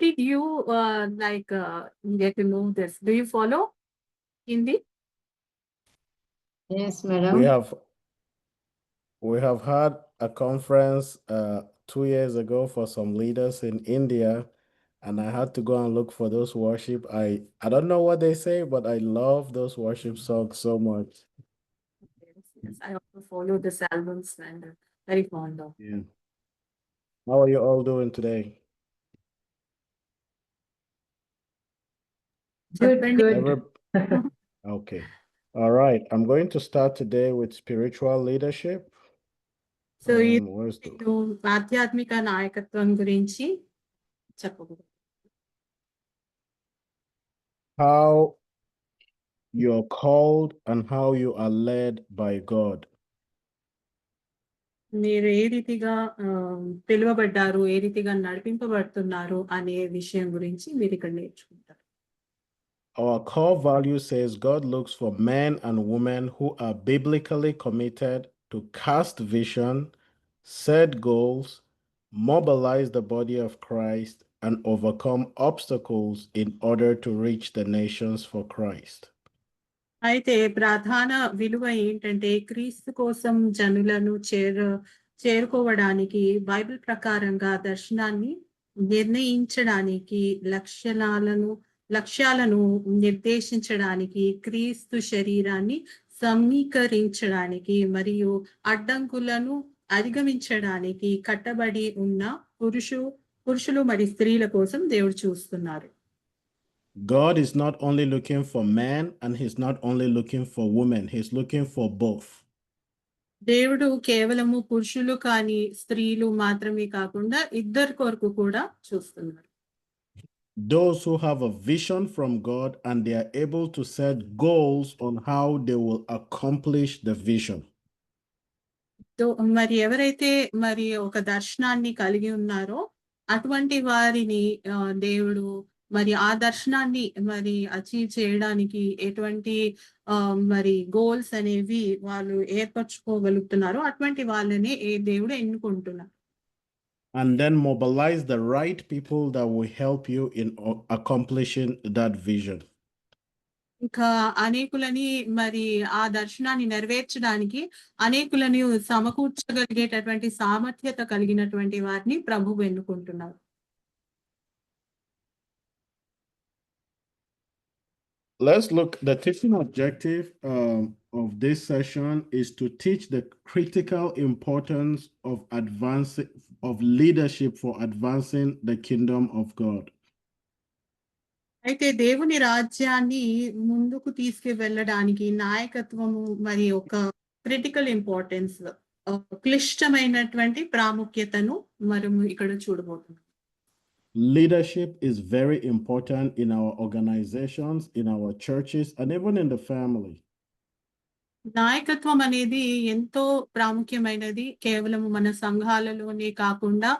did you get to know this? Do you follow Hindi? Yes, We madam. have had a conference 2 years ago for some leaders in India, and I had to go and look for those worship. I don't know what they say, but I love those worship songs so much. Yes, I also follow this albums and very fond of. Yeah. How are you all doing today? Good, good. Every- Okay. All right. I'm going to start today with spiritual leadership. So Where's the... నేను ఆధ్యాత్మిక నాయకత్వం గురించి చెప్పకూడదు. How you're called and how you are led by God. మీరు ఏ రీతిగా పిలువబడ్డారు, ఏ రీతిగా నడిపింపబడుతున్నారు అనే విషయం గురించి మీరు ఇక్కడ నేర్చుకుంటారు. Our core value says God looks for men and women who are biblically committed to cast vision, set goals, mobilize the body of Christ, and overcome obstacles in order to reach the nations for Christ. అయితే ప్రధాన విలువ ఏంటంటే క్రీస్తు కోసం జనులను చేరుకోవడానికి Bible ప్రకారంగా దర్శనాన్ని నిర్ణయించడానికి లక్ష్యాలను నిర్దేశించడానికి క్రీస్తు శరీరాన్ని సమీకరించడానికి మరియు అడ్డంకులను అధిగమించడానికి కట్టబడి ఉన్న పురుషులు మరియు స్త్రీల కోసం దేవుడు చూస్తున్నారు. God is not only looking for men and he's not only looking for women, he's looking for both. దేవుడు కేవలము పురుషులు కానీ స్త్రీలు మాత్రమే కాకుండా ఇద్దరి కొరకు కూడా చూస్తున్నారు. Those who have a vision from God and they are able to set goals on how they will accomplish the vision. మరి ఎవరైతే మరి ఒక దర్శనాన్ని కలిగి ఉన్నారో అటువంటి వారిని దేవుడు మరి ఆ దర్శనాన్ని మరి అచీవ్ చేయడానికి ఎటువంటి మరి గోల్స్ అనేవి వాళ్ళు ఏర్పరచుకోగలుగుతున్నారో అటువంటి వాళ్ళని దేవుడు ఎన్నుకుంటున్నారు. And then mobilize the right people that will help you in accomplishing that vision. ఇంకా అనేకులని మరి ఆ దర్శనాన్ని నెరవేర్చడానికి అనేకులని సమకూర్చగలిగేటటువంటి సామర్థ్యత కలిగినటువంటి వారిని ప్రభువు ఎన్నుకుంటున్నారు. Let's look, the teaching objective of this session is to teach the critical importance of leadership for advancing the kingdom of God. అయితే దేవుని రాజ్యాన్ని ముందుకు తీసుకువెళ్ళడానికి నాయకత్వము మరి ఒక క్రిటికల్ ఇంపార్టెన్స్ క్లిష్టమైనటువంటి ప్రాముఖ్యతను మనం ఇక్కడ చూడబోతున్నాం. Leadership is very important in our organizations, in our churches, and even in the family. నాయకత్వం అనేది ఎంతో ప్రాముఖ్యమైనది. కేవలం మన సంఘాలలోనే కాకుండా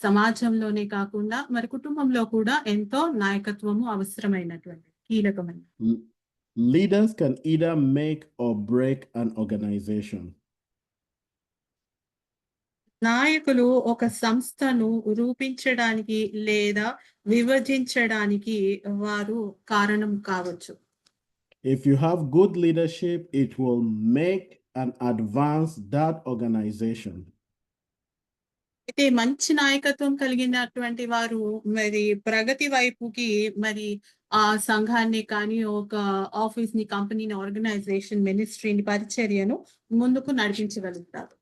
సమాజంలోనే కాకుండా మరి కుటుంబంలో కూడా ఎంతో నాయకత్వము అవసరమైనటువంటి కీలకమైనది. Leaders can either make or break an organization. నాయకులు ఒక సంస్థను రూపించడానికి లేదా విభజించడానికి వారు కారణం కావచ్చు. If you have good leadership, it will make and advance that organization. అయితే మంచి నాయకత్వం కలిగినటువంటి వారు మరి ప్రగతి వైపుకి మరి ఆ సంఘాన్ని కానీ ఒక ఆఫీస్ ని కంపెనీని ఆర్గనైజేషన్ మినిస్ట్రీని పరిచర్యను ముందుకు నడిపించగలుగుతారు.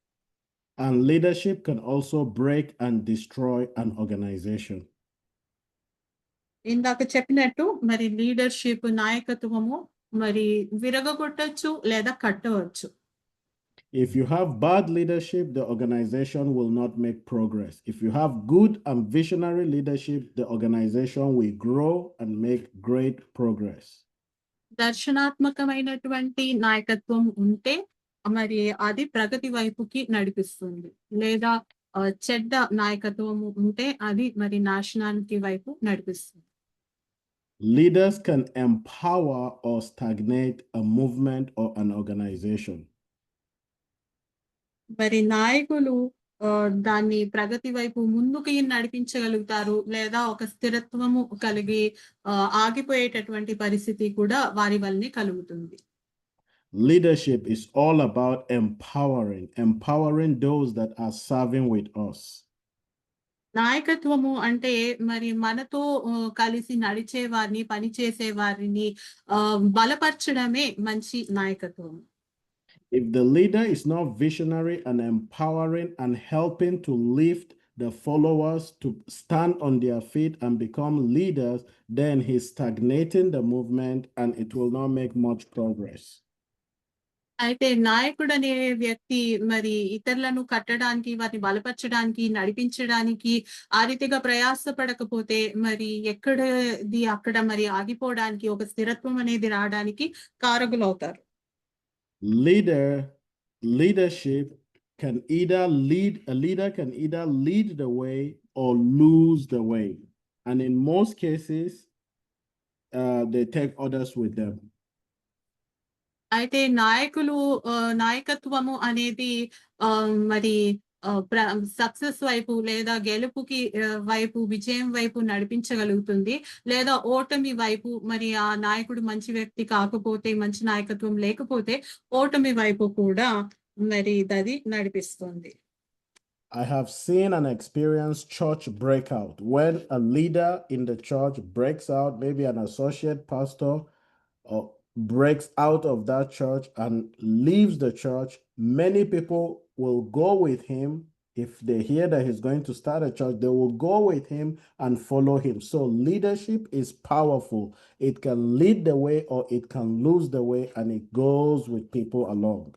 And leadership can also break and destroy an organization. ఇందాక చెప్పినట్టు మరి లీడర్షిప్ నాయకత్వము మరి విరగొట్టొచ్చు లేదా కట్టవచ్చు. If you have bad leadership, the organization will not make progress. If you have good and visionary leadership, the organization will grow and make great progress. దర్శనాత్మకమైనటువంటి నాయకత్వం ఉంటే మరి అది ప్రగతి వైపుకి నడిపిస్తుంది. లేదా చెడ్డ నాయకత్వం ఉంటే అది మరి నాశనానికి వైపు నడిపిస్తుంది. Leaders can empower or stagnate a movement or an organization. మరి నాయకులు దాన్ని ప్రగతి వైపు ముందుకి నడిపించగలుగుతారు. లేదా ఒక స్థిరత్వము కలిగి ఆగిపోయేటటువంటి పరిస్థితి కూడా వారి వల్లనే కలుగుతుంది. Leadership is all about empowering those that are serving with us. నాయకత్వము అంటే మరి మనతో కలిసి నడిచే వారిని, పనిచేసే వారిని బలపరచడమే మంచి నాయకత్వం. If the leader is not visionary and empowering and helping to lift the followers to stand on their feet and become leaders, then he's stagnating the movement and it will not make much progress. అయితే నాయకుడనే వ్యక్తి మరి ఇతరులను కట్టడానికి, వారిని బలపరచడానికి, నడిపించడానికి ఆ రీతిగా ప్రయాసపడకపోతే మరి ఎక్కడది అక్కడ మరి ఆగిపోవడానికి, ఒక స్థిరత్వం అనేది రావడానికి కారకులవుతారు. Leadership can either lead the way or lose the way. And in most cases, they take others with them. అయితే నాయకత్వము అనేది మరి సక్సెస్ వైపు లేదా గెలుపుకి వైపు, విజయం వైపు నడిపించగలుగుతుంది. లేదా ఓటమి వైపు, మరి ఆ నాయకుడు మంచి వ్యక్తి కాకపోతే, మంచి నాయకత్వం లేకపోతే ఓటమి వైపు కూడా మరి అది నడిపిస్తుంది. I have seen and experienced church breakout. When a leader in the church breaks out, maybe an associate pastor or breaks out of that church and leaves the church, many people will go with him. If they hear that he's going to start a church, they will go with him and follow him. So leadership is powerful. It can lead the way or it can lose the way, and it goes with people along.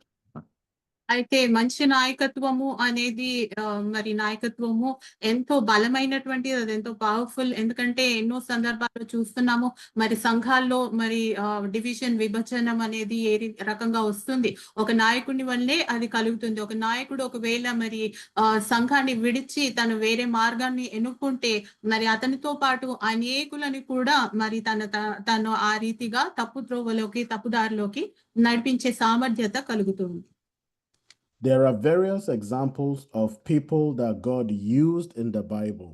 అయితే మంచి నాయకత్వము అనేది మరి నాయకత్వము ఎంతో బలమైనటువంటిది. అది ఎంతో powerful. ఎందుకంటే ఎన్నో సందర్భాల్లో చూస్తున్నాము. మరి సంఘాల్లో మరి విభజనం అనేది ఏ రకంగా వస్తుంది. ఒక నాయకుని వల్లే అది కలుగుతుంది. ఒక నాయకుడు ఒకవేళ మరి సంఘాన్ని విడిచి తను వేరే మార్గాన్ని ఎన్నుకుంటే మరి అతనితో పాటు అనేకులని కూడా మరి తను ఆ రీతిగా తప్పుదారిలోకి నడిపించే సామర్థ్యత కలుగుతుంది. There are various examples of people that God used in the Bible.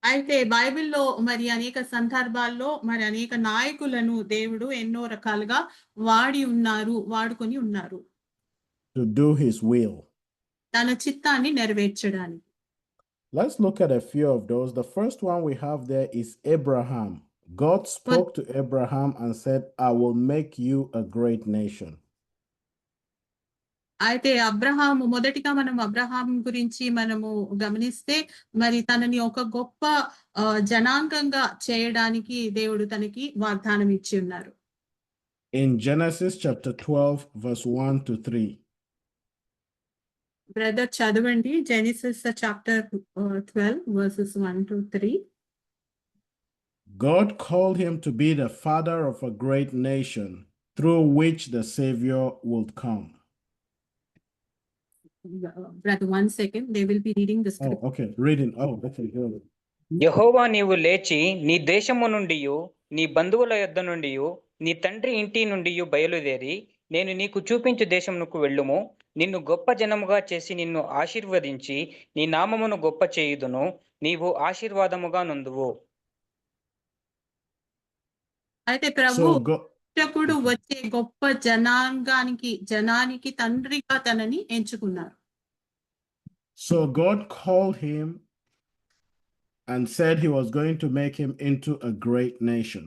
అయితే బైబిల్‌లో మరి అనేక సందర్భాల్లో మరి అనేక నాయకులను దేవుడు ఎన్నో రకాలుగా వాడుకొని ఉన్నారు. To do his will. తన చిత్తాన్ని నెరవేర్చడానికి. Let's look at a few of those. The first one we have there is Abraham. God spoke to Abraham and said, I will make you a great nation. అయితే మొదటిగా మనం Abraham గురించి మనము గమనిస్తే మరి తనని ఒక గొప్ప జనాంగంగా చేయడానికి దేవుడు తనకి వాగ్దానం ఇచ్చి ఉన్నారు. In Genesis chapter 12 verse 1 to 3. Brother చదవండి. Genesis chapter 12 verses 1 to 3. God called him to be the father of a great nation through which the Savior would come. Brother, 1 second. They will be reading the script. Oh, okay. Reading. Oh, okay. Good. యెహోవా నీవు లేచి నీ దేశము నుండియు నీ బంధువుల యొద్ద నుండియు నీ తండ్రి ఇంటి నుండియు బయలుదేరి నేను నీకు చూపించు దేశమునకు వెళ్ళుము. నిన్ను గొప్ప జనముగా చేసి నిన్ను ఆశీర్వదించి నీ నామమును గొప్ప చేయుదును. నీవు ఆశీర్వాదముగా నొందువు. అయితే రక్షకుడు వచ్చే గొప్ప జనానికి తండ్రిగా తనని ఎంచుకున్నారు. So God called him and said he was going to make him into a great nation.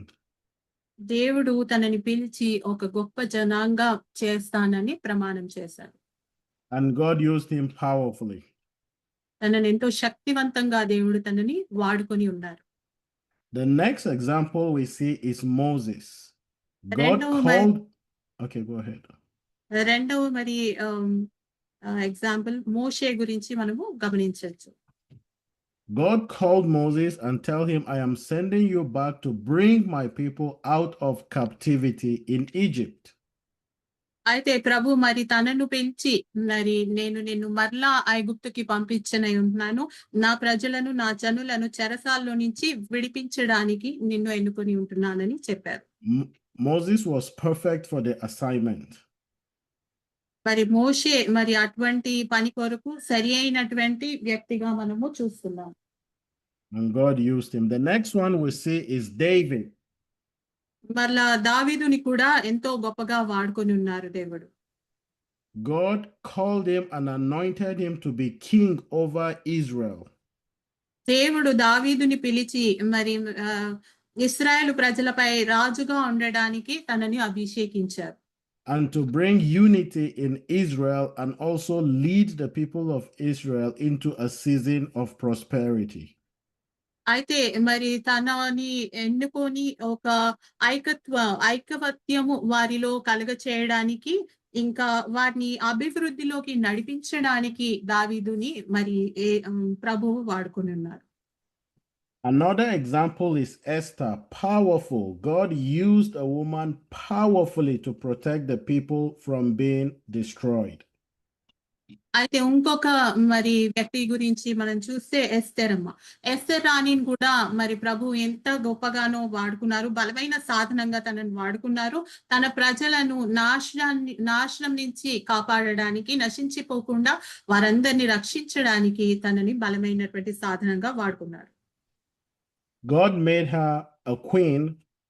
దేవుడు తనని పిలిచి ఒక గొప్ప జనాంగా చేస్తానని ప్రమాణం చేశారు. And God used him powerfully. తనని ఎంతో శక్తివంతంగా దేవుడు తనని వాడుకొని ఉన్నారు. The next example we see is Moses. God called. Okay, go ahead. రెండవ మరి ఎగ్జాంపుల్ మోషే గురించి మనము గమనించవచ్చు. God called Moses and tell him, I am sending you back to bring my people out of captivity in Egypt. అయితే ప్రభు మరి తనను పిలిచి మరి నేను నిన్ను మరలా ఐగుప్తుకి పంపించనై ఉన్నాను. నా ప్రజలను, నా జనులను చెరసాల్లో నుంచి విడిపించడానికి నిన్ను ఎన్నుకొని ఉంటున్నానని చెప్పారు. Moses was perfect for the assignment. మరి మోషే మరి అటువంటి పని కొరకు సరి అయినటువంటి వ్యక్తిగా మనము చూస్తున్నాం. And God used him. The next one we see is David. మరలా దావీదుని కూడా ఎంతో గొప్పగా వాడుకొని ఉన్నారు దేవుడు. God called him and anointed him to be king over Israel. దేవుడు దావీదుని పిలిచి మరి ఇశ్రాయేలు ప్రజలపై రాజుగా ఉండడానికి తనని అభిషేకించారు. And to bring unity in Israel and also lead the people of Israel into a season of prosperity. అయితే మరి తనని ఎన్నుకొని ఒక ఐకమత్యము వారిలో కలుగ చేయడానికి ఇంకా వారిని అభివృద్ధిలోకి నడిపించడానికి దావీదుని మరి ప్రభువు వాడుకొని ఉన్నారు. Another example is Esther, powerful. God used a woman powerfully to protect the people from being destroyed. అయితే ఇంకొక మరి వ్యక్తి గురించి మనం చూస్తే ఎస్తేరమ్మ. ఎస్తేర్ రాణిని కూడా మరి ప్రభు ఎంత గొప్పగానో వాడుకున్నారు. బలమైన సాధనంగా తనను వాడుకున్నారు. తన ప్రజలను నాశనం నుంచి కాపాడడానికి, నశించిపోకుండా వారందరినీ రక్షించడానికి తనని బలమైనటువంటి సాధనంగా వాడుకున్నారు. God made her a queen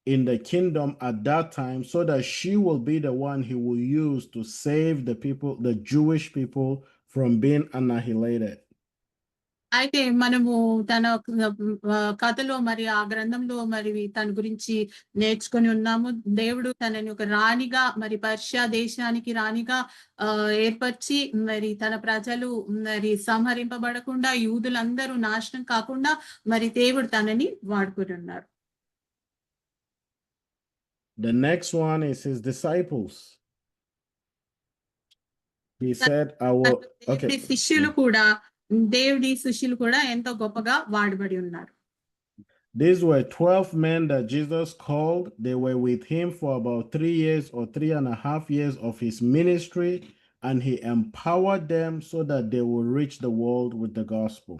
in the kingdom at that time so that she will be the one he will use to save the people, the Jewish people, from being annihilated. అయితే మనము తన కథలో మరి ఆ గ్రంథంలో మరి తన గురించి నేర్చుకొని ఉన్నాము. దేవుడు తనని ఒక రాణిగా మరి పర్షియా దేశానికి రాణిగా ఏర్పరిచి మరి తన ప్రజలు మరి సంహరింపబడకుండా, యూదులందరూ నాశనం కాకుండా మరి దేవుడు తనని వాడుకొని ఉన్నారు. The next one is his disciples. He said, I will. Okay. దేవుడి శిష్యులు కూడా ఎంతో గొప్పగా వాడబడి ఉన్నారు. These were 12 men that Jesus called. They were with him for about 3 years or 3.5 years of his ministry, and he empowered them so that they will reach the world with the gospel.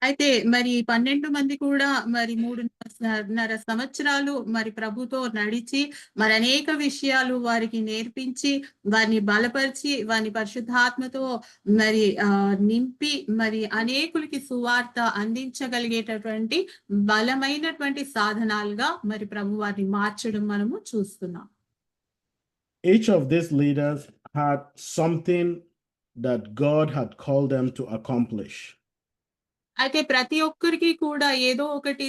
అయితే మరి 12 మంది కూడా మరి 3.5 సంవత్సరాలు మరి ప్రభుతో నడిచి మరి అనేక విషయాలు వారికి నేర్పించి వారిని బలపరిచి వారిని పరిశుద్ధాత్మతో మరి నింపి మరి అనేకులకి సువార్త అందించగలిగేటటువంటి బలమైనటువంటి సాధనాలుగా మరి ప్రభు వారిని మార్చడం మనము చూస్తున్నాం. Each of these leaders had something that God had called them to accomplish. అయితే ప్రతి ఒక్కరికి కూడా ఏదో ఒకటి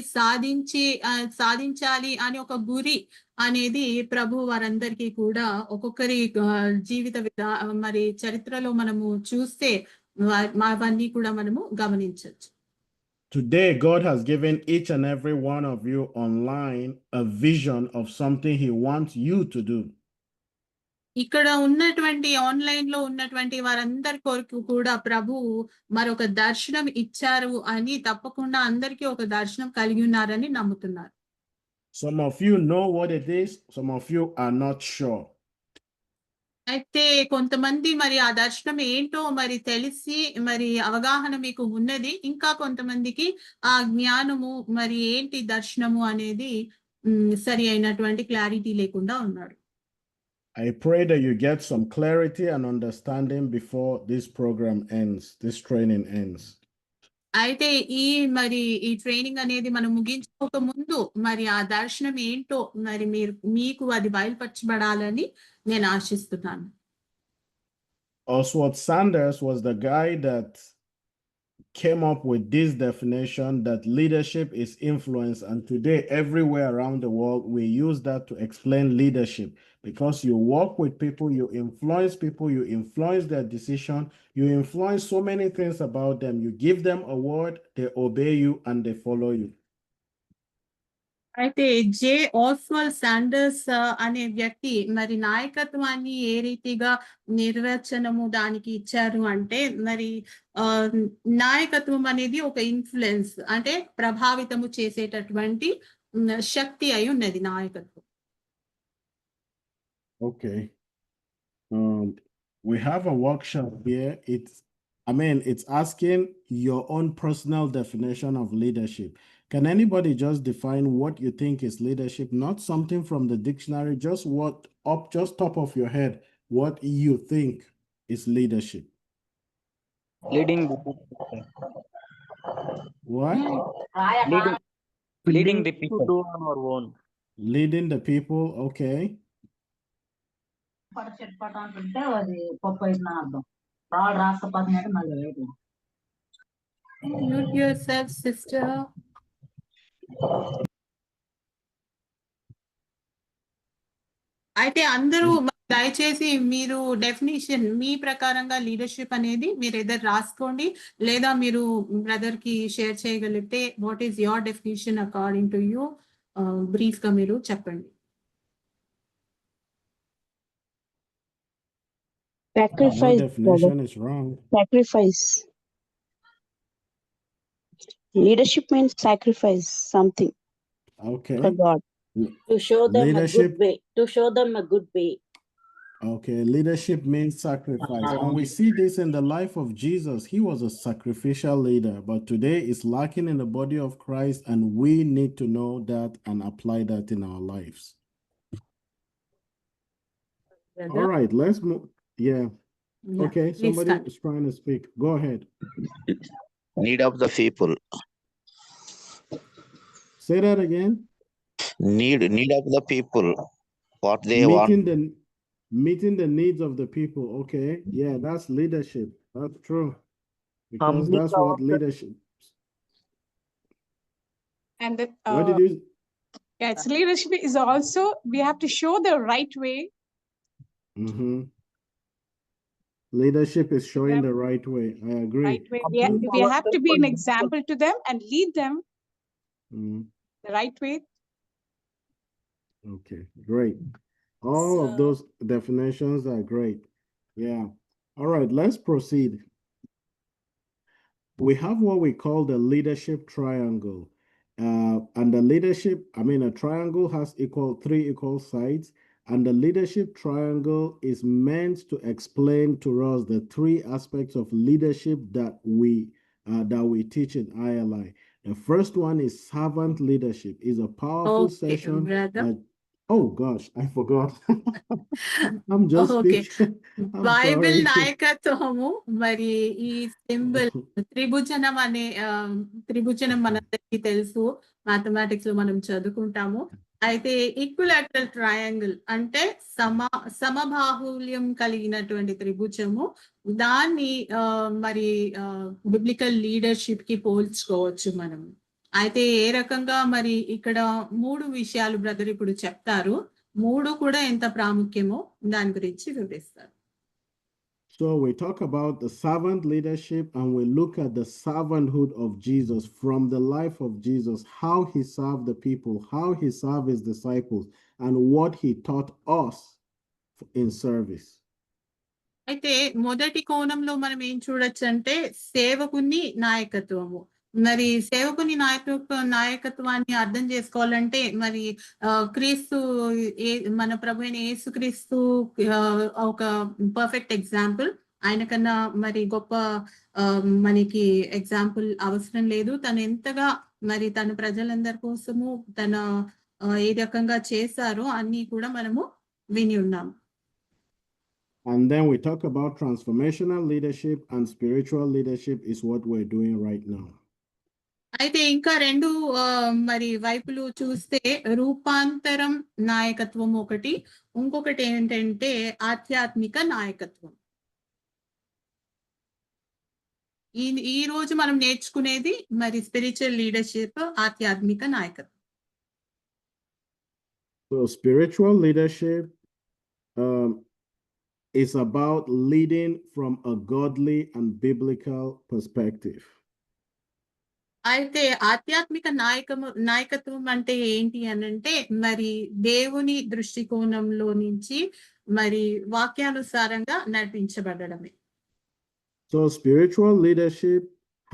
సాధించాలి అని ఒక గురి అనేది ప్రభు వారందరికీ కూడా ఒక్కొక్కరి జీవిత మరి చరిత్రలో మనము చూస్తే అవన్నీ కూడా మనము గమనించవచ్చు. Today, God has given each and every one of you online a vision of something he wants you to do. ఇక్కడ ఉన్నటువంటి ఆన్లైన్ లో ఉన్నటువంటి వారందరి కొరకు కూడా ప్రభు మరొక దర్శనం ఇచ్చారు అని తప్పకుండా అందరికీ ఒక దర్శనం కలిగి ఉన్నారని నమ్ముతున్నారు. Some of you know what it is, some of you are not sure. అయితే కొంతమంది మరి ఆ దర్శనం ఏంటో మరి తెలిసి మరి అవగాహన మీకు ఉన్నది. ఇంకా కొంతమందికి ఆ జ్ఞానము మరి ఏంటి దర్శనము అనేది సరి అయినటువంటి క్లారిటీ లేకుండా ఉన్నారు. I pray that you get some clarity and understanding before this program ends, this training ends. అయితే ఈ ట్రైనింగ్ అనేది మనం ముగించుకోక ముందు మరి ఆ దర్శనం ఏంటో మరి మీకు అది బయలుపరచబడాలని నేను ఆశిస్తున్నాను. Oswald Sanders was the guy that came up with this definition that leadership is influence, and today everywhere around the world we use that to explain leadership, because you work with people, you influence their decision, you influence so many things about them, you give them a word, they obey you and they follow you. అయితే Oswald Sanders అనే వ్యక్తి మరి నాయకత్వాన్ని ఏ రీతిగా నిర్వచనము దానికి ఇచ్చారు అంటే మరి నాయకత్వం అనేది ఒక ఇన్ఫ్లుయెన్స్ అంటే ప్రభావితము చేసేటటువంటి శక్తి అయి ఉన్నది నాయకత్వం. Okay. We have a workshop here. It's asking your own personal definition of leadership. Can anybody just define what you think is leadership? Not something from the dictionary, just top of your head. what you think is leadership. Leading the people. What? Leading the To people. do on our own. Leading the people, okay. అంటే అది పప్పు అయిన అర్థం రాడు రాష్ట్ర పదం మళ్ళీ రేపు Mute yourself, sister. అయితే అందరూ దయచేసి మీరు డెఫినిషన్ మీ ప్రకారంగా లీడర్షిప్ అనేది మీరు ఏదో రాసుకోండి లేదా మీరు బ్రదర్ కి షేర్ చేయగలిగితే what is your definition according to you brief గా మీరు చెప్పండి. No Sacrifice, brother. definition is wrong. Sacrifice. Leadership means sacrifice something for Okay. God. To show them Leadership. a good way. To show them a good way. Okay, leadership means sacrifice. And we see this in the life of Jesus. He was a sacrificial leader, but today is lacking in the body of Christ, and we need to know that and apply that in our lives. Brother? All right, let's move. Yeah. Yeah, Okay, please somebody start. is trying to speak. Go ahead. Need of the people. Say that again. Need of the people. What they want. Meeting the needs of the people. Okay, yeah, that's leadership. That's true. Because Meet that's what our- leadership. And that, What did you? yeah, it's leadership is also, we have to show the right way. Mm-hmm. Leadership is showing the right way. I agree. Right way. We have to be an example to them and lead them Mm, the right way. okay, great. All of So- those definitions are great. Yeah. All right, let's proceed. We have what we call the leadership triangle. And the leadership, a triangle has three equal sides. And the leadership triangle is meant to explain to us the three aspects of leadership that we teach in ILI. The first one is servant leadership. Is a powerful Okay, session. brother. Oh gosh, I forgot. I'm just Okay. speaking. I'm Bible sorry. నాయకత్వము మరి ఈ symbol త్రిభుజనం అనే త్రిభుజనం మనందరికీ తెలుసు, mathematics లో మనం చదువుకుంటాము. అయితే equilateral triangle అంటే సమబాహుల్యం కలిగినటువంటి త్రిభుజము, దాన్ని మరి బిబ్లికల్ లీడర్షిప్ కి పోల్చుకోవచ్చు మనం. అయితే ఏ రకంగా మరి ఇక్కడ మూడు విషయాలు బ్రదర్ ఇప్పుడు చెప్తారు, మూడు కూడా ఎంత ప్రాముఖ్యమో దాని గురించి వివరిస్తారు. So we talk about the servant leadership and we look at the servanthood of Jesus from the life of Jesus, how he served the people, how he served his disciples, and what he taught us in service. అయితే మొదటి కోణంలో మనం ఏం చూడొచ్చు అంటే సేవకుని నాయకత్వము. మరి సేవకుని నాయకత్వాన్ని అర్థం చేసుకోవాలంటే మరి క్రీస్తు మన ప్రభు అయిన యేసుక్రీస్తు ఒక పర్ఫెక్ట్ ఎగ్జాంపుల్. ఆయన కన్నా మరి గొప్ప మనకి ఎగ్జాంపుల్ అవసరం లేదు. తను ఎంతగా మరి తన ప్రజలందరి కోసము తన ఏ రకంగా చేశారో అన్ని కూడా మనము విని ఉన్నాము. And then we talk about transformational leadership, and spiritual leadership is what we're doing right now. అయితే ఇంకా రెండు మరి వైపులు చూస్తే రూపాంతరం నాయకత్వం ఒకటి, ఇంకొకటి ఏంటంటే ఆధ్యాత్మిక నాయకత్వం. ఈ రోజు మనం నేర్చుకునేది మరి స్పిరిచువల్ లీడర్షిప్, ఆధ్యాత్మిక నాయకత్వం. So spiritual leadership is about leading from a godly and biblical perspective. అయితే ఆధ్యాత్మిక నాయకత్వం అంటే ఏంటి అనంటే మరి దేవుని దృష్టికోణంలో నుంచి మరి వాక్యానుసారంగా నడిపించబడడమే. So spiritual leadership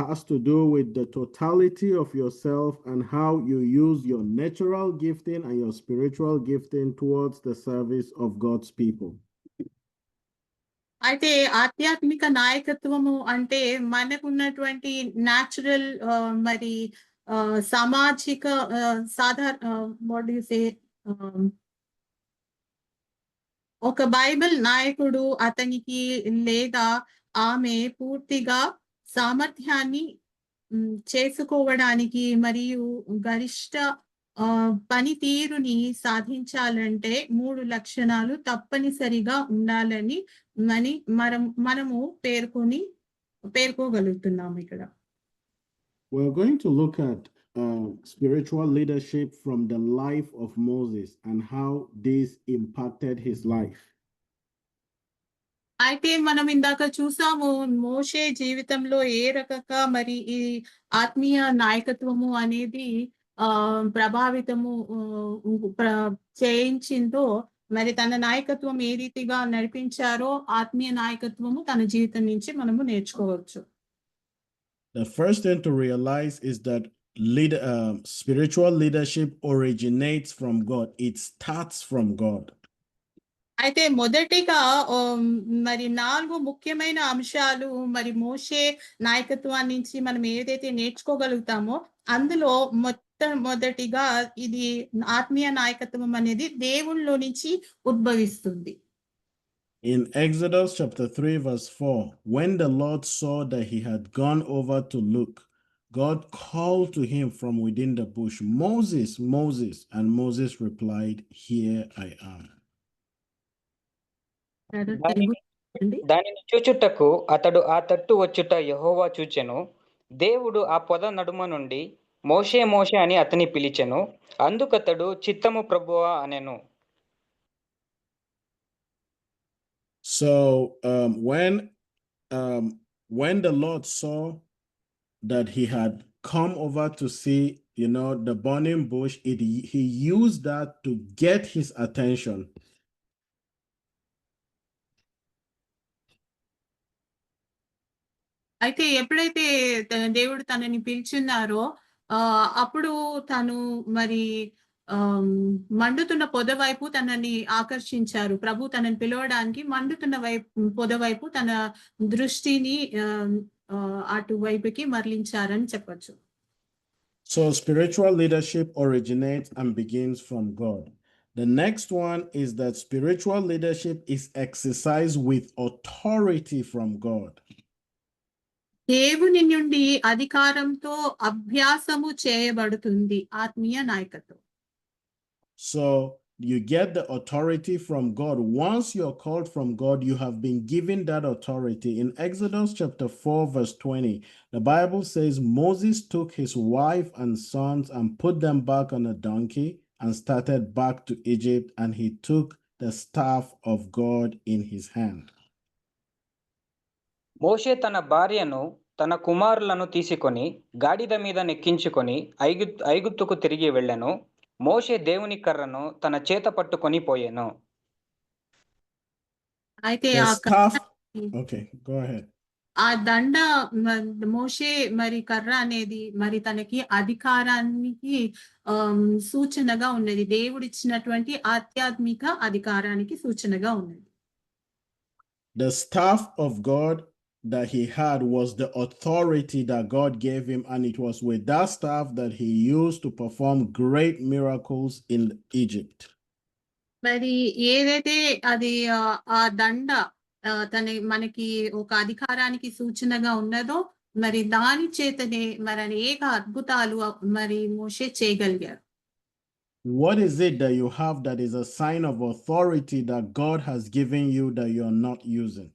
has to do with the totality of yourself and how you use your natural gifting and your spiritual gifting towards the service of God's people. అయితే ఆధ్యాత్మిక నాయకత్వము అంటే మనకున్నటువంటి న్యాచురల్ మరి సామాజిక ఒక బైబిల్ నాయకుడు అతనికి లేదా ఆమె పూర్తిగా సామర్థ్యాన్ని చేసుకోవడానికి మరియు గరిష్ట పనితీరుని సాధించాలంటే 3 లక్షణాలు తప్పనిసరిగా ఉండాలని మనము పేర్కోగలుగుతున్నాము ఇక్కడ. We're going to look at spiritual leadership from the life of Moses and how this impacted his life. అయితే మనం ఇందాక చూసాము మోషే జీవితంలో ఏ రకంగా మరి ఈ ఆత్మీయ నాయకత్వము అనేది ప్రభావితము చేయించిందో, మరి తన నాయకత్వం ఏ రీతిగా నడిపించారో ఆత్మీయ నాయకత్వము తన జీవితం నుంచి మనము నేర్చుకోవచ్చు. The first thing to realize is that spiritual leadership originates from God. It starts from God. అయితే మొదటిగా మరి 4 ముఖ్యమైన అంశాలు మరి మోషే నాయకత్వాన్ని నుంచి మనం ఏదైతే నేర్చుకోగలుగుతామో అందులో మొదటిగా ఇది ఆత్మీయ నాయకత్వం అనేది దేవునిలో నుంచి ఉద్భవిస్తుంది. In Exodus chapter 3 verse 4, when the Lord saw that he had gone over to look, God called to him from within the bush, "Moses, Moses," and Moses replied, "Here I am." దానిని చూచుటకు అతడు ఆ తట్టు వచ్చుట యెహోవా చూచెను. దేవుడు ఆ పొద నడుమ నుండి మోషే మోషే అని అతని పిలిచెను. అందుకతడు చిత్తము ప్రభువా అనెను. So when the Lord saw that he had come over to see, the burning bush, he used that to get his attention. అయితే ఎప్పుడైతే దేవుడు తనని పిలిచున్నారో అప్పుడు తను మరి మండుతున్న పొద వైపు తనని ఆకర్షించారు. ప్రభు తనని పిలవడానికి మండుతున్న పొద వైపు తన దృష్టిని అటువైపుకి మరలించారని చెప్పొచ్చు. So spiritual leadership originates and begins from God. The next one is that spiritual leadership is exercised with authority from God. దేవుని నుండి అధికారంతో అభ్యాసము చేయబడుతుంది ఆత్మీయ నాయకత్వం. So you get the authority from God. Once you're called from God, you have been given that authority. In Exodus chapter 4 verse 20, the Bible says Moses took his wife and sons and put them back on a donkey and started back to Egypt, and he took the staff of God in his hand. మోషే తన భార్యను తన కుమారులను తీసుకొని గాడిద మీద నెక్కించుకొని ఐగుప్తుకు తిరిగి వెళ్ళెను. మోషే దేవుని కర్రను తన చేత పట్టుకొని పోయెను. అయితే ఆ దండ మోషే మరి కర్ర అనేది మరి తనకి అధికారానికి సూచనగా ఉన్నది. దేవుడిచ్చినటువంటి ఆధ్యాత్మిక అధికారానికి సూచనగా ఉన్నది. The staff of God that he had was the authority that God gave him, and it was with that staff that he used to perform great miracles in Egypt. మరి ఏదైతే అది ఆ దండ మనకి ఒక అధికారానికి సూచనగా ఉన్నదో మరి దాని చేతనే మరి అనేక అద్భుతాలు మరి మోషే చేయగలిగారు. What is it that you have that is a sign of authority that God has given you that you're not using?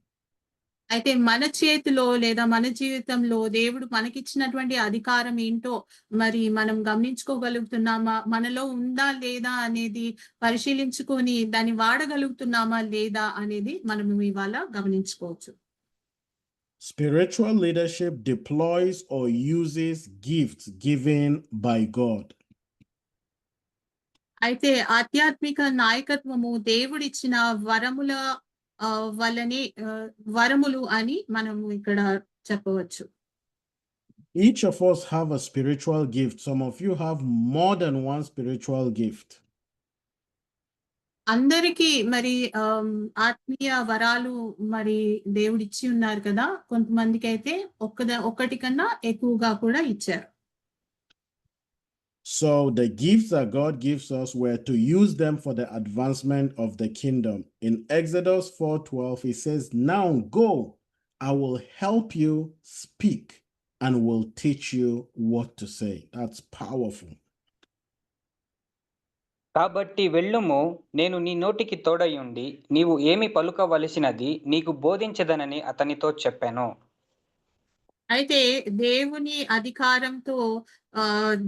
అయితే మన చేతిలో లేదా మన జీవితంలో దేవుడు మనకిచ్చినటువంటి అధికారం ఏంటో మరి మనం గమనించుకోగలుగుతున్నామా, మనలో ఉందా లేదా అనేది పరిశీలించుకొని దాన్ని వాడగలుగుతున్నామా లేదా అనేది మనం ఇవాళ గమనించుకోవచ్చు. Spiritual leadership deploys or uses gifts given by God. అయితే ఆధ్యాత్మిక నాయకత్వము దేవుడిచ్చిన వరములు అని మనము ఇక్కడ చెప్పవచ్చు. Each of us have a spiritual gift. Some of you have more than one spiritual gift. అందరికీ మరి ఆత్మీయ వరాలు మరి దేవుడిచ్చి ఉన్నారు కదా. కొంతమందికి అయితే ఒక్కటి కన్నా ఎక్కువగా కూడా ఇచ్చారు. So the gifts that God gives us were to use them for the advancement of the kingdom. In Exodus 4:12, he says, "Now go, I will help you speak and will teach you what to say." That's powerful. కాబట్టి వెళ్ళుము, నేను నీ నోటికి తోడయుండి నీవు ఏమి పలుకవలసినది నీకు బోధించదనని అతనితో చెప్పాను. అయితే దేవుని అధికారంతో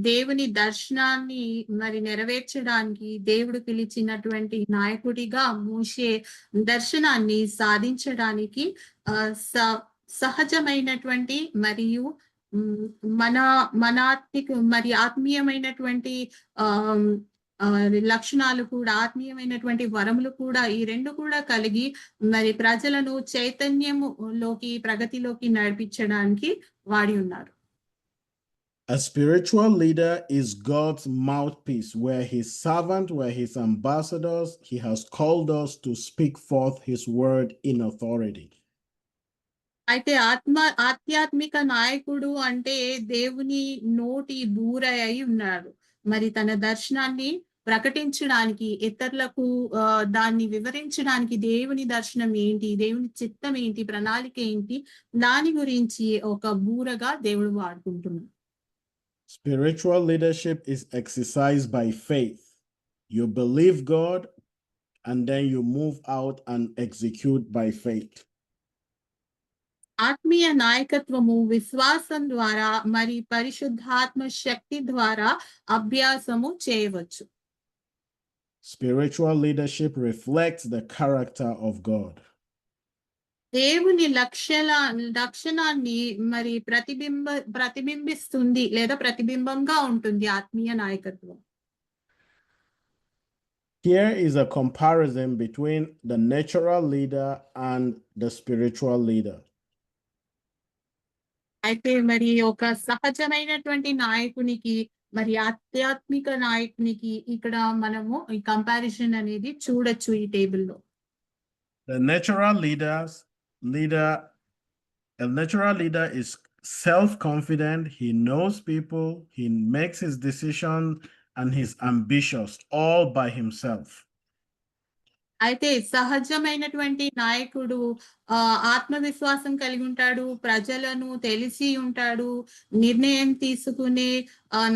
దేవుని దర్శనాన్ని మరి నెరవేర్చడానికి దేవుడు పిలిచినటువంటి నాయకుడిగా మోషే దర్శనాన్ని సాధించడానికి సహజమైనటువంటి మరియు మరి ఆత్మీయమైనటువంటి లక్షణాలు కూడా, ఆత్మీయమైనటువంటి వరములు కూడా, ఈ రెండు కూడా కలిగి మరి ప్రజలను చైతన్యములోకి, ప్రగతిలోకి నడిపించడానికి వాడి ఉన్నారు. A spiritual leader is God's mouthpiece, where his servant, where his ambassadors, he has called us to speak forth his word in authority. అయితే ఆధ్యాత్మిక నాయకుడు అంటే దేవుని నోటి బూర అయి ఉన్నాడు. మరి తన దర్శనాన్ని ప్రకటించడానికి, ఇతరులకు దాన్ని వివరించడానికి దేవుని దర్శనం ఏంటి, దేవుని చిత్తం ఏంటి, ప్రణాళిక ఏంటి, దాని గురించి ఒక బూరగా దేవుడు వాడుకుంటున్నాడు. Spiritual leadership is exercised by faith. You believe God and then you move out and execute by faith. ఆత్మీయ నాయకత్వము విశ్వాసం ద్వారా మరి పరిశుద్ధాత్మ శక్తి ద్వారా అభ్యాసము చేయవచ్చు. Spiritual leadership reflects the character of God. దేవుని లక్షణాన్ని మరి ప్రతిబింబిస్తుంది లేదా ప్రతిబింబంగా ఉంటుంది ఆత్మీయ నాయకత్వం. Here is a comparison between the natural leader and the spiritual leader. అయితే మరి ఒక సహజమైనటువంటి నాయకునికి మరి ఆధ్యాత్మిక నాయకునికి ఇక్కడ మనము ఈ కంపారిజన్ అనేది చూడొచ్చు ఈ టేబుల్లో. A natural leader is self-confident, he knows people, he makes his decisions, and he's ambitious all by himself. అయితే సహజమైనటువంటి నాయకుడు ఆత్మవిశ్వాసం కలిగి ఉంటాడు, ప్రజలను తెలిసి ఉంటాడు, నిర్ణయం తీసుకునే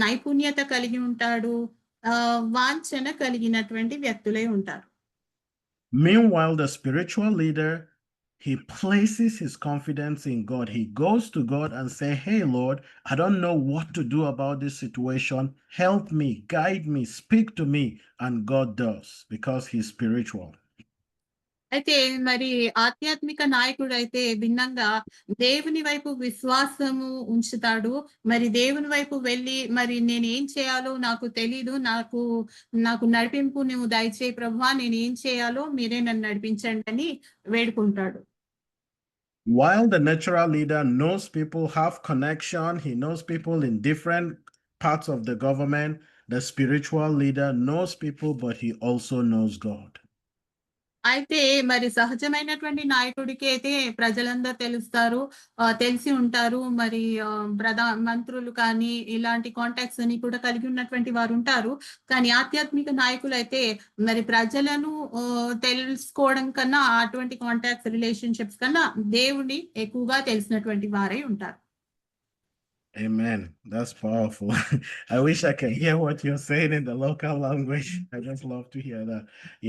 నైపుణ్యత కలిగి ఉంటాడు, వాంఛన కలిగినటువంటి వ్యక్తులై ఉంటారు. Meanwhile, the spiritual leader, he places his confidence in God. He goes to God and say, "Hey, Lord, I don't know what to do about this situation. Help me, guide me, speak to me." And God does, because he's spiritual. అయితే మరి ఆధ్యాత్మిక నాయకుడు అయితే భిన్నంగా దేవుని వైపు విశ్వాసము ఉంచుతాడు. మరి దేవుని వైపు వెళ్ళి మరి నేను ఏం చేయాలో నాకు తెలీదు, నాకు నడిపింపు నువ్వు దయచేయి ప్రభువా, నేను ఏం చేయాలో మీరే నన్ను నడిపించండి అని వేడుకుంటాడు. While the natural leader knows people, have connection, he knows people in different parts of the government, the spiritual leader knows people, but he also knows God. అయితే మరి సహజమైనటువంటి నాయకుడికి అయితే ప్రజలందరూ తెలిసి ఉంటారు. మరి మంత్రులు కానీ ఇలాంటి కాంటాక్ట్స్ అని కూడా కలిగి ఉన్నటువంటి వారు ఉంటారు. కానీ ఆధ్యాత్మిక నాయకులు అయితే మరి ప్రజలను తెలుసుకోవడం కన్నా, అటువంటి కాంటాక్ట్స్, రిలేషన్షిప్స్ కన్నా దేవుని ఎక్కువగా తెలిసినటువంటి వారై ఉంటారు. Amen. That's powerful. I wish I could hear what you're saying in the local language. I just love to hear that.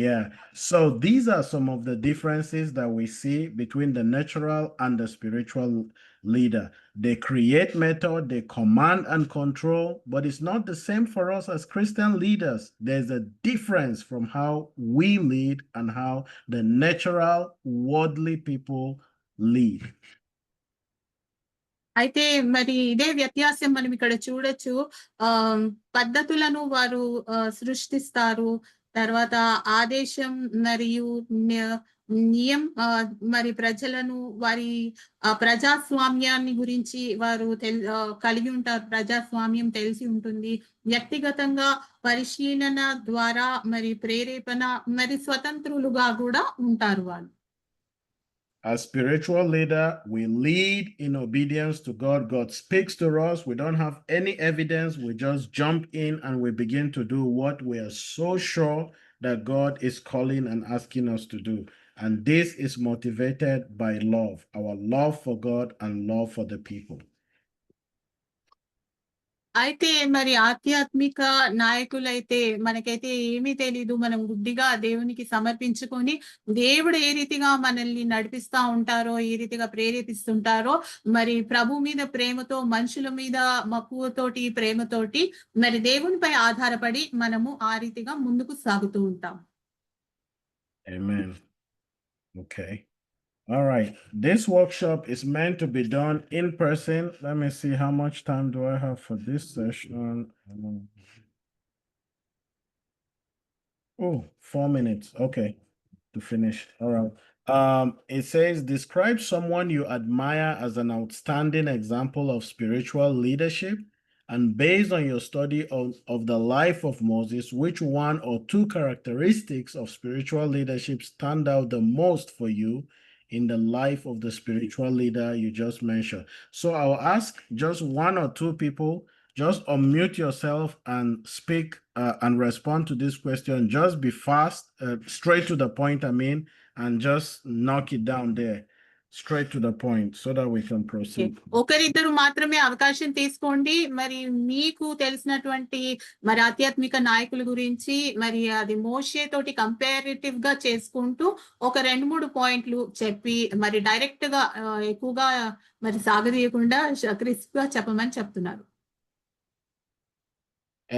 Yeah. So these are some of the differences that we see between the natural and the spiritual leader. They create method, they command and control, but it's not the same for us as Christian leaders. There's a difference from how we lead and how the natural, worldly people lead. అయితే మరి ఇదే వ్యత్యాసం మనం ఇక్కడ చూడొచ్చు. పద్ధతులను వారు సృష్టిస్తారు, తర్వాత ఆదేశం మరియు మరి ప్రజలను వారి ప్రజాస్వామ్యాన్ని గురించి వారు కలిగి ఉంటారు. ప్రజాస్వామ్యం తెలిసి ఉంటుంది. వ్యక్తిగతంగా పరిశీలన ద్వారా మరి ప్రేరేపణ మరి స్వతంత్రులుగా కూడా ఉంటారు వాళ్ళు. As spiritual leader, we lead in obedience to God. God speaks to us. We don't have any evidence. We just jump in and we begin to do what we are so sure that God is calling and asking us to do. And this is motivated by love, our love for God and love for the people. అయితే మరి ఆధ్యాత్మిక నాయకులైతే మనకైతే ఏమీ తెలీదు. మనం గుడ్డిగా దేవునికి సమర్పించుకొని దేవుడు ఏ రీతిగా మనల్ని నడిపిస్తా ఉంటారో, ఏ రీతిగా ప్రేరేపిస్తుంటారో, మరి ప్రభు మీద ప్రేమతో, మనుషుల మీద మక్కువతోటి, ప్రేమతోటి మరి దేవునిపై ఆధారపడి మనము ఆ రీతిగా ముందుకు సాగుతూ ఉంటాం. Amen. Okay. All right. This workshop is meant to be done in person. Let me see how much time do I have for this session. Oh, 4 minutes. Okay. To finish. All right. It says, describe someone you admire as an outstanding example of spiritual leadership. And based on your study of the life of Moses, which one or two characteristics of spiritual leadership stand out the most for you in the life of the spiritual leader you just mentioned? So I'll ask just one or two people, just unmute yourself and speak and respond to this question. Just be fast, straight to the point, and just knock it down there, straight to the point, so that we can proceed. ఒకరిద్దరు మాత్రమే అవకాశం తీసుకోండి. మరి మీకు తెలిసినటువంటి మరి ఆధ్యాత్మిక నాయకుల గురించి మరి అది మోషే తోటి కంపారిటివ్ గా చేసుకుంటూ ఒక 2-3 పాయింట్లు చెప్పి మరి డైరెక్ట్ గా ఎక్కువగా మరి సాగదీయకుండా క్రిస్ప్ గా చెప్పమని చెప్తున్నారు.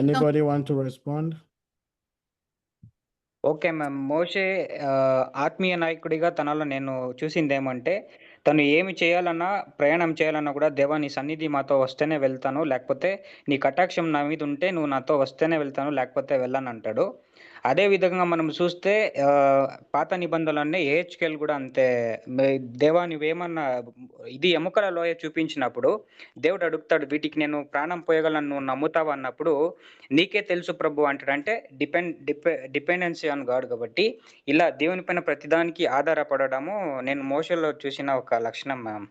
Anybody want to respond? Okay ma'am. Moshe ఆత్మీయ నాయకుడిగా తనలో నేను చూసిందేమంటే, తను ఏమి చేయాలన్నా, ప్రయాణం చేయాలన్నా కూడా, దేవా నీ సన్నిధి మాతో వస్తేనే వెళ్తాను, లేకపోతే నీ కటాక్షం నా మీద ఉంటే నువ్వు నాతో వస్తేనే వెళ్తాను, లేకపోతే వెళ్ళనంటాడు. అదే విధంగా మనం చూస్తే పాత నిబంధనలన్నీ ఏహెచ్కేల్ కూడా అంతే. దేవా నువ్వేమన్నా ఇది ఎముకల లోయ చూపించినప్పుడు దేవుడు అడుగుతాడు, వీటికి నేను ప్రాణం పోయగలను, నువ్వు నమ్ముతావా అన్నప్పుడు నీకే తెలుసు ప్రభు అంటాడు. అంటే డిపెండెన్సీ ఆన్ గాడ్. కాబట్టి ఇలా దేవుని పైన ప్రతిదానికి ఆధారపడము నేను మోషేలో చూసిన ఒక లక్షణం ma'am.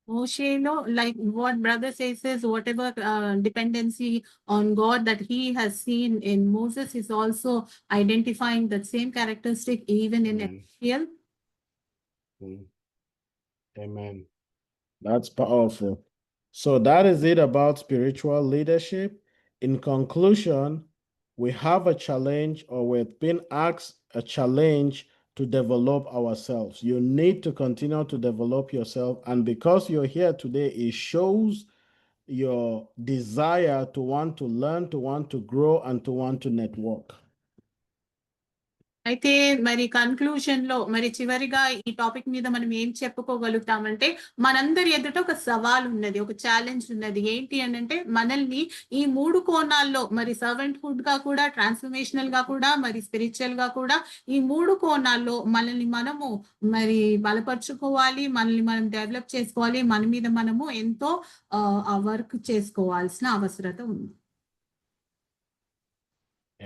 Moshelo, like what brother says is whatever dependency on God that he has seen in Moses is also identifying that same characteristic even in Ezekiel. Amen. That's powerful. So that is it about spiritual leadership. In conclusion, we have a challenge, or we've been asked a challenge to develop ourselves. You need to continue to develop yourself. And because you're here today, it shows your desire to want to learn, to want to grow, and to want to network. అయితే మరి conclusion లో మరి చివరిగా ఈ topic మీద మనం ఏం చెప్పుకోగలుగుతామంటే, మనందరి ఎదుట ఒక సవాల్ ఉన్నది, ఒక ఛాలెంజ్ ఉన్నది. ఏంటి అంటే మనల్ని ఈ 3 కోణాల్లో మరి సర్వెంట్హుడ్ గా కూడా, ట్రాన్స్ఫర్మేషనల్ గా కూడా, మరి స్పిరిచువల్ గా కూడా, ఈ 3 కోణాల్లో మనల్ని మనము మరి బలపరుచుకోవాలి, మనల్ని మనం డెవలప్ చేసుకోవాలి, మన మీద మనము ఎంతో వర్క్ చేసుకోవాల్సిన అవసరత ఉంది.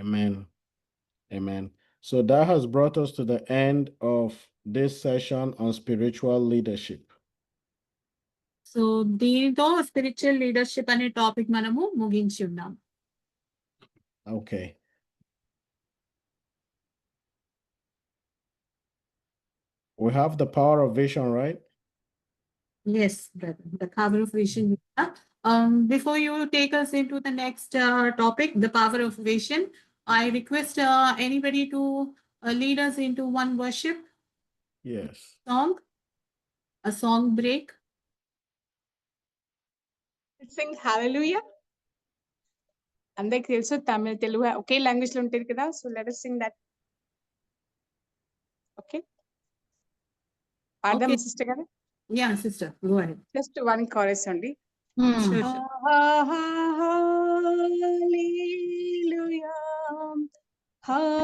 Amen. Amen. So that has brought us to the end of this session on spiritual leadership. So దీనితో స్పిరిచువల్ లీడర్షిప్ అనే టాపిక్ మనము ముగించి ఉన్నాం. Okay. We have the power of vision, right? Yes, brother, the power of vision. Before you take us into the next topic, the power of vision, I request anybody to lead us into one worship. Yes. Song, a song break. Let's sing hallelujah. అందరికి తెలుసు తమిళ తెలుగు ఒకే language లో ఉంటుంది కదా, so let us sing that. Okay, పాడదాం sister గారు? Yeah, sister, go ahead. Just one chorus అండి. Sure. Hallelujah, hallelujah,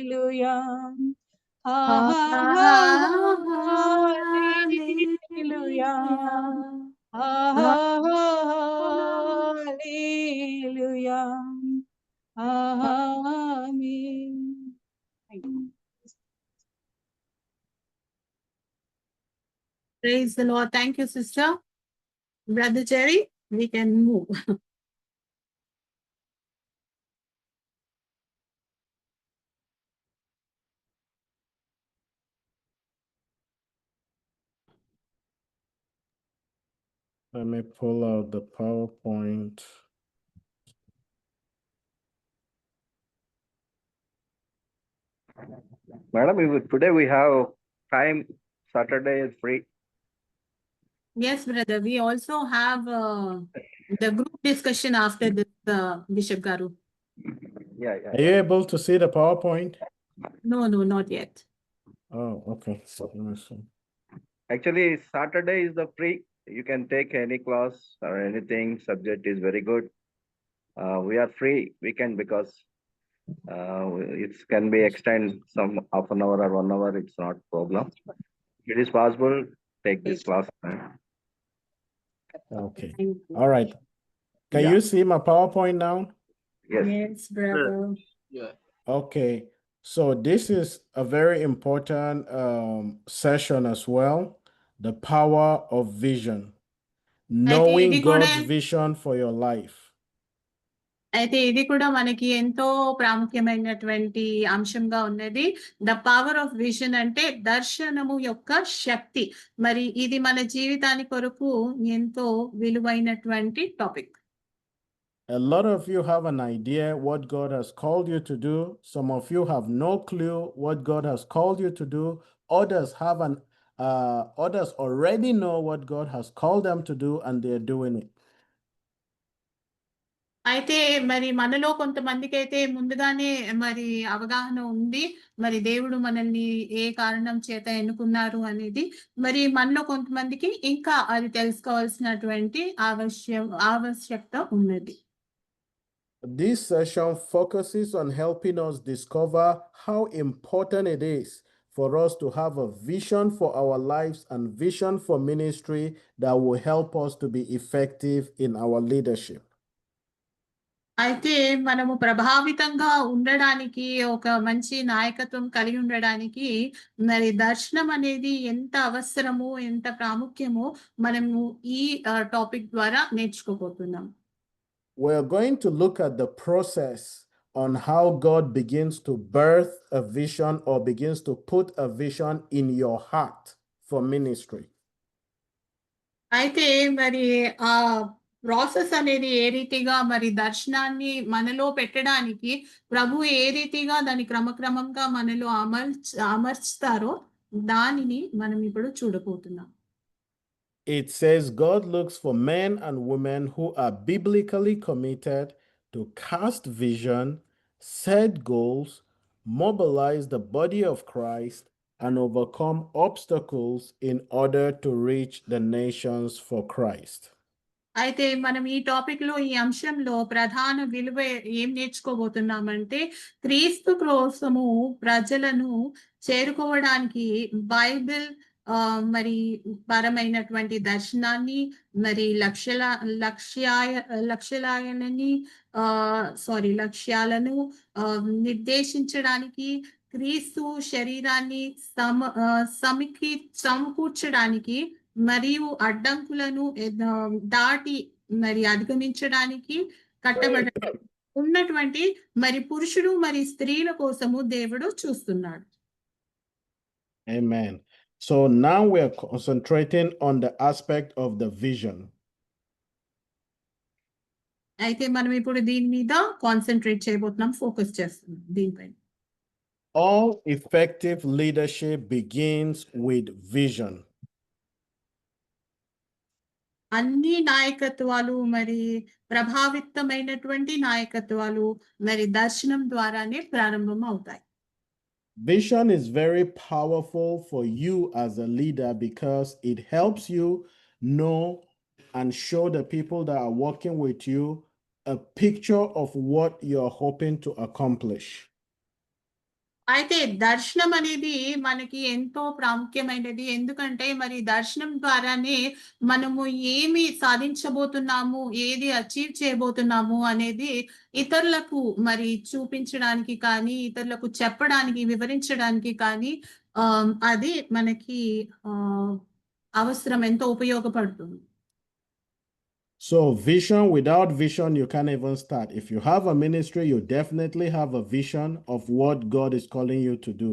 hallelujah, hallelujah, hallelujah. Praise the Lord. Thank you, sister. Brother Jerry, we can move. Let me pull out the PowerPoint. Madam, today we have time. Saturday is free. Yes, brother. We also have the group discussion after this, Bishop Garu. Yeah. Are you able to see the PowerPoint? No, not yet. Oh, okay. Let me see. Actually, Saturday is the free. You can take any class or anything. Subject is very good. We are free weekend because it can be extend some half an hour or 1 hour. It's not problem. It is possible. Take this class. Okay. Thank you. All right. Can Yeah. you see my PowerPoint now? Yes. Yes, brother. Okay. So this is a very important session as well. The power of vision. Knowing ఇది కూడా- God's vision for your life. అయితే ఇది కూడా మనకి ఎంతో ప్రాముఖ్యమైనటువంటి అంశంగా ఉన్నది. ద పవర్ ఆఫ్ విజన్ అంటే దర్శనము యొక్క శక్తి. మరి ఇది మన జీవితానికి కొరకు ఎంతో విలువైనటువంటి topic. A lot of you have an idea what God has called you to do. Some of you have no clue what God has called you to do. Others others already know what God has called them to do and they're doing it. అయితే మరి మనలో కొంతమందికి అయితే ముందుగానే మరి అవగాహన ఉంది. మరి దేవుడు మనల్ని ఏ కారణం చేత ఎన్నుకున్నారు అనేది. మరి మనలో కొంతమందికి ఇంకా అది తెలుసుకోవాల్సినటువంటి ఆవశ్యకత ఉన్నది. This session focuses on helping us discover how important it is for us to have a vision for our lives and vision for ministry that will help us to be effective in our leadership. అయితే మనము ప్రభావితంగా ఉండడానికి ఒక మంచి నాయకత్వం కలిగి ఉండడానికి మరి దర్శనం అనేది ఎంత అవసరమో ఎంత ప్రాముఖ్యమో మనము ఈ టాపిక్ ద్వారా నేర్చుకోబోతున్నాం. We're going to look at the process on how God begins to birth a vision or begins to put a vision in your heart for ministry. అయితే మరి ఆ ప్రాసెస్ అనేది ఏ రీతిగా మరి దర్శనాన్ని మనలో పెట్టడానికి ప్రభు ఏ రీతిగా దాని క్రమక్రమంగా మనలో అమర్చుతారో దానిని మనం ఇప్పుడు చూడబోతున్నాం. It says God looks for men and women who are biblically committed to cast vision, set goals, mobilize the body of Christ, and overcome obstacles in order to reach the nations for Christ. అయితే మనం ఈ topic లో ఈ అంశంలో ప్రధాన విలువ ఏం నేర్చుకోబోతున్నామంటే క్రీస్తు కోసము ప్రజలను చేరుకోవడానికి బైబిల్ మరి పరమైనటువంటి దర్శనాన్ని మరి లక్ష్యాలను నిర్దేశించడానికి క్రీస్తు శరీరాన్ని సమకూర్చడానికి మరియు అడ్డంకులను దాటి మరి అధిగమించడానికి కట్టబడ ఉన్నటువంటి మరి పురుషుడు మరి స్త్రీల కోసము దేవుడు చూస్తున్నాడు. Amen. So now we're concentrating on the aspect of the vision. అయితే మనం ఇప్పుడు దీని మీద కాన్సన్ట్రేట్ చేయబోతున్నాం, ఫోకస్ చేస్తున్నాం దీనిపైన. All effective leadership begins with vision. అన్ని నాయకత్వాలు మరి ప్రభావితమైనటువంటి నాయకత్వాలు మరి దర్శనం ద్వారానే ప్రారంభం అవుతాయి. Vision is very powerful for you as a leader because it helps you know and show the people that are working with you a picture of what you're hoping to accomplish. అయితే దర్శనం అనేది మనకి ఎంతో ప్రాముఖ్యమైనది. ఎందుకంటే మరి దర్శనం ద్వారానే మనము ఏమి సాధించబోతున్నాము, ఏది అచీవ్ చేయబోతున్నాము అనేది ఇతరులకు మరి చూపించడానికి కానీ, ఇతరులకు చెప్పడానికి, వివరించడానికి కానీ అది మనకి అవసరం, ఎంతో ఉపయోగపడుతుంది. So vision, without vision, you can't even start. If you have a ministry, you definitely have a vision of what God is calling you to do.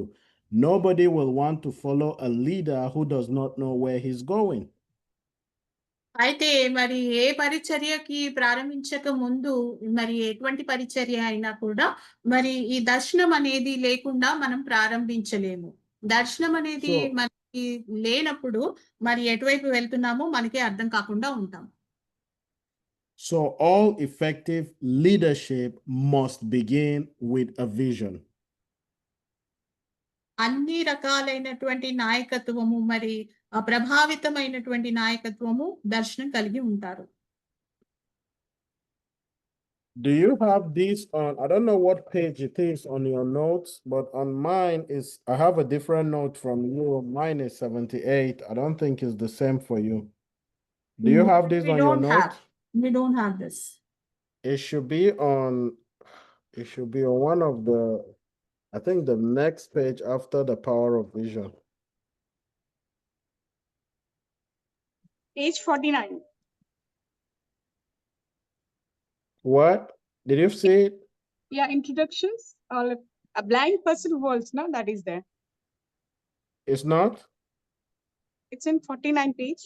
Nobody will want to follow a leader who does not know where he's going. అయితే మరి ఏ పరిచర్యకి ప్రారంభించక ముందు మరి ఎటువంటి పరిచర్య అయినా కూడా మరి ఈ దర్శనం అనేది లేకుండా మనం ప్రారంభించలేము. దర్శనం అనేది So- మనకి లేనప్పుడు మరి ఎటువైపు వెళ్తున్నామో మనకే అర్థం కాకుండా ఉంటాం. So all effective leadership must begin with a vision. అన్ని రకాలైనటువంటి నాయకత్వము మరి ప్రభావితమైనటువంటి నాయకత్వము దర్శనం కలిగి ఉంటారు. Do you have this on? I don't know what page it is on your notes, but on mine is I have a different note from you. Mine is 78. I don't think it's the same for you. Do you have this We on your don't note? have. We don't have this. It should be on one of the, I think the next page after the power of vision. Page 49. What? Did you see it? Yeah, introductions. A blind person worlds, no, that is there. It's not? It's in 49 page.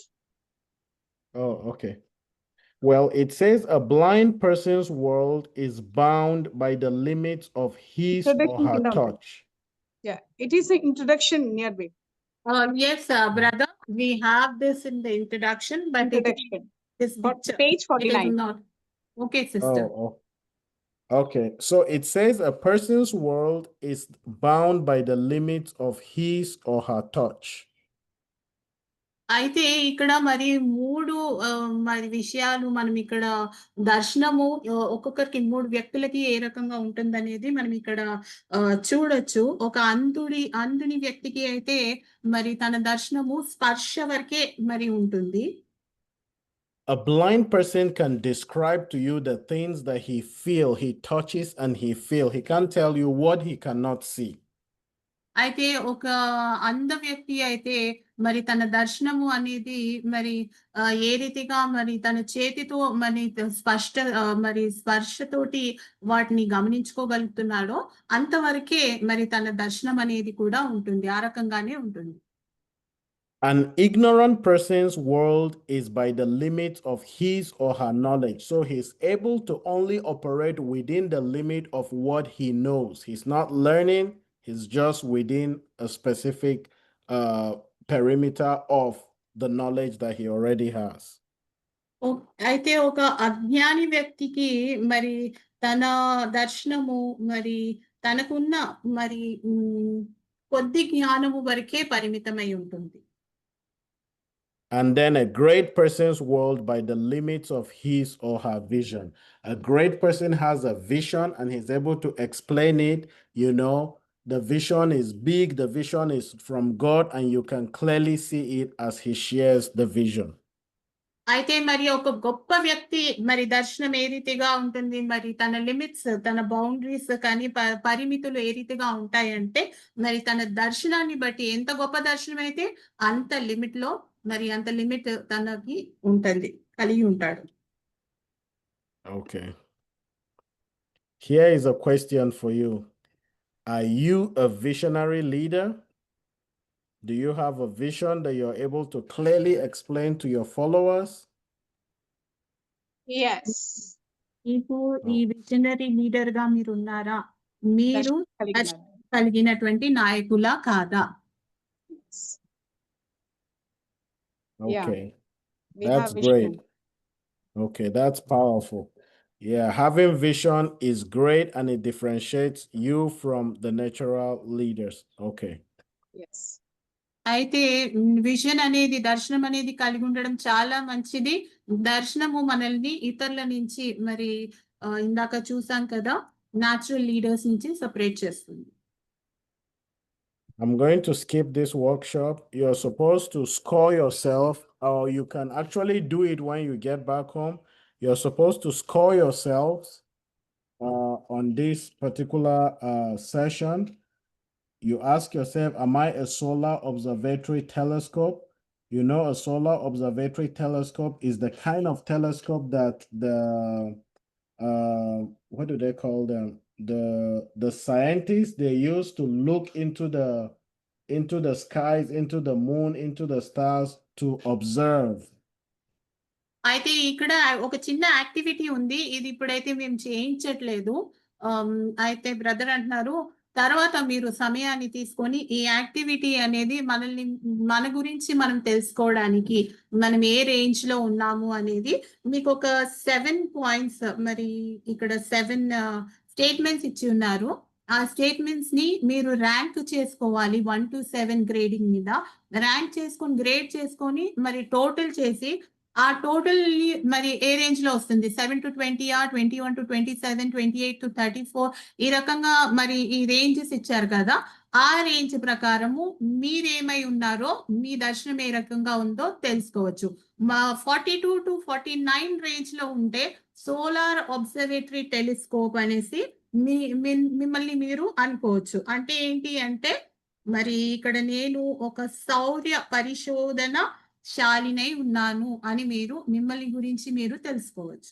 Oh, okay. Well, it says a blind person's world is bound by the limits of his or Introduction her కింద ఉంటుంది. touch. Yeah, it is an introduction nearby. Yes, brother, we have this in the introduction, but Introduction. this But picture, page it is 49. not. Okay, sister. Oh, okay. So it says a person's world is bound by the limits of his or her touch. అయితే ఇక్కడ మరి 3 మరి విషయాలు మనం ఇక్కడ దర్శనము ఒక్కొక్కరికి 3 వ్యక్తులకి ఏ రకంగా ఉంటుందనేది మనం ఇక్కడ చూడొచ్చు. ఒక అంధుని వ్యక్తికి అయితే మరి తన దర్శనము స్పర్శ వరకే మరి ఉంటుంది. A blind person can describe to you the things that he touches and he feel. He can't tell you what he cannot see. అయితే ఒక అంధ వ్యక్తి అయితే మరి తన దర్శనము అనేది మరి ఏ రీతిగా మరి తన చేతితో మరి మరి స్పర్శతోటి వాటిని గమనించుకోగలుగుతున్నాడో అంతవరకే మరి తన దర్శనం అనేది కూడా ఉంటుంది. ఆ రకంగానే ఉంటుంది. An ignorant person's world is by the limits of his or her knowledge. So he's able to only operate within the limit of what he knows. He's not learning. He's just within a specific perimeter of the knowledge that he already has. అయితే ఒక అజ్ఞాని వ్యక్తికి మరి తన దర్శనము మరి తనకున్న మరి కొద్ది జ్ఞానము వరకే పరిమితమై ఉంటుంది. And then a great person's world by the limits of his or her vision. A great person has a vision and he's able to explain it. You know, the vision is big, the vision is from God, and you can clearly see it as he shares the vision. అయితే మరి ఒక గొప్ప వ్యక్తి మరి దర్శనం ఏ రీతిగా ఉంటుంది, మరి తన లిమిట్స్, తన బౌండరీస్ కానీ పరిమితులు ఏ రీతిగా ఉంటాయంటే మరి తన దర్శనాన్ని బట్టి ఎంత గొప్ప దర్శనం అయితే అంత లిమిట్ లో మరి అంత లిమిట్ తనకి ఉంటుంది, కలిగి ఉంటాడు. Okay. Here is a question for you. Are you a visionary leader? Do you have a vision that you're able to clearly explain to your followers? Yes. మీకు ఈ విజనరీ లీడర్ గా మీరు ఉన్నారా? మీరు కలిగినటువంటి నాయకులా కాదా? Okay. We That's have great. vision. Okay, that's powerful. Yeah, having vision is great and it differentiates you from the natural leaders. Okay. Yes. అయితే vision అనేది, దర్శనం అనేది కలిగి ఉండడం చాలా మంచిది. దర్శనము మనల్ని ఇతరుల నుంచి మరి ఇందాక చూసాం కదా, న్యాచురల్ లీడర్స్ నుంచి సెపరేట్ చేస్తుంది. I'm going to skip this workshop. You're supposed to score yourself, or you can actually do it when you get back home. You're supposed to score yourselves on this particular session. You ask yourself, am I a solar observatory telescope? You know, a solar observatory telescope is the kind of telescope that what do they call them? The scientists they use to look into the skies, into the moon, into the stars to observe. అయితే ఇక్కడ ఒక చిన్న activity ఉంది. ఇది ఇప్పుడైతే మేము చేయించట్లేదు. అయితే brother అంటున్నారు, తర్వాత మీరు సమయాన్ని తీసుకొని ఈ యాక్టివిటీ అనేది మన గురించి మనం తెలుసుకోవడానికి, మనం ఏ రేంజ్‌లో ఉన్నాము అనేది మీకొక 7 పాయింట్స్ మరి ఇక్కడ 7 స్టేట్మెంట్స్ ఇచ్చి ఉన్నారు. ఆ స్టేట్మెంట్స్‌ని మీరు ర్యాంక్ చేసుకోవాలి. 1-7 గ్రేడింగ్ మీద. ర్యాంక్ చేసుకొని, గ్రేడ్ చేసుకొని మరి టోటల్ చేసి ఆ టోటల్ మరి ఏ రేంజ్ లో వస్తుంది 7-20 21-27 28-34 ఈ రకంగా మరి ఈ రేంజెస్ ఇచ్చారు కదా ఆ రేంజ్ ప్రకారము మీరేమై ఉన్నారో మీ దర్శనం ఏ రకంగా ఉందో తెలుసుకోవచ్చు 42-49 రేంజ్ లో ఉంటే సోలార్ అబ్జర్వేటరీ టెలిస్కోప్ అనేసి మిమ్మల్ని మీరు అనుకోవచ్చు అంటే ఏంటి అంటే మరి ఇక్కడ నేను ఒక సౌర్య పరిశోధన శాలినై ఉన్నాను అని మిమ్మల్ని గురించి మీరు తెలుసుకోవచ్చు.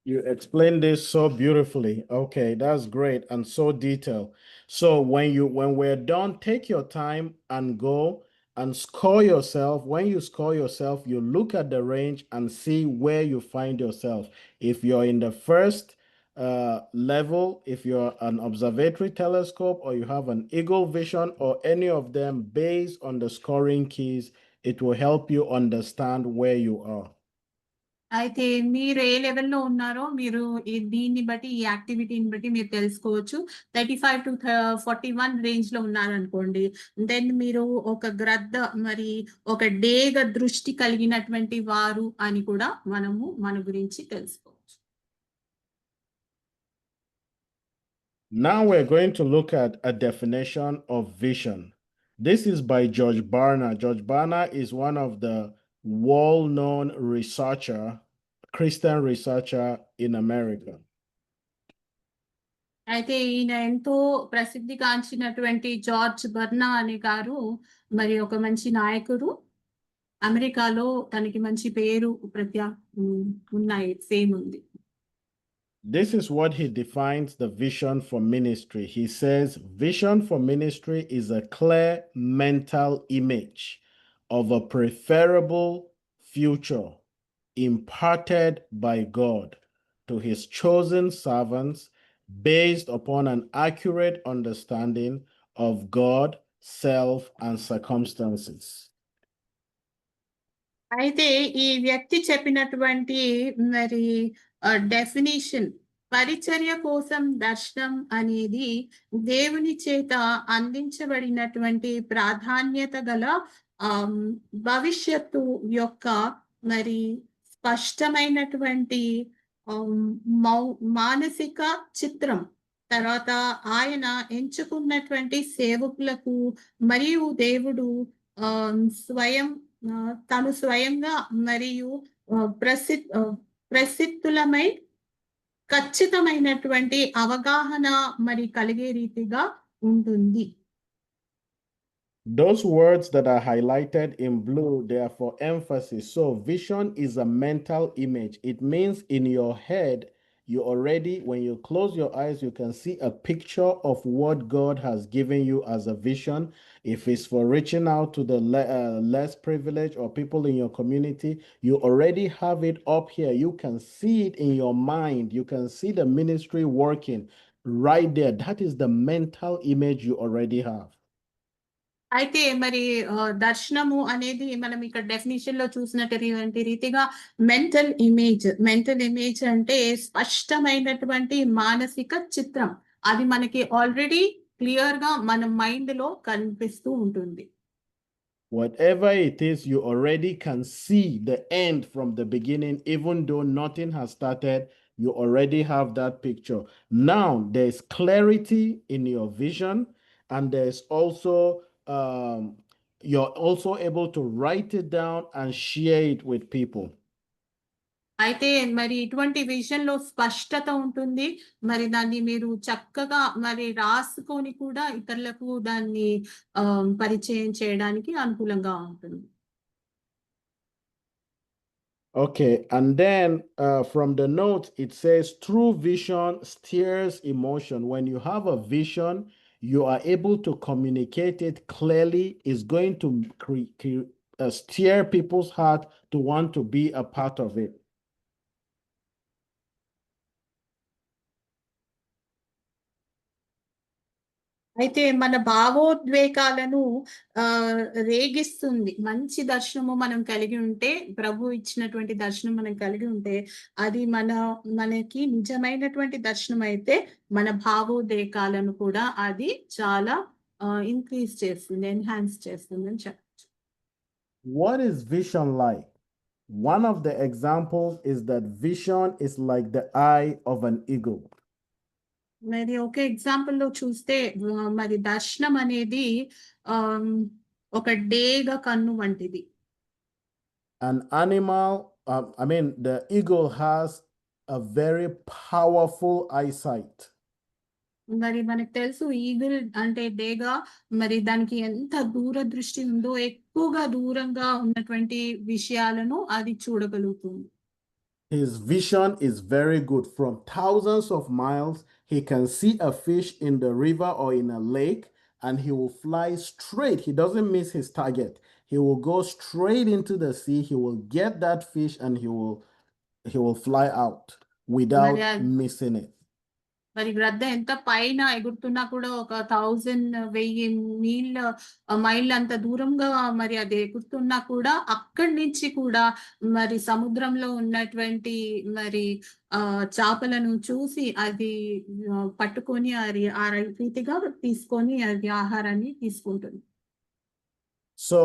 You explained this so beautifully. Okay, that's great and so detailed. So when we're done, take your time and go and score yourself. When you score yourself, you look at the range and see where you find yourself. If you're in the first level, if you're an observatory telescope or you have an eagle vision or any of them based on the scoring keys, it will help you understand where you are. అయితే మీరు ఏ లెవెల్లో ఉన్నారో మీరు దీన్ని బట్టి ఈ యాక్టివిటీని బట్టి మీరు తెలుసుకోవచ్చు 35-41 రేంజ్ లో ఉన్నారనుకోండి దెన్ మీరు ఒక గ్రద్ద మరి ఒక డేగ దృష్టి కలిగినటువంటి వారు అని కూడా మన గురించి తెలుసుకోవచ్చు. Now we're going to look at a definition of vision. This is by George Barna. George Barna is one of the well-known Christian researcher in America. అయితే ఈయన ఎంతో ప్రసిద్ధిగాంచినటువంటి జార్జ్ బర్నా అనే గారు మరి ఒక మంచి నాయకుడు అమెరికాలో తనకి మంచి పేరు ఉన్నాయి సేమ్ ఉంది. This is what he defines the vision for ministry. He says, vision for ministry is a clear mental image of a preferable future imparted by God to his chosen servants based upon an accurate understanding of God, self, and circumstances. అయితే ఈ వ్యక్తి చెప్పినటువంటి మరి definition పరిచర్య కోసం దర్శనం అనేది దేవుని చేత అందించబడినటువంటి ప్రాధాన్యత గల భవిష్యత్తు యొక్క మరి స్పష్టమైనటువంటి మానసిక చిత్రం తర్వాత ఆయన ఎంచుకున్నటువంటి సేవకులకు మరియు దేవుడు తను స్వయంగా మరియు ప్రసిద్ధులమై ఖచ్చితమైనటువంటి అవగాహన మరి కలిగే రీతిగా ఉంటుంది. Those words that are highlighted in blue, they are for emphasis. So vision is a mental image. It means in your head, you already, when you close your eyes, you can see a picture of what God has given you as a vision. If it's for reaching out to the less privileged or people in your community, you already have it up here. You can see it in your mind. You can see the ministry working right there. That is the mental image you already have. అయితే మరి దర్శనము అనేది మనం ఇక్కడ definition లో చూసినటువంటి రీతిగా mental image అంటే స్పష్టమైనటువంటి మానసిక చిత్రం అది మనకి ఆల్రెడీ క్లియర్ గా మన మైండ్ లో కనిపిస్తూ ఉంటుంది. Whatever it is, you already can see the end from the beginning, even though nothing has started, you already have that picture. Now there's clarity in your vision, and there's also you're also able to write it down and share it with people. అయితే మరి ఇటువంటి vision లో స్పష్టత ఉంటుంది మరి దాన్ని మీరు చక్కగా మరి రాసుకొని కూడా ఇతరులకు దాన్ని పరిచయం చేయడానికి అనుకూలంగా ఉంటుంది. Okay, and then from the note, it says true vision steers emotion. When you have a vision, you are able to communicate it clearly. It's going to steer people's heart to want to be a part of it. అయితే మన భావోద్వేగాలను రేగిస్తుంది. మంచి దర్శనము మనం కలిగి ఉంటే, ప్రభు ఇచ్చినటువంటి దర్శనం మనం కలిగి ఉంటే, అది మనకి నిజమైనటువంటి దర్శనం అయితే, మన భావోద్వేగాలను కూడా అది చాలా ఇంక్రీజ్ చేస్తుంది, ఎన్హాన్స్ చేస్తుందని చెప్పొచ్చు. What is vision like? One of the examples is that vision is like the eye of an eagle. మరి ఒక ఎగ్జాంపుల్‌లో చూస్తే మరి దర్శనం అనేది ఒక డేగ కన్ను వంటిది. An animal, the eagle has a very powerful eyesight. మరి మనకు తెలుసు ఈగిల్ అంటే డేగ, మరి దానికి ఎంత దూరదృష్టి ఉందో, ఎక్కువగా దూరంగా ఉన్నటువంటి విషయాలను అది చూడగలుగుతుంది. His vision is very good. From thousands of miles, he can see a fish in the river or in a lake, and he will fly straight. He doesn't miss his target. He will go straight into the sea. He will get that fish and he will fly out without missing it. మరి గ్రద్ద ఎంత పైన ఎగురుతున్నా కూడా ఒక 1000 మైళ్ళ అంత దూరంగా మరి అది ఎగురుతున్నా కూడా అక్కడి నుంచి కూడా మరి సముద్రంలో ఉన్నటువంటి మరి చేపలను చూసి అది పట్టుకొని అది ఆ రీతిగా తీసుకొని అది ఆహారాన్ని తీసుకుంటుంది. So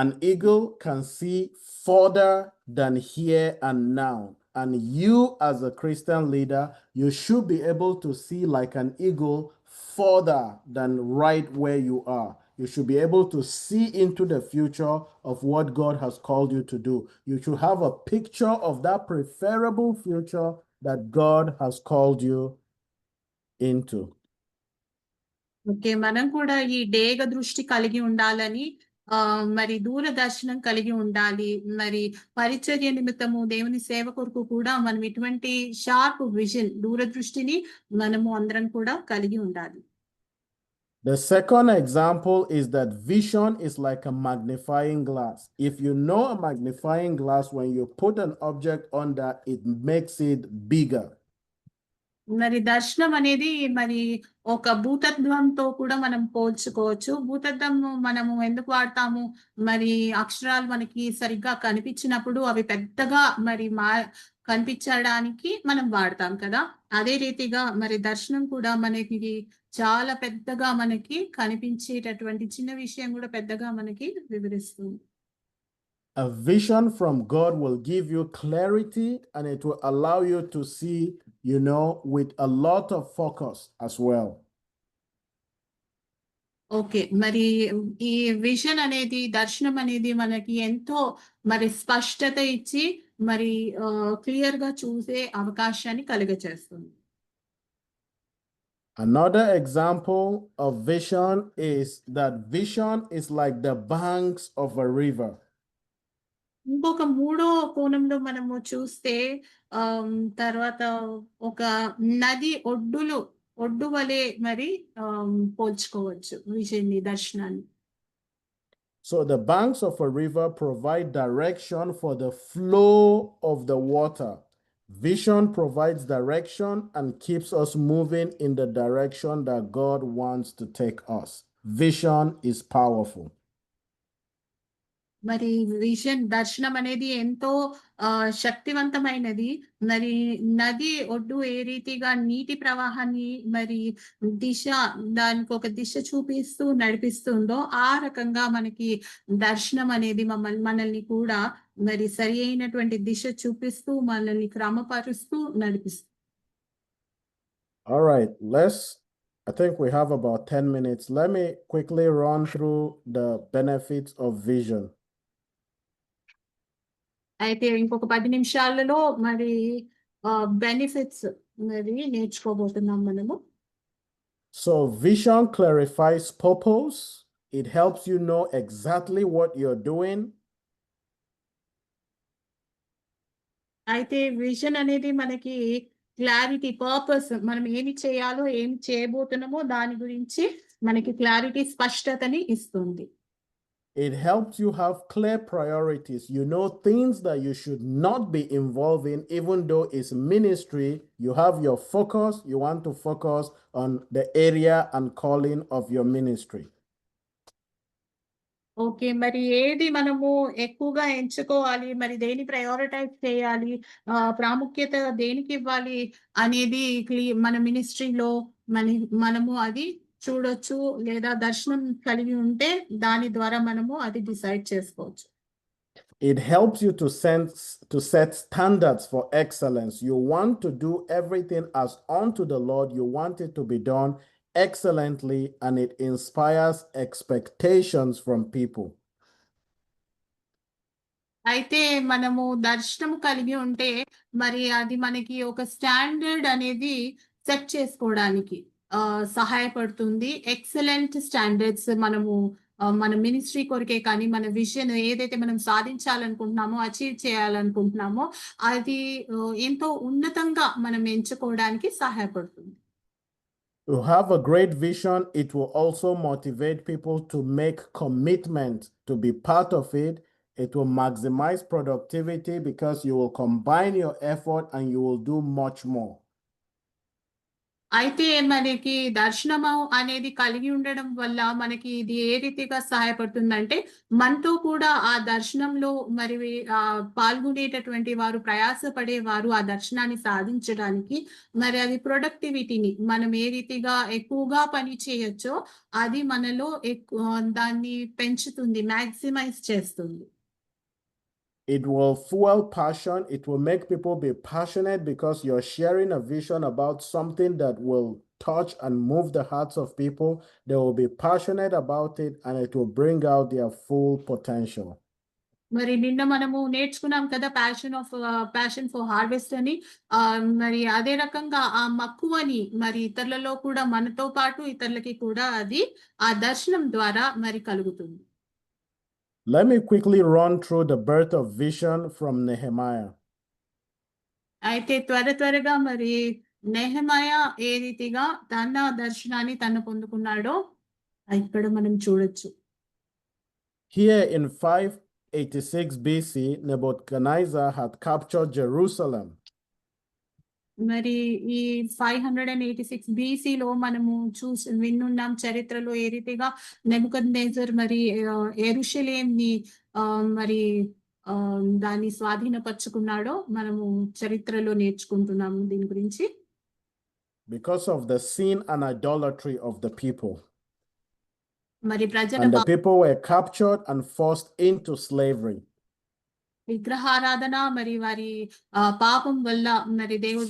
an eagle can see further than here and now. And you, as a Christian leader, you should be able to see like an eagle further than right where you are. You should be able to see into the future of what God has called you to do. You should have a picture of that preferable future that God has called you into. Okay, మనం కూడా ఈ డేగ దృష్టి కలిగి ఉండాలని, మరి దూరదర్శనం కలిగి ఉండాలి. మరి పరిచర్య నిమిత్తము దేవుని సేవ కొరకు కూడా మనం ఇటువంటి షార్ప్ విజన్, దూరదృష్టిని మనము అందరం కూడా కలిగి ఉండాలి. The second example is that vision is like a magnifying glass. If you know a magnifying glass, when you put an object under, it makes it bigger. మరి దర్శనం అనేది మరి ఒక భూతత్వంతో కూడా మనం పోల్చుకోవచ్చు. భూతత్వం మనము ఎందుకు వాడతాము? మరి అక్షరాలు మనకి సరిగ్గా కనిపించినప్పుడు అవి పెద్దగా మరి కనిపించడానికి మనం వాడతాం కదా. అదే రీతిగా మరి దర్శనం కూడా మనకి చాలా పెద్దగా మనకి కనిపించేటటువంటి చిన్న విషయం కూడా పెద్దగా మనకి వివరిస్తుంది. A vision from God will give you clarity and it will allow you to see, with a lot of focus as well. Okay, మరి ఈ విజన్ అనేది, దర్శనం అనేది మనకి ఎంతో మరి స్పష్టత ఇచ్చి మరి క్లియర్ గా చూసే అవకాశాన్ని కలుగజేస్తుంది. Another example of vision is that vision is like the banks of a river. ఇంకొక మూడో కోణంలో మనము చూస్తే తర్వాత ఒక నది ఒడ్డు వలె మరి పోల్చుకోవచ్చు విజయాన్ని, దర్శనాన్ని. So the banks of a river provide direction for the flow of the water. Vision provides direction and keeps us moving in the direction that God wants to take us. Vision is powerful. మరి vision, దర్శనం అనేది ఎంతో శక్తివంతమైనది. మరి నది ఒడ్డు ఏ రీతిగా నీటి ప్రవాహాన్ని మరి దానికి ఒక దిశ చూపిస్తూ నడిపిస్తుందో, ఆ రకంగా మనకి దర్శనం అనేది మనల్ని కూడా మరి సరి అయినటువంటి దిశ చూపిస్తూ మనల్ని క్రమపరుస్తూ నడిపిస్తుంది. All right, I think we have about 10 minutes. Let me quickly run through the benefits of vision. అయితే ఇంకొక 10 నిమిషాలలో మరి బెనిఫిట్స్ మరి నేర్చుకోబోతున్నాం మనము. So vision clarifies purpose. It helps you know exactly what you're doing. అయితే విజన్ అనేది మనకి clarity, purpose, మనం ఏమి చేయాలో, ఏమి చేయబోతున్నామో దాని గురించి మనకి క్లారిటీ, స్పష్టతని ఇస్తుంది. It helps you have clear priorities. You know things that you should not be involved in, even though it's ministry. You have your focus. You want to focus on the area and calling of your ministry. Okay. మరి ఏది మనము ఎక్కువగా ఎంచుకోవాలి, మరి దేని prioritise చేయాలి, ప్రాముఖ్యత దేనికివ్వాలి అనేది మన మినిస్ట్రీలో మనము అది చూడొచ్చు. లేదా దర్శనం కలిగి ఉంటే దాని ద్వారా మనము అది డిసైడ్ చేసుకోవచ్చు. It helps you to set standards for excellence. You want to do everything as unto the Lord. You want it to be done excellently, and it inspires expectations from people. అయితే మనము దర్శనం కలిగి ఉంటే మరి అది మనకి ఒక స్టాండర్డ్ అనేది సెట్ చేసుకోవడానికి సహాయపడుతుంది. ఎక్సలెంట్ స్టాండర్డ్స్ మనము మన మినిస్ట్రీ కొరకే కానీ, మన విజన్ ఏదైతే మనం సాధించాలనుకుంటున్నామో, అచీవ్ చేయాలనుకుంటున్నామో అది ఎంతో ఉన్నతంగా మనం ఎంచుకోవడానికి సహాయపడుతుంది. You have a great vision. It will also motivate people to make commitment to be part of it. It will maximize productivity because you will combine your effort and you will do much more. అయితే మనకి దర్శనము అనేది కలిగి ఉండడం వల్ల మనకి ఇది ఏ రీతిగా సహాయపడుతుందంటే, మనతో కూడా ఆ దర్శనంలో మరి పాల్గొనేటటువంటి వారు, ప్రయాసపడేవారు ఆ దర్శనాన్ని సాధించడానికి మరి అది ప్రొడక్టివిటీని మనం ఏ రీతిగా ఎక్కువగా పని చేయొచ్చో అది మనలో దాన్ని పెంచుతుంది, మ్యాక్సిమైజ్ చేస్తుంది. It will fuel passion. It will make people be passionate because you're sharing a vision about something that will touch and move the hearts of people. They will be passionate about it and it will bring out their full potential. మరి నిన్న మనము నేర్చుకున్నాం కదా, passion for harvest అని. మరి అదే రకంగా ఆ మక్కువని మరి ఇతరులలో కూడా, మనతో పాటు ఇతరులకి కూడా అది ఆ దర్శనం ద్వారా మరి కలుగుతుంది. Let me quickly run through the birth of vision from Nehemiah. అయితే త్వరగా మరి నెహెమయా ఏ రీతిగా తన దర్శనాన్ని తను పొందుకున్నాడో ఇక్కడ మనం చూడొచ్చు. Here in 586 BC, Nebuchadnezzar had captured Jerusalem. మరి ఈ 586 BCలో మనము విన్నున్నాం చరిత్రలో ఏ రీతిగా నెబుకద్నెజర్ మరి యెరూషలేంని మరి దాన్ని స్వాధీనపరుచుకున్నాడో మనము చరిత్రలో నేర్చుకుంటున్నాము దీని గురించి. Because of the sin and idolatry of the people. మరి And the people were captured and forced into slavery. విగ్రహారాధన మరి వారి పాపం వల్ల మరి దేవుడు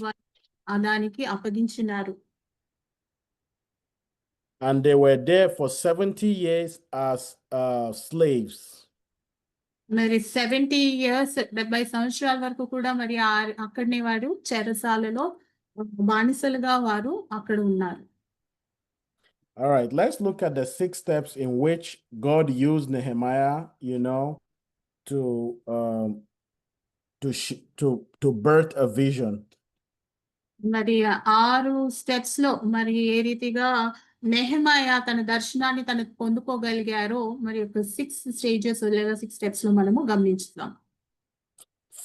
దానికి అప్పగించినారు. And they were there for 70 years as slaves. మరి 70 years 70 సంవత్సరాల వరకు కూడా మరి అక్కడనే వారు చెరసాలలో బానిసలుగా వారు అక్కడ ఉన్నారు. All right, let's look at the 6 steps in which God used Nehemiah, to birth a vision. మరి 6 స్టెప్స్ లో మరి ఏ రీతిగా నెహెమయా తన దర్శనాన్ని తనకు పొందుకోగలిగారో మరి 6 స్టేజెస్ లేదా 6 స్టెప్స్ లో మనము గమనించుదాం.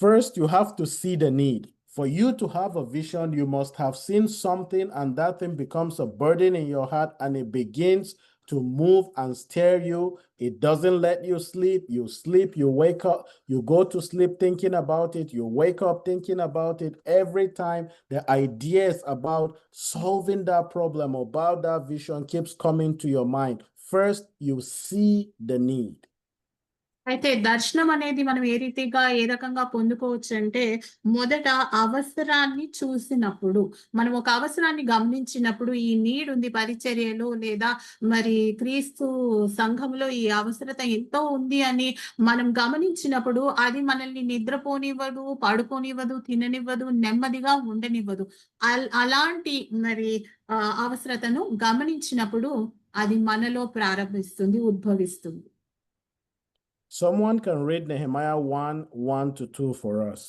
First, you have to see the need. For you to have a vision, you must have seen something, and that thing becomes a burden in your heart, and it begins to move and steer you. It doesn't let you sleep. You sleep, you wake up, you go to sleep thinking about it, you wake up thinking about it. Every time the ideas about solving that problem, about that vision keeps coming to your mind. First, you see the need. అయితే దర్శనం అనేది మనం ఏ రీతిగా ఏ రకంగా పొందుకోవచ్చు అంటే, మొదట అవసరాన్ని చూసినప్పుడు, మనం ఒక అవసరాన్ని గమనించినప్పుడు ఈ నీడ్ ఉంది పరిచర్యలో లేదా మరి క్రీస్తు సంఘంలో ఈ అవసరత ఎంతో ఉంది అని మనం గమనించినప్పుడు అది మనల్ని నిద్రపోనివ్వదు, పడుకోనివ్వదు, తిననివ్వదు, నెమ్మదిగా ఉండనివ్వదు. అలాంటి మరి అవసరతను గమనించినప్పుడు అది మనలో ప్రారంభిస్తుంది, ఉద్భవిస్తుంది. Someone can read Nehemiah 1:1-2 for us.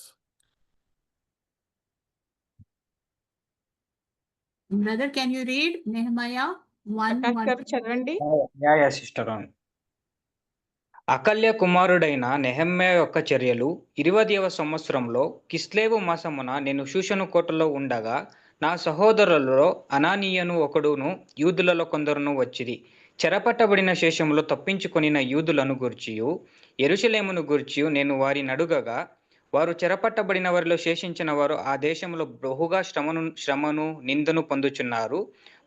Brother, can you read Nehemiah 1, Prakash గారు చదవండి. Yeah sister. అకల్య కుమారుడైన నెహెమ్యా యొక్క చర్యలు 20వ సంవత్సరంలో కిస్లేవు మాసమున నేను షూషను కోటలో ఉండగా నా సహోదరులలో అనానీయను ఒకడును యూదులలో కొందరును వచ్చిరి. చెరపట్టబడిన శేషములో తప్పించుకొనిన యూదులను గూర్చియు యెరూషలేమును గూర్చియు నేను వారిని అడుగగా వారు చెరపట్టబడిన వారిలో శేషించిన వారు ఆ దేశంలో బహుగా శ్రమను నిందను పొందుచున్నారు.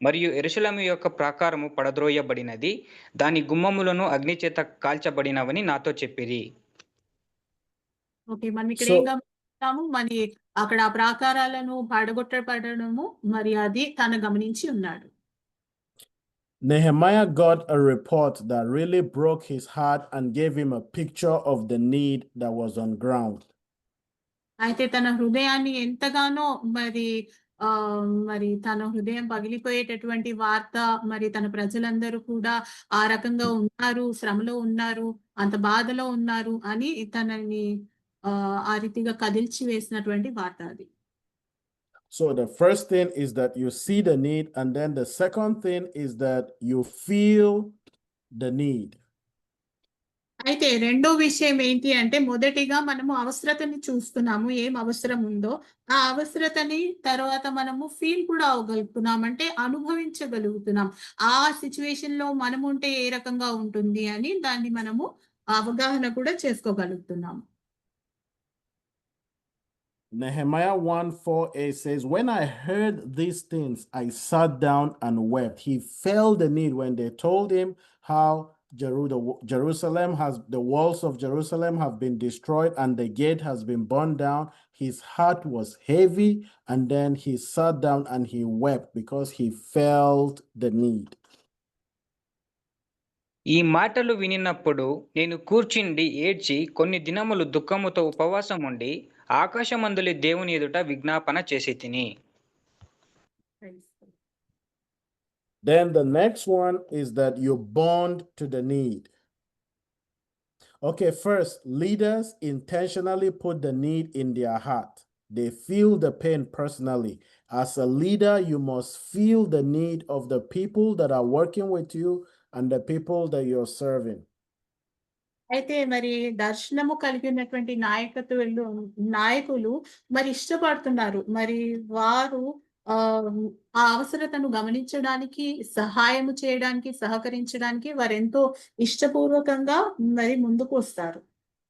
మరియు యెరూషలేము యొక్క ప్రాకారము పడద్రోయబడినది, దాని గుమ్మములను అగ్నిచేత కాల్చబడినవని నాతో చెప్పిరి. ఓకే, మనం ఇక్కడ So- ఏం గమనిస్తాము, మరి అక్కడ ఆ ప్రాకారాలను పడగొట్టబడము, మరి అది తను గమనించి ఉన్నాడు. Nehemiah got a report that really broke his heart and gave him a picture of the need that was on ground. అయితే తన హృదయాన్ని ఎంతగానో మరి తన హృదయం పగిలిపోయేటటువంటి వార్త, మరి తన ప్రజలందరూ కూడా ఆ రకంగా ఉన్నారు, శ్రమలో ఉన్నారు, అంత బాధలో ఉన్నారు అని తనని ఆ రీతిగా కదిల్చి వేసినటువంటి వార్త అది. So the first thing is that you see the need, and then the second thing is that you feel the need. అయితే రెండో విషయం ఏంటి అంటే, మొదటిగా మనము అవసరతని చూస్తున్నాము, ఏం అవసరం ఉందో ఆ అవసరతని తర్వాత మనము ఫీల్ కూడా అవ్వగలుగుతున్నాం, అంటే అనుభవించగలుగుతున్నాం. ఆ సిచ్యువేషన్ లో మనము ఉంటే ఏ రకంగా ఉంటుంది అని దాన్ని మనము అవగాహన కూడా చేసుకోగలుగుతున్నాం. Nehemiah 1:4a says, when I heard these things, I sat down and wept. He felt the need when they told him how Jerusalem the walls of Jerusalem have been destroyed and the gate has been burned down. His heart was heavy, and then he sat down and he wept because he felt the need. ఈ మాటలు వినినప్పుడు నేను కూర్చుండి ఏడ్చి కొన్ని దినములు దుఃఖముతో ఉపవాసం ఉండి ఆకాశమందులి దేవుని ఎదుట విజ్ఞాపన చేసి తిని. Then the next one is that you bond to the need. Okay, first, leaders intentionally put the need in their heart. They feel the pain personally. As a leader, you must feel the need of the people that are working with you and the people that you're serving. అయితే మరి దర్శనము కలిగి ఉన్నటువంటి నాయకులు మరి ఇష్టపడుతున్నారు, మరి వారు ఆ అవసరతను గమనించడానికి, సహాయము చేయడానికి, సహకరించడానికి వారు ఎంతో ఇష్టపూర్వకంగా మరి ముందుకు వస్తారు.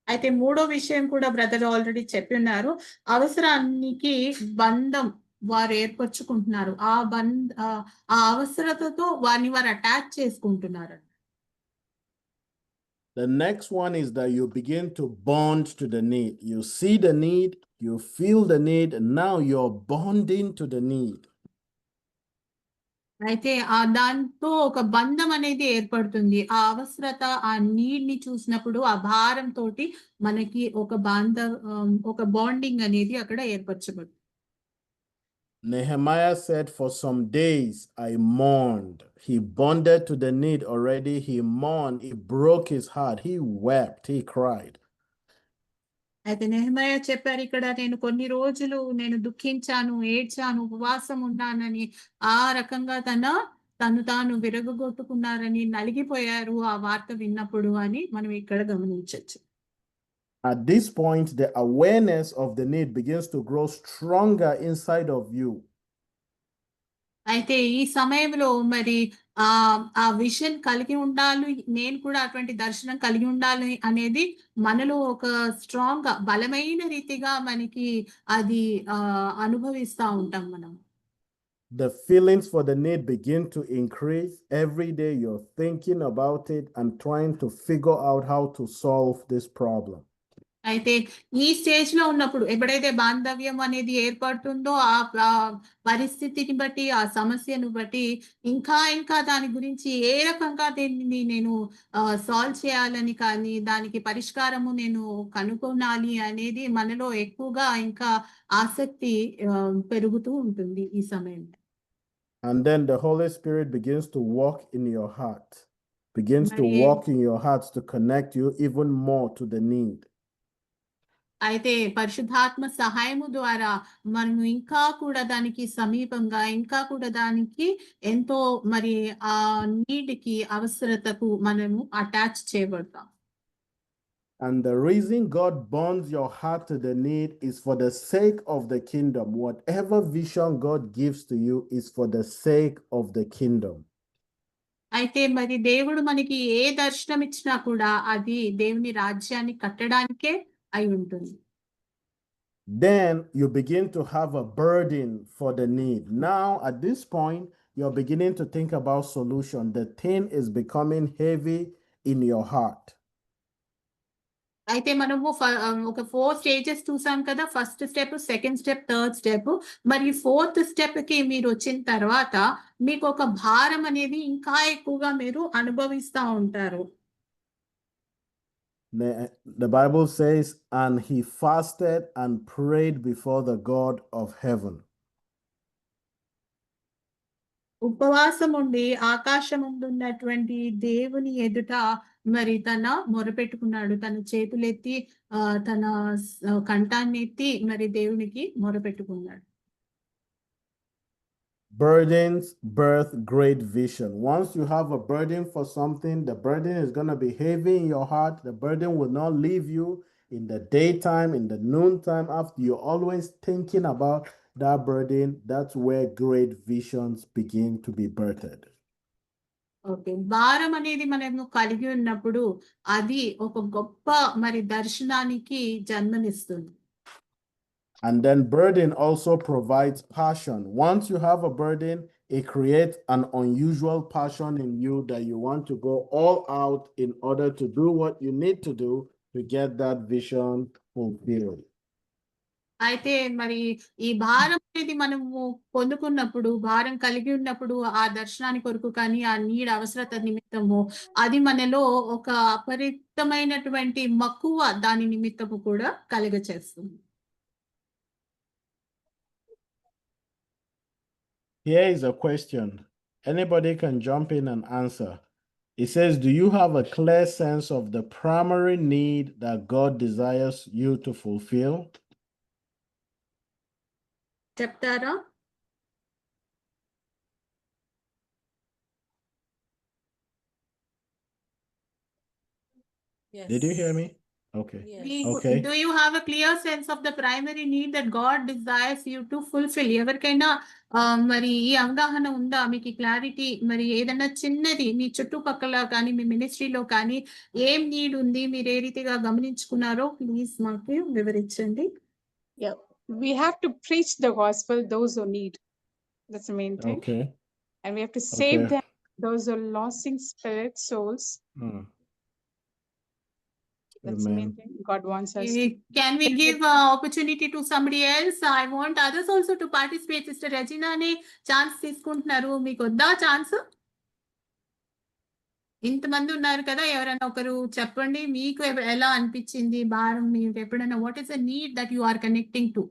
అయితే మూడో విషయం కూడా బ్రదర్ ఆల్రెడీ చెప్పి ఉన్నారు, అవసరానికి బంధం వారు ఏర్పరచుకుంటున్నారు, ఆ అవసరతతో వారిని వారు అటాచ్ చేసుకుంటున్నారు. The next one is that you begin to bond to the need. You see the need, you feel the need, and now you're bonding to the need. అయితే దాంతో ఒక బంధం అనేది ఏర్పడుతుంది. ఆ అవసరత, ఆ నీడ్ ని చూసినప్పుడు ఆ భారం తోటి మనకి ఒక బాండింగ్ అనేది అక్కడ ఏర్పరచబడుతుంది. Nehemiah said, for some days I mourned. He bonded to the need already. He mourned. It broke his heart. He wept. He cried. అయితే నెహెమయా చెప్పారు ఇక్కడ, నేను కొన్ని రోజులు నేను దుఃఖించాను, ఏడ్చాను, ఉపవాసం ఉన్నానని, ఆ రకంగా తను తాను విరగొట్టుకున్నారని, నలిగిపోయారు ఆ వార్త విన్నప్పుడు అని మనం ఇక్కడ గమనించవచ్చు. At this point, the awareness of the need begins to grow stronger inside of you. అయితే ఈ సమయంలో మరి ఆ విజన్ కలిగి ఉండాలి, నేను కూడా అటువంటి దర్శనం కలిగి ఉండాలి అనేది మనలో ఒక స్ట్రాంగ్ గా, బలమైన రీతిగా మనకి అది అనుభవిస్తా ఉంటాం మనం. The feelings for the need begin to increase. Every day you're thinking about it and trying to figure out how to solve this problem. అయితే ఈ స్టేజ్ లో ఉన్నప్పుడు ఎప్పుడైతే బాంధవ్యం అనేది ఏర్పడుతుందో, ఆ పరిస్థితిని బట్టి, ఆ సమస్యను బట్టి ఇంకా దాని గురించి ఏ రకంగా దీన్ని నేను సాల్వ్ చేయాలని, కానీ దానికి పరిష్కారము నేను కనుగొనాలి అనేది మనలో ఎక్కువగా ఇంకా ఆసక్తి పెరుగుతూ ఉంటుంది ఈ సమయంలో. And then the Holy Spirit begins to walk in your heart, begins to walk in your hearts to connect you even more to the need. అయితే పరిశుద్ధాత్మ సహాయము ద్వారా మనము ఇంకా కూడా దానికి సమీపంగా ఇంకా కూడా దానికి ఎంతో మరి ఆ నీడ్‌కి అవసరతకు మనము attach చేయబడతాం. And the reason God bonds your heart to the need is for the sake of the kingdom. Whatever vision God gives to you is for the sake of the kingdom. అయితే మరి దేవుడు మనకి ఏ దర్శనం ఇచ్చినా కూడా అది దేవుని రాజ్యాన్ని కట్టడానికే అయి ఉంటుంది. Then you begin to have a burden for the need. Now, at this point, you're beginning to think about solution. The thing is becoming heavy in your heart. అయితే మనము ఒక 4 స్టేజెస్ చూసాం కదా. First step, second step, third step. మరి fourth స్టెప్‌కి మీరొచ్చిన తర్వాత మీకొక భారం అనేది ఇంకా ఎక్కువగా మీరు అనుభవిస్తా ఉంటారు. The Bible says, and he fasted and prayed before the God of heaven. ఉపవాసం ఉండి ఆకాశమందున్నటువంటి దేవుని ఎదుట మరి తన మొరపెట్టుకున్నాడు. తన చేతులెత్తి తన కంఠాన్నెత్తి మరి దేవునికి మొరపెట్టుకున్నాడు. Burdens birth great vision. Once you have a burden for something, the burden is going to be heavy in your heart. The burden will not leave you in the daytime, in the noontime, after you're always thinking about that burden. That's where great visions begin to be birthed. Okay. భారం అనేది మనము కలిగి ఉన్నప్పుడు అది ఒక గొప్ప మరి దర్శనానికి జన్మనిస్తుంది. And then burden also provides passion. Once you have a burden, it creates an unusual passion in you that you want to go all out in order to do what you need to do to get that vision fulfilled. అయితే మరి ఈ భారం అనేది మనము పొందుకున్నప్పుడు, భారం కలిగి ఉన్నప్పుడు ఆ దర్శనాని కొరకు కానీ, ఆ నీడ్ అవసరత నిమిత్తము అది మనలో ఒక అపరిమితమైనటువంటి మక్కువ దాని నిమిత్తము కూడా కలుగచేస్తుంది. Here is a question. Anybody can jump in and answer. It says, do you have a clear sense of the primary need that God desires you to fulfill? చెప్తారా? Yes. Did you hear me? Okay. Yes. Okay. Do you have a clear sense of the primary need that God desires you to fulfill? ఎవరికైనా మరి ఈ అవగాహన ఉందా? మీకు clarity మరి ఏదైనా చిన్నది మీ చుట్టుపక్కల కానీ మీ మినిస్ట్రీలో కానీ ఏం నీడ్ ఉంది మీరు ఏ రీతిగా గమనించుకున్నారో ప్లీజ్ మాకు వివరించండి. Yeah, we have to preach the gospel those who need. That's the main thing. Okay. And we have to save Okay. them, those who are lost in spirit souls. Hmm. That's the main Amen. thing God wants us to. Can we give opportunity to somebody else? I want others also to participate. Sister Regina ని chance తీసుకుంటున్నారు. మీకు వద్దా chance? ఇంతమంది ఉన్నారు కదా, ఎవరైనా ఒకరు చెప్పండి. మీకు ఎలా అనిపించింది భారం? మీకు ఎప్పుడైనా what is the need that you are connecting to?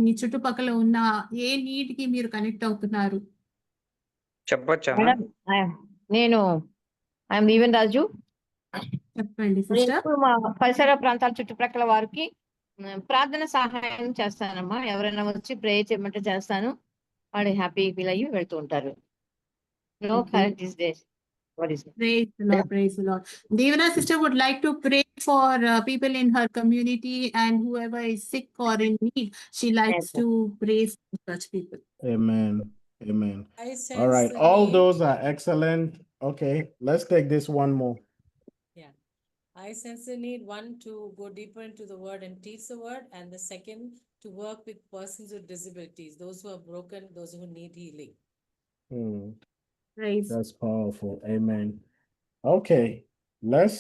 మీ చుట్టుపక్కల ఉన్న ఏ నీడ్ కి మీరు కనెక్ట్ అవుతున్నారు? చెప్పొచ్చా? మేడం, నేను ఐఎమ్ దీవెన్ రాజు. చెప్పండి సిస్టర్. ఇప్పుడు మా పరిసర ప్రాంతాల చుట్టుప్రక్కల వారికి ప్రార్థన సహాయం చేస్తానమ్మా. ఎవరైనా వచ్చి ప్రే చేయమంటే చేస్తాను. వాడు హ్యాపీ ఫీల్ అయ్యి వెళ్తూ ఉంటారు. No correct this days. What is it? Praise the Lord, praise the Lord. Devana sister would like to pray for people in her community and whoever is sick or in need. She likes Yes, to pray for such people. Amen. Amen. I sense All right. the All need. those are excellent. Okay. Let's take this one more. Yeah. I sense the need, one, to go deeper into the word and teach the word, and the second, to work with persons with disabilities, those who are broken, those who need healing. Hmm. Praise. That's powerful. Amen. Okay. Let's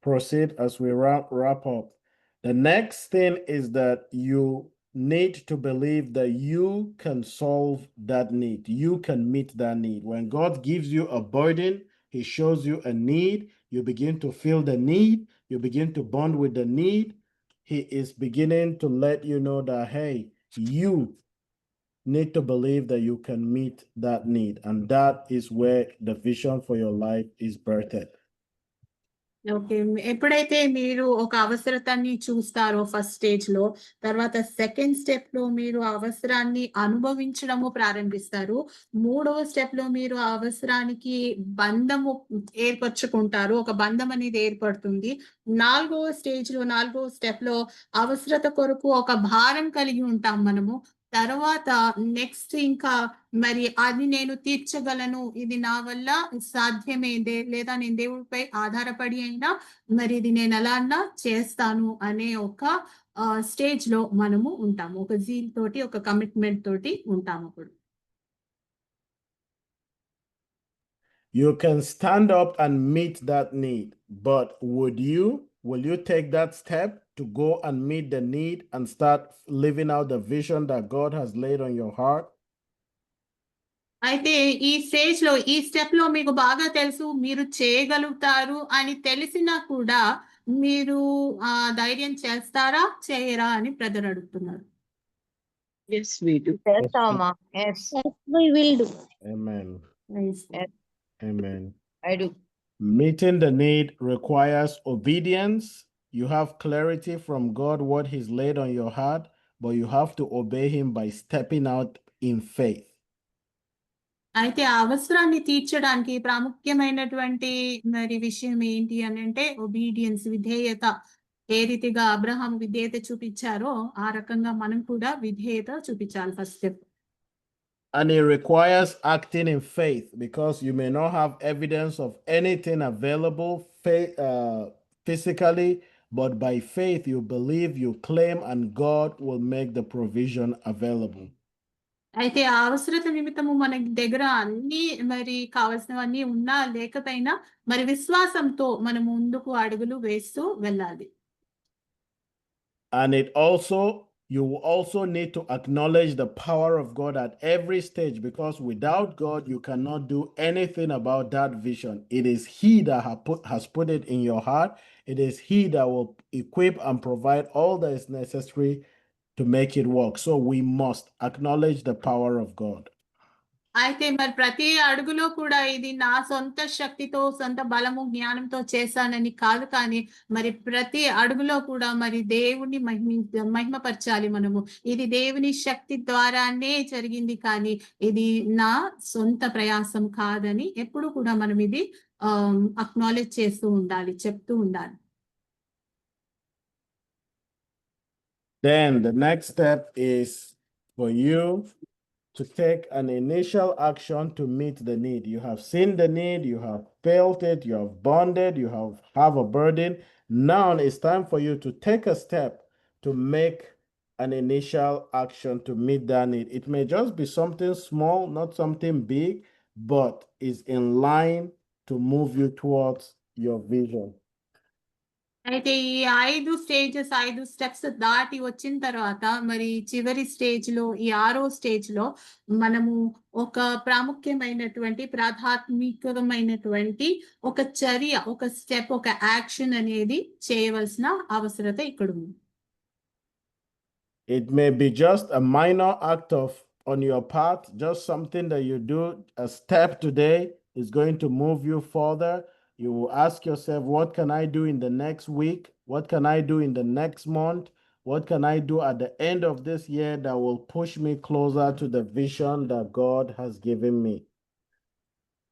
proceed as we wrap up. The next thing is that you need to believe that you can solve that need. You can meet that need. When God gives you a burden, He shows you a need. You begin to feel the need. You begin to bond with the need. He is beginning to let you know that, hey, you need to believe that you can meet that need. And that is where the vision for your life is birthed. Okay. ఎప్పుడైతే మీరు ఒక అవసరతని చూస్తారో first స్టేజ్‌లో, తర్వాత second స్టెప్‌లో మీరు ఆ అవసరాన్ని అనుభవించడము ప్రారంభిస్తారు. మూడవ స్టెప్‌లో మీరు ఆ అవసరానికి బంధము ఏర్పరచుకుంటారు. ఒక బంధం అనేది ఏర్పడుతుంది. నాలుగవ స్టేజ్‌లో, నాలుగవ స్టెప్‌లో అవసరత కొరకు ఒక భారం కలిగి ఉంటాం మనము. తర్వాత నెక్స్ట్ ఇంకా మరి అది నేను తీర్చగలను. ఇది నా వల్ల సాధ్యమే. లేదా నేను దేవుడిపై ఆధారపడి అయినా మరి ఇది నేను ఎలా అన్నా చేస్తాను అనే ఒక స్టేజ్‌లో మనము ఉంటాము. ఒక జీల్ తోటి, ఒక కమిట్మెంట్ తోటి ఉంటామప్పుడు. You can stand up and meet that need, but will you take that step to go and meet the need and start living out the vision that God has laid on your heart? అయితే ఈ స్టేజ్‌లో, ఈ స్టెప్‌లో మీకు బాగా తెలుసు మీరు చేయగలుగుతారు అని తెలిసినా కూడా మీరు ధైర్యం చేస్తారా? చేయరా? అని బ్రదర్ అడుగుతున్నారు. Yes, we do. చేస్తామమ్మా. Yes. Yes, we will do. Amen. Nice. Yes, Amen. I do. Meeting the need requires obedience. You have clarity from God what He's laid on your heart, but you have to obey Him by stepping out in faith. అయితే ఆ అవసరాన్ని తీర్చడానికి ప్రాముఖ్యమైనటువంటి మరి విషయం ఏంటి అనంటే obedience, విధేయత. ఏ రీతిగా అబ్రహాం విధేయత చూపించారో ఆ రకంగా మనం కూడా విధేయత చూపించాలి first step. And it requires acting in faith because you may not have evidence of anything available physically, but by faith you believe, you claim, and God will make the provision available. అయితే ఆ అవసరత నిమిత్తము మన దగ్గర అన్ని మరి కావాల్సినవన్నీ ఉన్నా లేకపోయినా మరి విశ్వాసంతో మనం ముందుకు అడుగులు వేస్తూ వెళ్ళాలి. And you will also need to acknowledge the power of God at every stage, because without God, you cannot do anything about that vision. It is He that has put it in your heart. It is He that will equip and provide all that is necessary to make it work. So we must acknowledge the power of God. అయితే మరి ప్రతి అడుగులో కూడా ఇది నా సొంత శక్తితో, సొంత బలము, జ్ఞానంతో చేశానని కాదు, కానీ మరి ప్రతి అడుగులో కూడా మరి దేవుణ్ణి మహిమపరచాలి మనము. ఇది దేవుని శక్తి ద్వారానే జరిగింది, కానీ ఇది నా సొంత ప్రయాసం కాదని ఎప్పుడు కూడా మనం ఇది అక్నాలెడ్జ్ చేస్తూ ఉండాలి, చెప్తూ ఉండాలి. Then the next step is for you to take an initial action to meet the need. You have seen the need, you have felt it, you have bonded, you have a burden. Now it's time for you to take a step to make an initial action to meet that need. It may just be something small, not something big, but is in line to move you towards your vision. అయితే ఈ 5 steps దాటి వచ్చిన తర్వాత మరి చివరి స్టేజ్‌లో, ఈ 6వ స్టేజ్‌లో మనము ఒక ప్రాధాత్మికమైనటువంటి ఒక చర్య, ఒక స్టెప్, ఒక యాక్షన్ అనేది చేయవలసిన అవసరత ఇక్కడుంది. It may be just a minor act on your part, just something that you do, a step today is going to move you further. You will ask yourself, what can I do in the next week? What can I do in the next month? What can I do at the end of this year that will push me closer to the vision that God has given me?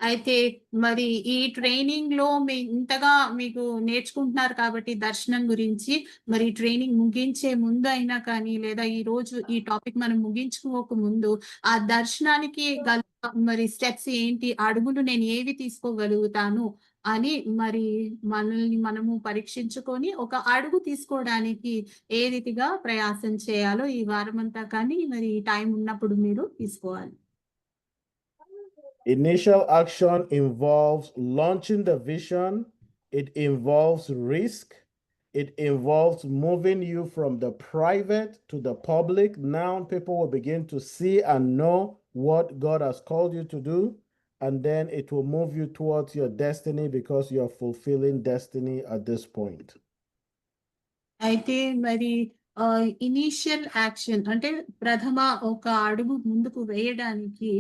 అయితే మరి ఈ ట్రైనింగ్‌లో ఇంతగా మీకు నేర్చుకుంటున్నారు కాబట్టి దర్శనం గురించి, మరి ట్రైనింగ్ ముగించే ముందు అయినా కానీ, లేదా ఈ రోజు ఈ టాపిక్ మనం ముగించుకోక ముందు ఆ దర్శనానికి గల మరి స్టెప్స్ ఏంటి, అడుగులు నేను ఏవి తీసుకోగలుగుతాను అని మరి మనల్ని మనము పరీక్షించుకొని ఒక అడుగు తీసుకోవడానికి ఏ రీతిగా ప్రయాసం చేయాలో ఈ వారమంతా కానీ మరి టైం ఉన్నప్పుడు మీరు తీసుకోవాలి. Initial action involves launching the vision. It involves risk. It involves moving you from the private to the public. Now people will begin to see and know what God has called you to do. And then it will move you towards your destiny because you're fulfilling destiny at this point. అయితే మరి initial action అంటే ప్రథమ ఒక అడుగు ముందుకు వేయడానికి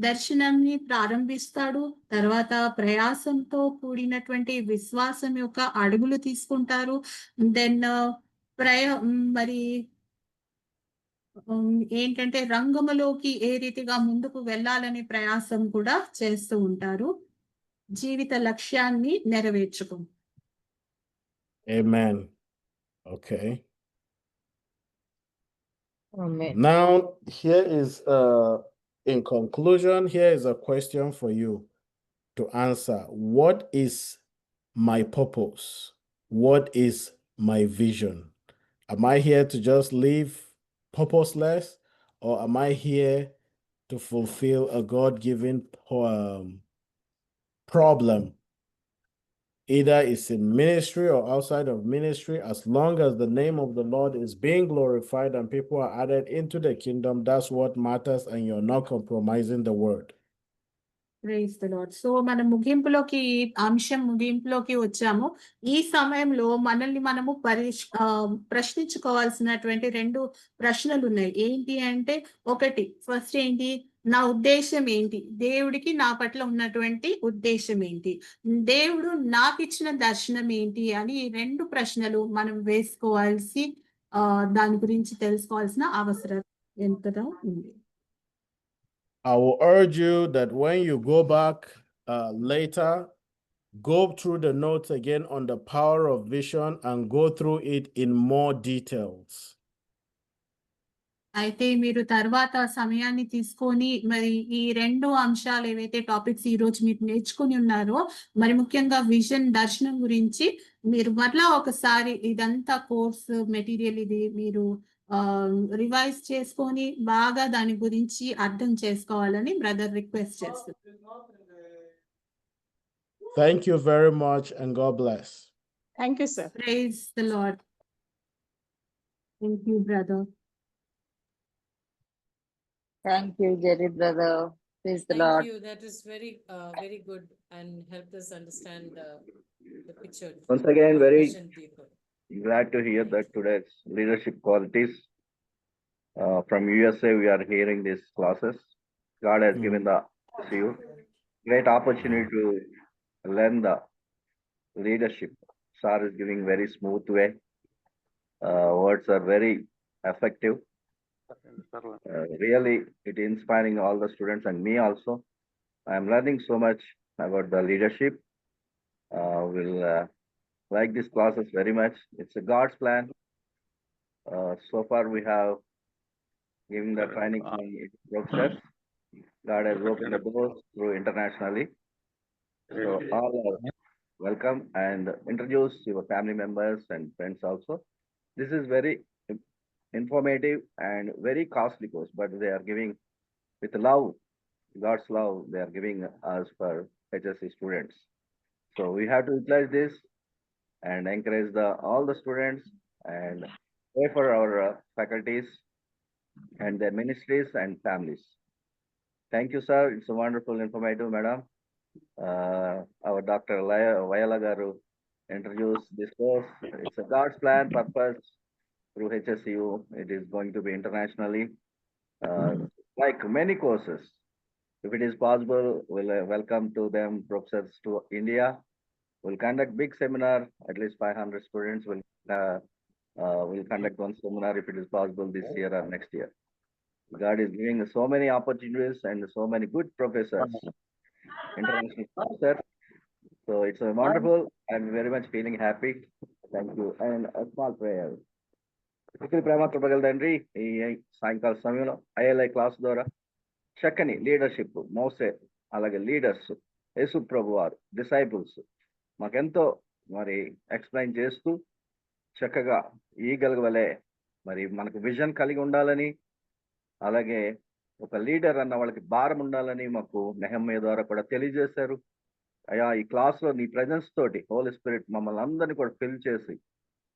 దర్శనాన్ని ప్రారంభిస్తాడు. తర్వాత ప్రయాసంతో కూడినటువంటి విశ్వాసం యొక్క అడుగులు తీసుకుంటారు. దెన్ మరి ఏంటంటే రంగములోకి ఏ రీతిగా ముందుకు వెళ్ళాలనే ప్రయాసం కూడా చేస్తూ ఉంటారు. జీవిత లక్ష్యాన్ని నెరవేర్చుకుంటారు. Amen. Okay. Amen. Now, here is, in conclusion, here is a question for you to answer. What is my purpose? What is my vision? Am I here to just live purposeless, or am I here to fulfill a God-given problem? Either it's in ministry or outside of ministry, as long as the name of the Lord is being glorified and people are added into the kingdom, that's what matters, and you're not compromising the word. Praise the Lord. So మనం ముగింపులోకి వచ్చాము. ఈ సమయంలో మనల్ని మనము ప్రశ్నించుకోవాల్సినటువంటి 2 ప్రశ్నలు ఉన్నాయి. ఏంటి అంటే, ఒకటి ఫస్ట్ ఏంటి, నా ఉద్దేశం ఏంటి? దేవుడికి నా పట్ల ఉన్నటువంటి ఉద్దేశం ఏంటి? దేవుడు నాకిచ్చిన దర్శనం ఏంటి అని 2 ప్రశ్నలు మనం వేసుకోవాల్సి దాని గురించి తెలుసుకోవాల్సిన అవసరం ఎంతగా ఉంది. I will urge you that when you go back later, go through the notes again on the power of vision and go through it in more details. అయితే మీరు తర్వాత సమయాన్ని తీసుకొని మరి ఈ 2 అంశాలు ఏవైతే టాపిక్స్ ఈ రోజు మీరు నేర్చుకుని ఉన్నారో, మరి ముఖ్యంగా విజన్ దర్శనం గురించి మీరు మరలా ఒకసారి ఇదంతా కోర్స్ మెటీరియల్ ఇది మీరు రివైజ్ చేసుకొని బాగా దాని గురించి అర్థం చేసుకోవాలని బ్రదర్ రిక్వెస్ట్ చేస్తున్నారు. Thank you very much and God bless. Thank you, sir. Praise the Lord. Thank you, brother. Thank you, Jerry brother. Praise the Lord. Thank you. That is very good and helped us understand the picture. Once again, very vision deeper. glad to hear that today's leadership qualities. From USA, we are hearing these classes. God has given you great opportunity to learn the leadership. Sir is giving very smooth way. Words are very effective. Really, it inspiring all the students and me also. I am learning so much about the leadership. Will like these classes very much. It's a God's plan. So far we have given the training process. God has opened the doors through internationally. So all are welcome and introduce your family members and friends also. This is very informative and very costly course, but they are giving with love, God's love, they are giving us for HSC students. So we have to utilize this and encourage all the students and pray for our faculties and their ministries and families. Thank you, sir. It's a wonderful, informative, madam. Our Dr. Vayala Garu introduced this course. It's a God's plan, purpose through HSU. It is going to be internationally, like many courses. If it is possible, we'll welcome to them professors to India. We'll conduct big seminar, at least 500 students will conduct one seminar if it is possible this year or next year. God is giving so many opportunities and so many good professors, international professors. So it's a wonderful. I'm very much feeling happy. Thank you. And a small prayer. ప్రేమ కృపగల తండ్రి, ఈ సాయంకాల సమయంలో ILI class ద్వారా చక్కని leadership, మోసే అలాగే leaders, యేసు ప్రభు వారు, డిసైపుల్స్ మాకెంతో మరి ఎక్స్ప్లెయిన్ చేస్తూ చక్కగా ఈగల వలె మరి మనకు విజన్ కలిగి ఉండాలని, అలాగే ఒక లీడర్ అన్న వాళ్ళకి భారం ఉండాలని మాకు నెహెమ్యా ద్వారా కూడా తెలియజేశారు. అయ్యా, ఈ క్లాస్ లో నీ ప్రెజెన్స్ తోటి హోలీ స్పిరిట్ మమ్మల్ని అందరినీ కూడా ఫిల్ చేసి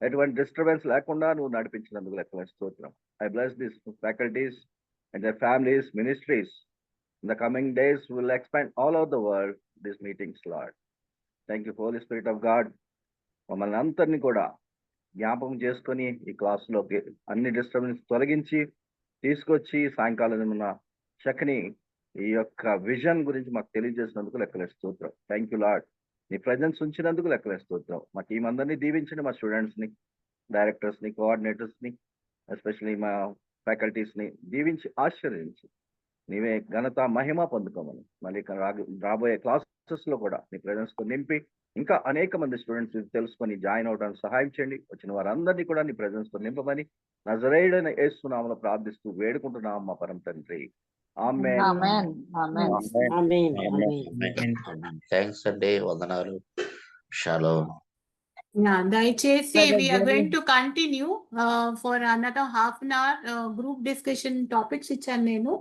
ఎటువంటి డిస్టర్బెన్స్ లేకుండా నువ్వు నడిపించినందుకు లెక్కల స్తోత్రం. I bless this faculties and their families, ministries. In the coming days, we will expand all over the world these meetings, Lord. Thank you, Holy Spirit of God. మమ్మల్ని అందరినీ కూడా జ్ఞాపకం చేసుకొని ఈ క్లాసులోకి అన్ని డిస్టర్బెన్స్ తొలగించి తీసుకొచ్చి సాయంకాలం ఉన్న చక్కని ఈ యొక్క విజన్ గురించి మాకు తెలియజేసినందుకు లెక్కలేసి స్తోత్రం. Thank you lord. నీ ప్రజెన్స్ ఉంచినందుకు లెక్కలేసి స్తోత్రం. మా టీం అందరినీ దీవించండి, మా స్టూడెంట్స్ని, డైరెక్టర్స్ని, కోఆర్డినేటర్స్ని, ఎస్పెషల్లీ మా ఫ్యాకల్టీస్ని దీవించి ఆశీర్వదించి నీవే ఘనత మహిమ పొందుకోమని మళ్ళీ రాబోయే క్లాసెస్లో కూడా నీ ప్రజెన్స్తో నింపి ఇంకా అనేక మంది స్టూడెంట్స్ తెలుసుకొని జాయిన్ అవడానికి సహాయం చేయండి. వచ్చిన వారందరినీ కూడా నీ ప్రజెన్స్తో నింపమని నజరేయుడైన యేసు నామములో ప్రార్థిస్తూ వేడుకుంటున్నాం మా పరమ తండ్రి. ఆమేన్. ఆమేన్ ఆమేన్ Amen. థ్యాంక్స్ అండి, వందనాలు. షాలోమ్. దయచేసి Brother we are Jerry. going to continue for another half an hour group discussion topics ఇచ్చాను నేను.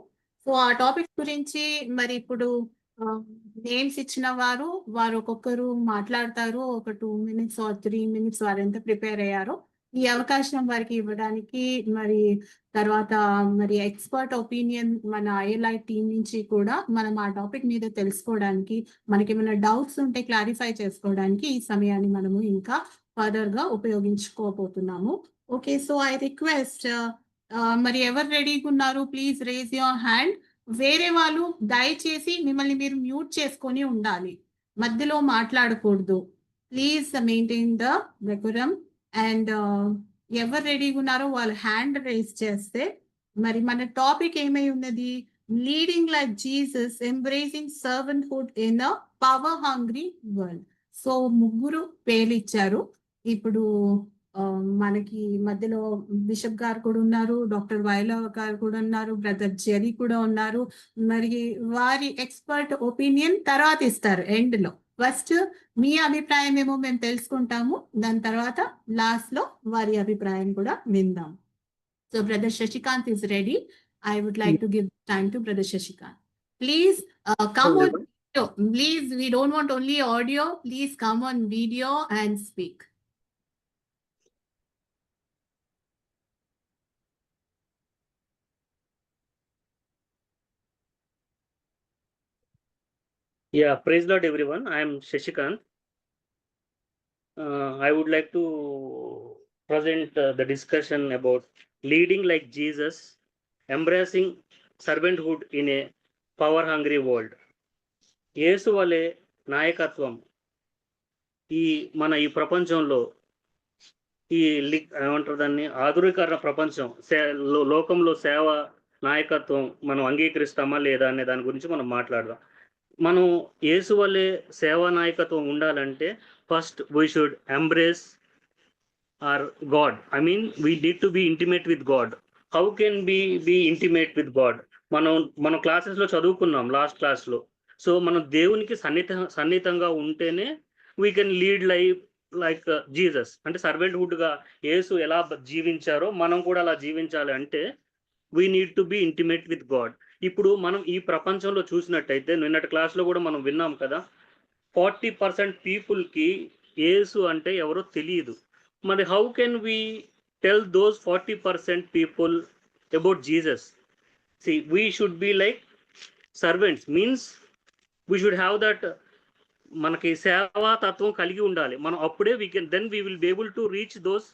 సో ఆ టాపిక్స్ గురించి మరి ఇప్పుడు నేమ్స్ ఇచ్చిన వారు ఒక్కొక్కరు మాట్లాడతారు. ఒక 2 minutes or 3 minutes వారు ఎంత ప్రిపేర్ అయ్యారో ఈ అవకాశం వారికి ఇవ్వడానికి, మరి తర్వాత మరి ఎక్స్పర్ట్ ఒపీనియన్ మన ILI టీం నుంచి కూడా మనం ఆ టాపిక్ మీద తెలుసుకోవడానికి, మనకి ఏమైనా డౌట్స్ ఉంటే క్లారిఫై చేసుకోవడానికి ఈ సమయాన్ని మనము ఇంకా ఫర్దర్ గా ఉపయోగించుకోబోతున్నాము. ఓకే, సో ఐ రిక్వెస్ట్ మరి ఎవరు రెడీగా ఉన్నారు ప్లీజ్ రేజ్ యువర్ హ్యాండ్. వేరే వాళ్ళు దయచేసి మిమ్మల్ని మీరు మ్యూట్ చేసుకొని ఉండాలి, మధ్యలో మాట్లాడకూడదు. Please maintain the decorum. And ఎవరు రెడీగా ఉన్నారో వాళ్ళు హ్యాండ్ రేస్ చేస్తే మరి మన టాపిక్ ఏమై ఉన్నది, leading like Jesus embracing servanthood in a power hungry world. So ముగ్గురు పేర్లు ఇచ్చారు. ఇప్పుడు మనకి మధ్యలో బిషప్ గారు కూడా ఉన్నారు, డాక్టర్ వైలవ్ గారు కూడా ఉన్నారు, బ్రదర్ జెరీ కూడా ఉన్నారు. మరి వారి ఎక్స్పర్ట్ ఒపీనియన్ తర్వాత ఇస్తారు ఎండ్ లో. ఫస్ట్ మీ అభిప్రాయం ఏమో మేము తెలుసుకుంటాము, దాని తర్వాత లాస్ట్ లో వారి అభిప్రాయం కూడా విందాం. So brother Shashikant is ready. I would like to give time to brother Shashikant. Please come on video. Please, we don't want only audio. Please come on video and speak. Yeah, praise Lord everyone. I am Shashikant. I would like to present the discussion about leading like Jesus, embracing servanthood in a power hungry world. యేసు వలె నాయకత్వం ఈ ప్రపంచంలో ఏమంటారు దాన్ని, ఆధునికరణ ప్రపంచం లోకంలో సేవ నాయకత్వం మనం అంగీకరిస్తామా లేదా అనే దాని గురించి మనం మాట్లాడదాం. మనం యేసు వలె సేవా నాయకత్వం ఉండాలంటే first we should embrace our God. I mean, we need to be intimate with God. How can we be intimate with God? మనం క్లాసెస్ లో చదువుకున్నాం లాస్ట్ క్లాస్ లో. సో మనం దేవునికి సన్నిహితంగా ఉంటేనే we can lead like Jesus. అంటే సర్వెంట్హుడ్ గా యేసు ఎలా జీవించారో మనం కూడా అలా జీవించాలి. అంటే we need to be intimate with God. ఇప్పుడు మనం ఈ ప్రపంచంలో చూసినట్టయితే నిన్నటి క్లాస్ లో కూడా మనం విన్నాం కదా, 40% పీపుల్ కి యేసు అంటే ఎవరో తెలియదు. మరి how can we tell those 40% people about Jesus? See we should be like servants, means we should have that, మనకి సేవా తత్వం కలిగి ఉండాలి మనం. అప్పుడే then we will be able to reach those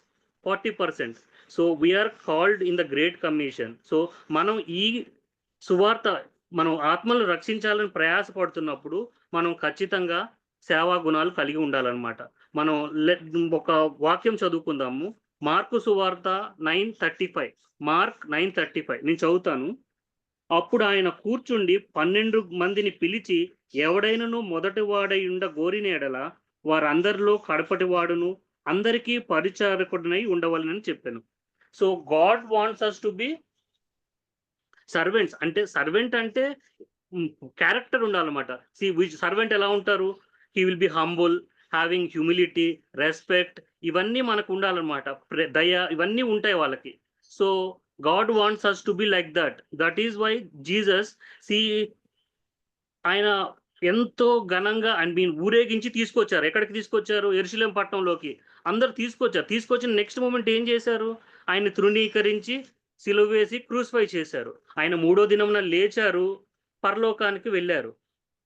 40%. So we are called in the great commission. సో మనం ఈ సువార్త, మనం ఆత్మలను రక్షించాలని ప్రయాసపడుతున్నప్పుడు మనం ఖచ్చితంగా సేవా గుణాలు కలిగి ఉండాలన్నమాట. మనం ఒక వాక్యం చదువుకుందాము, మార్కు సువార్త 9:35. మార్క్ 9:35 నేను చదువుతాను. అప్పుడు ఆయన కూర్చుండి 12 మందిని పిలిచి, ఎవడైనను మొదటి వాడై ఉండ గోరిన ఎడల వారందరిలో కడపటి వాడును అందరికీ పరిచారకుడినై ఉండవాలని చెప్పాను. So God wants us to be servants. అంటే సర్వెంట్ అంటే క్యారెక్టర్ ఉండాలన్నమాట. సర్వెంట్ ఎలా ఉంటారు? He will be humble, having humility, respect, ఇవన్నీ మనకు ఉండాలన్నమాట. దయ, ఇవన్నీ ఉంటాయి వాళ్ళకి. So God wants us to be like that. That is why Jesus ఆయన ఎంతో ఘనంగా ఊరేగించి తీసుకొచ్చారు. ఎక్కడికి తీసుకొచ్చారు? యెరూషలేం పట్టణంలోకి అందరు తీసుకొచ్చిన నెక్స్ట్ మూమెంట్ ఏం చేశారు? ఆయన తృణీకరించి సిలువ వేసి క్రూసిఫై చేశారు. ఆయన 3వ దినమున లేచారు, పరలోకానికి వెళ్ళారు.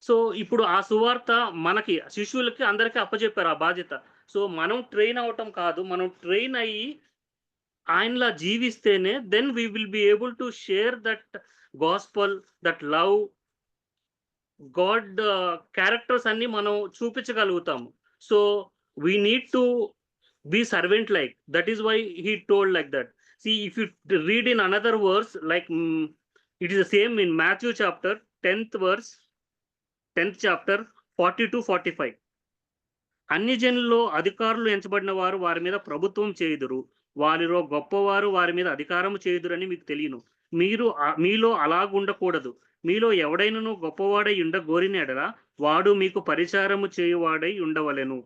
సో ఇప్పుడు ఆ సువార్త మనకి శిష్యులకి అందరికీ అప్పచెప్పారు ఆ బాధ్యత. సో మనం ట్రైన్ అవటం కాదు, మనం ట్రైన్ అయ్యి ఆయనలా జీవిస్తేనే then we will be able to share that gospel, that love, God characters అన్ని మనం చూపించగలుగుతాము. So we need to be servant like. That is why he told like that. See, if you read in another verse, like it is the same in Matthew chapter 10th verse, 10th chapter 40-45. అన్ని జనుల్లో అధికారులు ఎంచబడిన వారు వారి మీద ప్రభుత్వం చేయుదురు, వారిలో గొప్పవారు వారి మీద అధికారం చేయుదురని మీకు తెలియను. మీలో అలాగుండకూడదు. మీలో ఎవడైనను గొప్పవాడై ఉండగోరిన ఎడల వాడు మీకు పరిచారము చేయువాడై ఉండవలెను.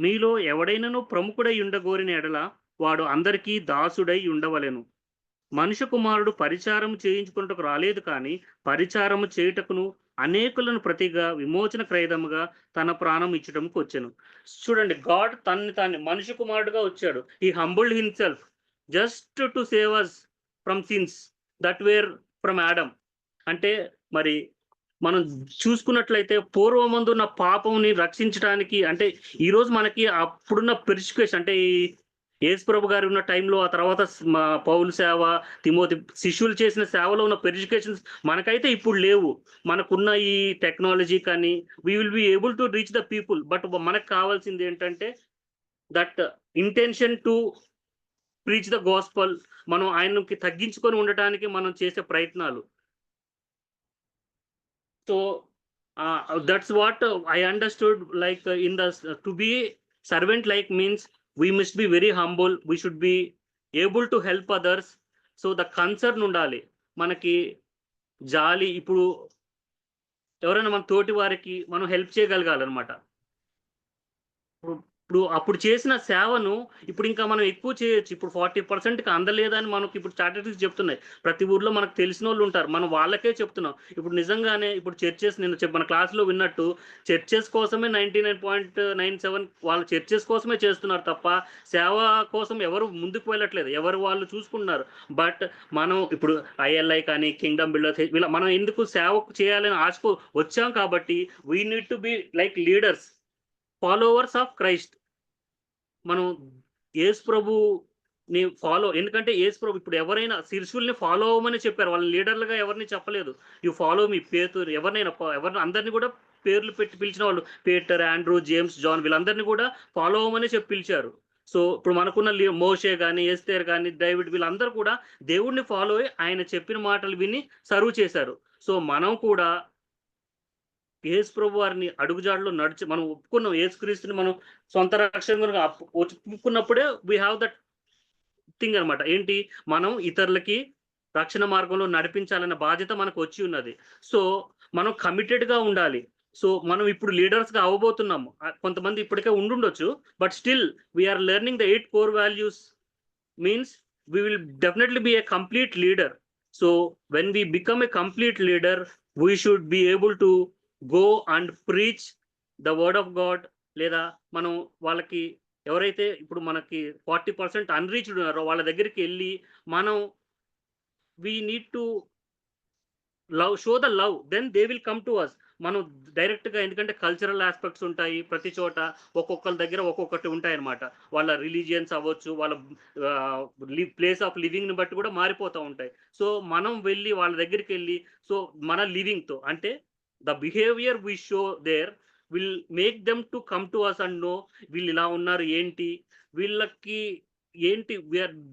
మీలో ఎవడైనను ప్రముఖుడై ఉండగోరిన ఎడల వాడు అందరికీ దాసుడై ఉండవలెను. మనుష్య కుమారుడు పరిచారం చేయించుకున్నటకు రాలేదు, కానీ పరిచారము చేయుటకును అనేకులను ప్రతిగా విమోచన క్రయదముగా తన ప్రాణం ఇచ్చటంకు వచ్చాను. చూడండి, గాడ్ తన్ని మనుష్య కుమారుడుగా వచ్చాడు. He humbled himself just to save us from since that where from Adam. అంటే మరి మనం చూసుకున్నట్లయితే పూర్వమందు ఉన్న పాపంని రక్షించడానికి, అంటే ఈరోజు మనకి అప్పుడున్న పెర్సిక్యూషన్, అంటే ఈ యేసుప్రభు గారు ఉన్న టైంలో, ఆ తర్వాత పౌలు సేవ, తిమోతి శిష్యులు చేసిన సేవలో ఉన్న పెర్సిక్యూషన్స్ మనకైతే ఇప్పుడు లేవు. మనకున్న ఈ టెక్నాలజీ కానీ we will be able to reach the people. But మనకు కావాల్సింది ఏంటంటే that intention to preach the gospel. మనం ఆయనకి తగ్గించుకొని ఉండటానికి మనం చేసే ప్రయత్నాలు. So that's what I understood, like in the to be servant like means we must be very humble, we should be able to help others. So the concern ఉండాలి, మనకి జాలి. ఇప్పుడు ఎవరైనా మన తోటి వారికి మనం హెల్ప్ చేయగలగాలన్నమాట. ఇప్పుడు అప్పుడు చేసిన సేవను ఇప్పుడు ఇంకా మనం ఎక్కువ చేయొచ్చు. ఇప్పుడు 40%కి అందలేదని మనకి ఇప్పుడు స్టాటిస్టిక్స్ చెప్తున్నాయి. ప్రతి ఊర్లో మనకు తెలిసిన వాళ్ళు ఉంటారు, మనం వాళ్ళకే చెప్తున్నాం. ఇప్పుడు నిజంగానే ఇప్పుడు చర్చెస్, నేను మన క్లాస్లో విన్నట్టు చర్చెస్ కోసమే 99.97 వాళ్ళు చర్చెస్ కోసమే చేస్తున్నారు తప్ప సేవ కోసం ఎవరు ముందుకు వెళ్ళట్లేదు, ఎవరు వాళ్ళు చూసుకుంటున్నారు. బట్ మనం ఇప్పుడు ILI కానీ కింగ్డమ్ బిల్డర్స్ ఇలా మనం ఎందుకు సేవ చేయాలని ఆశకు వచ్చాం కాబట్టి we need to be like leaders, followers of Christ. మనం యేసు ప్రభుని ఫాలో, ఎందుకంటే యేసు ప్రభు ఇప్పుడు ఎవరైనా శిష్యుల్ని ఫాలో అవ్వమని చెప్పారు, వాళ్ళని లీడర్లుగా ఎవరిని చెప్పలేదు. యు ఫాలో మీ పేతురు, ఎవరినైనా అందరినీ కూడా పేర్లు పెట్టి పిలిచిన వాళ్ళు, పీటర్, ఆండ్రూ, జేమ్స్, జాన్, వీళ్ళందరినీ కూడా ఫాలో అవ్వమని చెప్పి పిలిచారు. సో ఇప్పుడు మనకున్న మోషే కానీ, ఎస్తేర్ కానీ, డేవిడ్, వీళ్ళందరూ కూడా దేవుడిని ఫాలో అయ్యి ఆయన చెప్పిన మాటలు విని సర్వ్ చేశారు. సో మనం కూడా యేసు ప్రభు వారిని అడుగుజాడలో నడిచి మనం ఒప్పుకున్నాం, యేసుక్రీస్తుని మనం సొంత రక్షణగా ఒప్పుకున్నప్పుడే వీ హ్యావ్ దట్ థింగ్ అనమాట. ఏంటి, మనం ఇతరులకి రక్షణ మార్గంలో నడిపించాలన్న బాధ్యత మనకు వచ్చి ఉన్నది. సో మనం కమిటెడ్గా ఉండాలి. సో మనం ఇప్పుడు లీడర్స్గా అవ్వబోతున్నాము. కొంతమంది ఇప్పటికే ఉండుండొచ్చు, but still we're learning the 8 core values means we will definitely be a complete leader. So when we become a complete leader, we should be able to go and preach the word of God. లేదా మనం వాళ్ళకి ఎవరైతే ఇప్పుడు మనకి 40% unreached ఉన్నారో వాళ్ళ దగ్గరికి వెళ్ళి మనం we need to love, show the love, then they will come to us. మనం డైరెక్ట్గా, ఎందుకంటే కల్చరల్ ఆస్పెక్ట్స్ ఉంటాయి ప్రతి చోట, ఒక్కొక్కరి దగ్గర ఒక్కొక్కటి ఉంటాయి అన్నమాట. వాళ్ళ రిలీజియన్స్ అవ్వచ్చు, వాళ్ళ ప్లేస్ ఆఫ్ లివింగ్ని బట్టి కూడా మారిపోతూ ఉంటాయి. సో మనం వెళ్ళి వాళ్ళ దగ్గరికి వెళ్ళి, సో మన లివింగ్తో, అంటే the behavior we show there will make them to come to us and know వీళ్ళు ఇలా ఉన్నారు ఏంటి, వీళ్ళకి ఏంటి,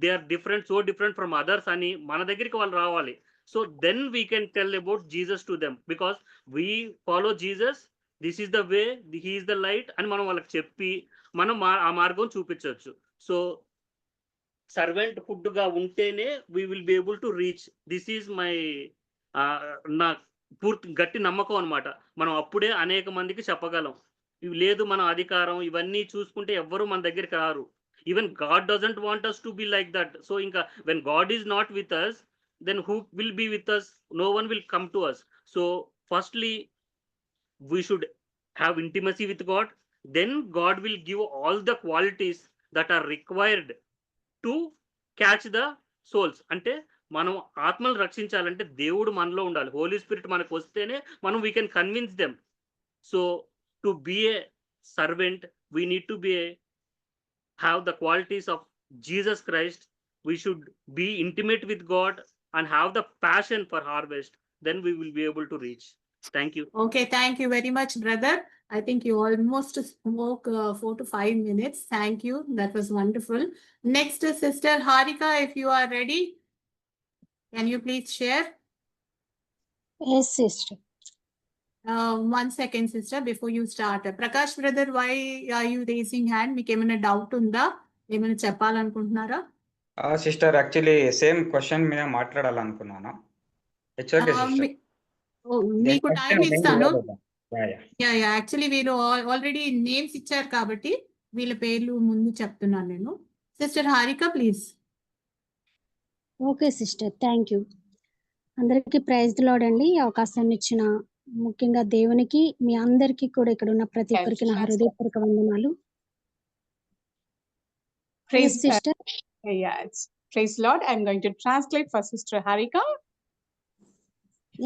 they are different, so different from others అని మన దగ్గరికి వాళ్ళు రావాలి. So then we can tell about Jesus to them, because we follow Jesus, this is the way, he is the light అని మనం వాళ్ళకి చెప్పి మనం ఆ మార్గం చూపించవచ్చు. సో సర్వెంట్ హుడ్గా ఉంటేనే we will be able to reach. This is my నా పూర్తి గట్టి నమ్మకం అనమాట. మనం అప్పుడే అనేక మందికి చెప్పగలం. ఇవి లేదు, మన అధికారం ఇవన్నీ చూసుకుంటే ఎవ్వరూ మన దగ్గరికి రారు. Even God doesn't want us to be like that. So ఇంకా when God is not with us, then who will be with us? No one will come to us. So firstly we should have intimacy with God, then God will give all the qualities that are required to catch the souls. అంటే మనం ఆత్మలు రక్షించాలంటే దేవుడు మనలో ఉండాలి, Holi spirit మనకు వస్తేనే మనం we can convince them. So to be a servant we need to be a have the qualities of Jesus Christ. We should be intimate with God and have the passion for harvest. Then we will be able to reach. Thank you. Okay, thank you very much, brother. I think you almost spoke 4 to 5 minutes. Thank you. That was wonderful. Next, Sister Harika, if you are ready, can you please share? Yes, sister. 1 second, sister, before you start. Prakash brother, why are you raising hand? మీకు ఏమైనా doubt ఉందా? ఏమైనా చెప్పాలనుకుంటున్నారా? Sister actually same question మీద మాట్లాడాలనుకున్నాను. It's okay sister. మీకు time ఇస్తాను. Actually వీళ్ళు ఆల్రెడీ నేమ్స్ ఇచ్చారు కాబట్టి వీళ్ళ పేర్లు ముందు చెప్తున్నాను నేను. Sister Harika please. Okay sister, thank you. అందరికీ ప్రైజ్ ది లార్డ్ అండి. ఈ అవకాశాన్ని ఇచ్చిన ముఖ్యంగా దేవునికి, మీ అందరికీ కూడా ఇక్కడ ఉన్న ప్రతి ఒక్కరికి నా హృదయపూర్వక వందనాలు. Praise sister. Praise Lord. I'm going to translate for Sister Harika.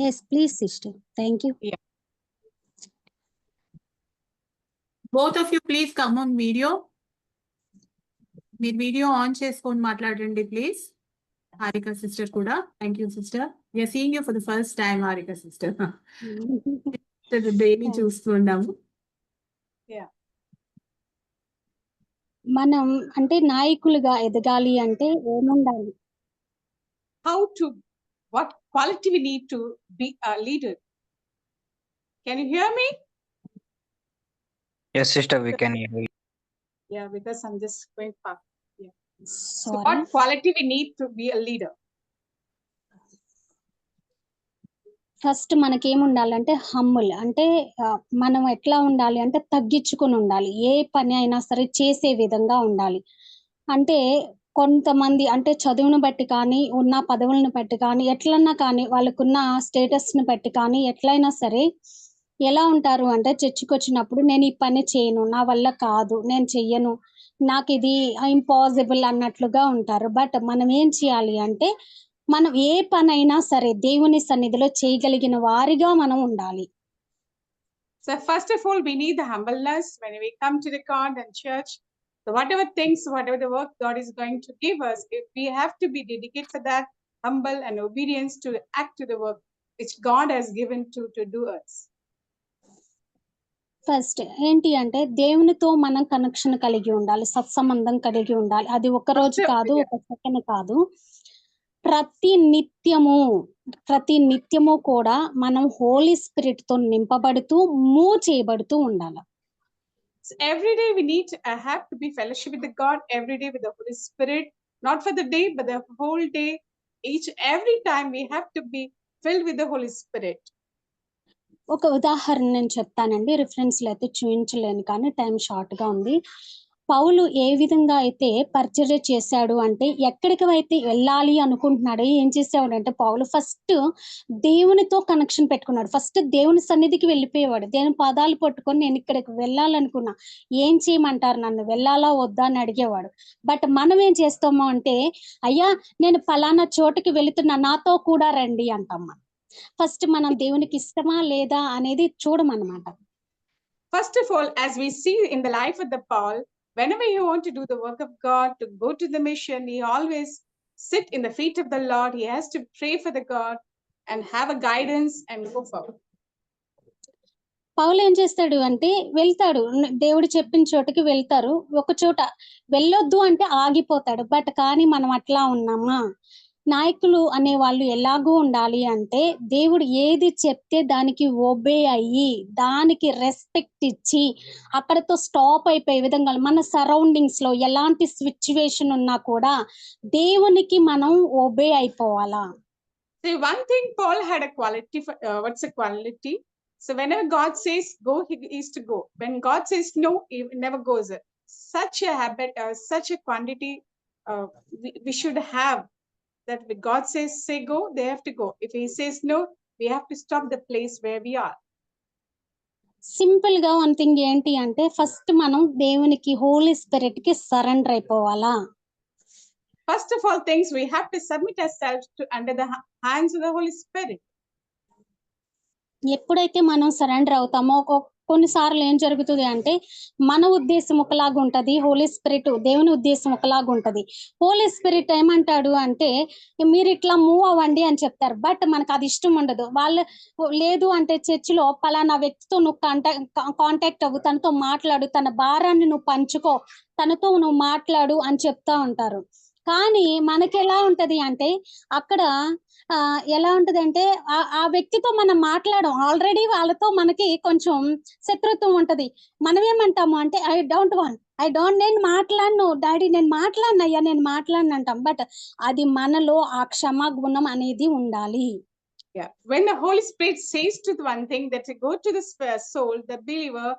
Yes, please sister. Thank you. Yeah. Both of you please come on video. మీరు వీడియో ఆన్ చేసుకొని మాట్లాడండి ప్లీజ్. హారిక సిస్టర్ కూడా. Thank you sister. We are seeing you for the first time Harika sister. Daily చూస్తున్నాము. మనం అంటే నాయకులుగా ఎదగాలి అంటే ఏముండాలి? What quality we need to be a leader? Can you hear me? Yes sister, we can hear you. Yeah, because I'm just going fast. Yeah. So Sorry. what quality we need to be a leader? First మనకేముండాలంటే humble అంటే మనం ఎట్లా ఉండాలి అంటే తగ్గించుకుని ఉండాలి. ఏ పని అయినా సరే చేసే విధంగా ఉండాలి. అంటే కొంతమంది అంటే చదువును బట్టి కానీ, ఉన్న పదవులను బట్టి కానీ, ఎట్లన్నా కానీ, వాళ్ళకున్న స్టేటస్ని బట్టి కానీ ఎట్లయినా సరే ఎలా ఉంటారు అంటే చర్చికి వచ్చినప్పుడు నేను ఈ పని చేయను, నా వల్ల కాదు, నేను చెయ్యను, నాకు ఇది ఇంపాసిబుల్ అన్నట్లుగా ఉంటారు. బట్ మనం ఏం చేయాలి అంటే మనం ఏ పనైనా సరే దేవుని సన్నిధిలో చేయగలిగిన వారిగా మనం ఉండాలి. So first of all, we need the humbleness when we come to the God and church. So whatever things, whatever the work God is going to give us, if we have to be dedicated for that, humble and obedience to act to the work which God has given to do us. First ఏంటి అంటే దేవునితో మనం connection కలిగి ఉండాలి, సత్సంబంధం కలిగి ఉండాలి. అది ఒక రోజు కాదు, ఒక సెకండ్ కాదు, ప్రతి నిత్యము కూడా మనం హోలీ స్పిరిట్ తో నింపబడుతూ మూవ్ చేయబడుతూ ఉండాలి. So every day we need to have to be fellowship with the God, every day with the Holy Spirit, not for the day but the whole day. Every time we have to be filled with the Holy Spirit. ఒక ఉదాహరణ నేను చెప్తానండి, రిఫరెన్స్లు అయితే చూపించలేను కానీ time short గా ఉంది. పౌలు ఏ విధంగా అయితే పరిచర్య చేశాడు అంటే ఎక్కడికి అయితే వెళ్ళాలి అనుకుంటున్నాడో ఏం చేసేవాడు అంటే పౌలు ఫస్ట్ దేవునితో కనెక్షన్ పెట్టుకున్నాడు. ఫస్ట్ దేవుని సన్నిధికి వెళ్ళిపోయేవాడు. దేవుని పాదాలు పట్టుకొని నేను ఇక్కడికి వెళ్ళాలనుకున్నా, ఏం చేయమంటారు, నన్ను వెళ్ళాలా వద్దా అని అడిగేవాడు. బట్ మనం ఏం చేస్తాము అంటే అయ్యా నేను ఫలానా చోటుకి వెళుతున్నా, నాతో కూడా రండి అంటాం. మనం ఫస్ట్ మనం దేవునికి ఇష్టమా లేదా అనేది చూడమన్నమాట. First of all, as we see in the life of the Paul, whenever he want to do the work of God, to go to the mission, he always sit in the feet of the Lord. He has to pray for the God and have a guidance and go forward. పౌలు ఏం చేస్తాడు అంటే వెళ్తాడు, దేవుడు చెప్పిన చోటుకి వెళ్తారు. ఒక చోట వెళ్ళొద్దు అంటే ఆగిపోతాడు. బట్ కానీ మనం అట్లా ఉన్నామా? నాయకులు అనే వాళ్ళు ఎలాగూ ఉండాలి అంటే దేవుడు ఏది చెప్తే దానికి ఒబే అయ్యి, దానికి రెస్పెక్ట్ ఇచ్చి అక్కడతో స్టాప్ అయిపోయే విధంగా మన సరౌండింగ్స్ లో ఎలాంటి సిచ్యువేషన్ ఉన్నా కూడా దేవునికి మనం obey అయిపోవాలా. See, one thing Paul had a quality for, what's a quality? So whenever God says go, he is to go. When God says no, he never goes. Such a habit, such a quantity we should have, that when God says say go, they have to go. If he says no, we have to stop the place where we are. Simple గా one thing ఏంటి అంటే first మనం దేవునికి Holi spirit కి surrender అయిపోవాలా. First of all things, we have to submit ourselves to under the hands of the Holy Spirit. ఎప్పుడైతే మనం surrender అవుతామో కొన్నిసార్లు ఏం జరుగుతుంది అంటే మన ఉద్దేశం ఒకలాగా ఉంటది, హోలీ స్పిరిట్ దేవుని ఉద్దేశం ఒకలాగా ఉంటది. హోలీ స్పిరిట్ ఏమంటాడు అంటే మీరు ఇట్లా మూవ్ అవ్వండి అని చెప్తారు, బట్ మనకు అది ఇష్టం ఉండదు. వాళ్ళు లేదు అంటే చర్చిలో పలానా వ్యక్తితో నువ్వు కాంటాక్ట్ అవ్వు, తనతో మాట్లాడు, తన భారాన్ని నువ్వు పంచుకో, తనతో నువ్వు మాట్లాడు అని చెప్తా ఉంటారు. కానీ మనకి ఎలా ఉంటది అంటే అక్కడ ఎలా ఉంటది అంటే ఆ వ్యక్తితో మనం మాట్లాడడం, ఆల్రెడీ వాళ్ళతో మనకి కొంచెం శత్రుత్వం ఉంటది. మనం ఏమంటాము అంటే నేను మాట్లాడను డాడీ, నేను మాట్లాడను అయ్యా, నేను మాట్లాడను అంటాం. బట్ అది మనలో ఆ క్షమా గుణం అనేది ఉండాలి. Yeah, when the Holy Spirit says to the one thing that you go to the soul, the believer,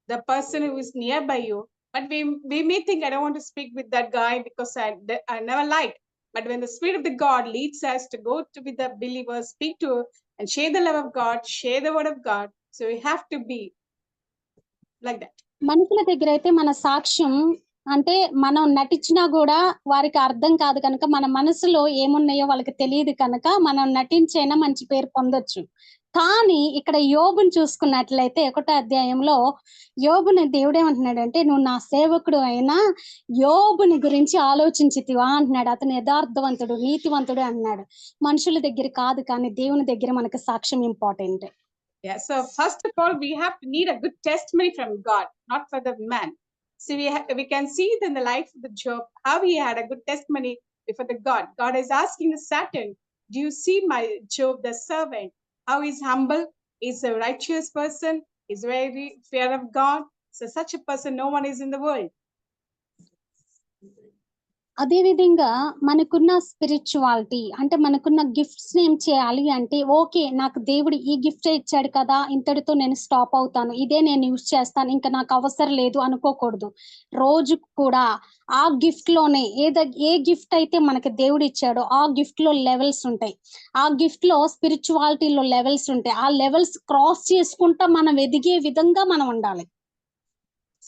the person who is nearby you, but we may think, I don't want to speak with that guy because I never liked. But when the Spirit of the God leads us to go to with the believer, speak to and share the love of God, share the word of God, so we have to be like that. మనుషుల దగ్గర అయితే మన సాక్ష్యం అంటే మనం నటించినా కూడా వారికి అర్థం కాదు కనుక, మన మనసులో ఏమున్నాయో వాళ్ళకి తెలియదు కనుక మనం నటించైనా మంచి పేరు పొందొచ్చు. కానీ ఇక్కడ యోబుని చూసుకున్నట్లయితే 1వ అధ్యాయంలో యోబుని దేవుడు ఏమంటున్నాడంటే నువ్వు నా సేవకుడు అయినా యోబుని గురించి ఆలోచించితివా అంటున్నాడు. అతను యథార్థవంతుడు, నీతివంతుడు అన్నాడు. మనుషుల దగ్గర కాదు కానీ దేవుని దగ్గర మనకు సాక్ష్యం important. Yeah, so first of all, we have to need a good testimony from God, not for the man. So we can see it in the life of the Job, how he had a good testimony before the God. God is asking the Satan, do you see my Job, the servant, how he's humble, he's a righteous person, he's very fear of God. So such a person, no one is in the world. అదే విధంగా మనకున్న spirituality అంటే మనకున్న gifts ఏం చేయాలి అంటే, okay నాకు దేవుడు ఈ గిఫ్ట్ ఇచ్చాడు కదా, ఇంతటితో నేను స్టాప్ అవుతాను, ఇదే నేను యూజ్ చేస్తాను, ఇంకా నాకు అవసరం లేదు అనుకోకూడదు. రోజు కూడా ఆ గిఫ్ట్ లోనే ఏ గిఫ్ట్ అయితే మనకి దేవుడు ఇచ్చాడో ఆ గిఫ్ట్ లో లెవెల్స్ ఉంటాయి, ఆ గిఫ్ట్ లో స్పిరిచువాలిటీలో లెవెల్స్ ఉంటాయి. ఆ లెవెల్స్ క్రాస్ చేసుకుంటా మనం ఎదిగే విధంగా మనం ఉండాలి.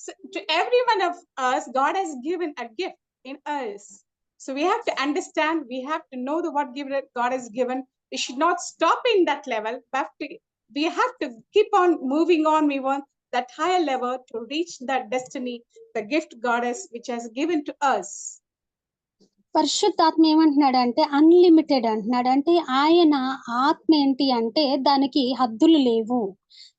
So to every one of us, God has given a gift in us. So we have to understand, we have to know what God has given. We should not stop in that level, but we have to keep on moving on. We want that higher level to reach that destiny, the gift God has, which has given to us. పరిశుద్ధాత్మ ఏమంటున్నాడంటే unlimited అంటున్నాడు. అంటే ఆయన ఆత్మ ఏంటి అంటే దానికి హద్దులు లేవు,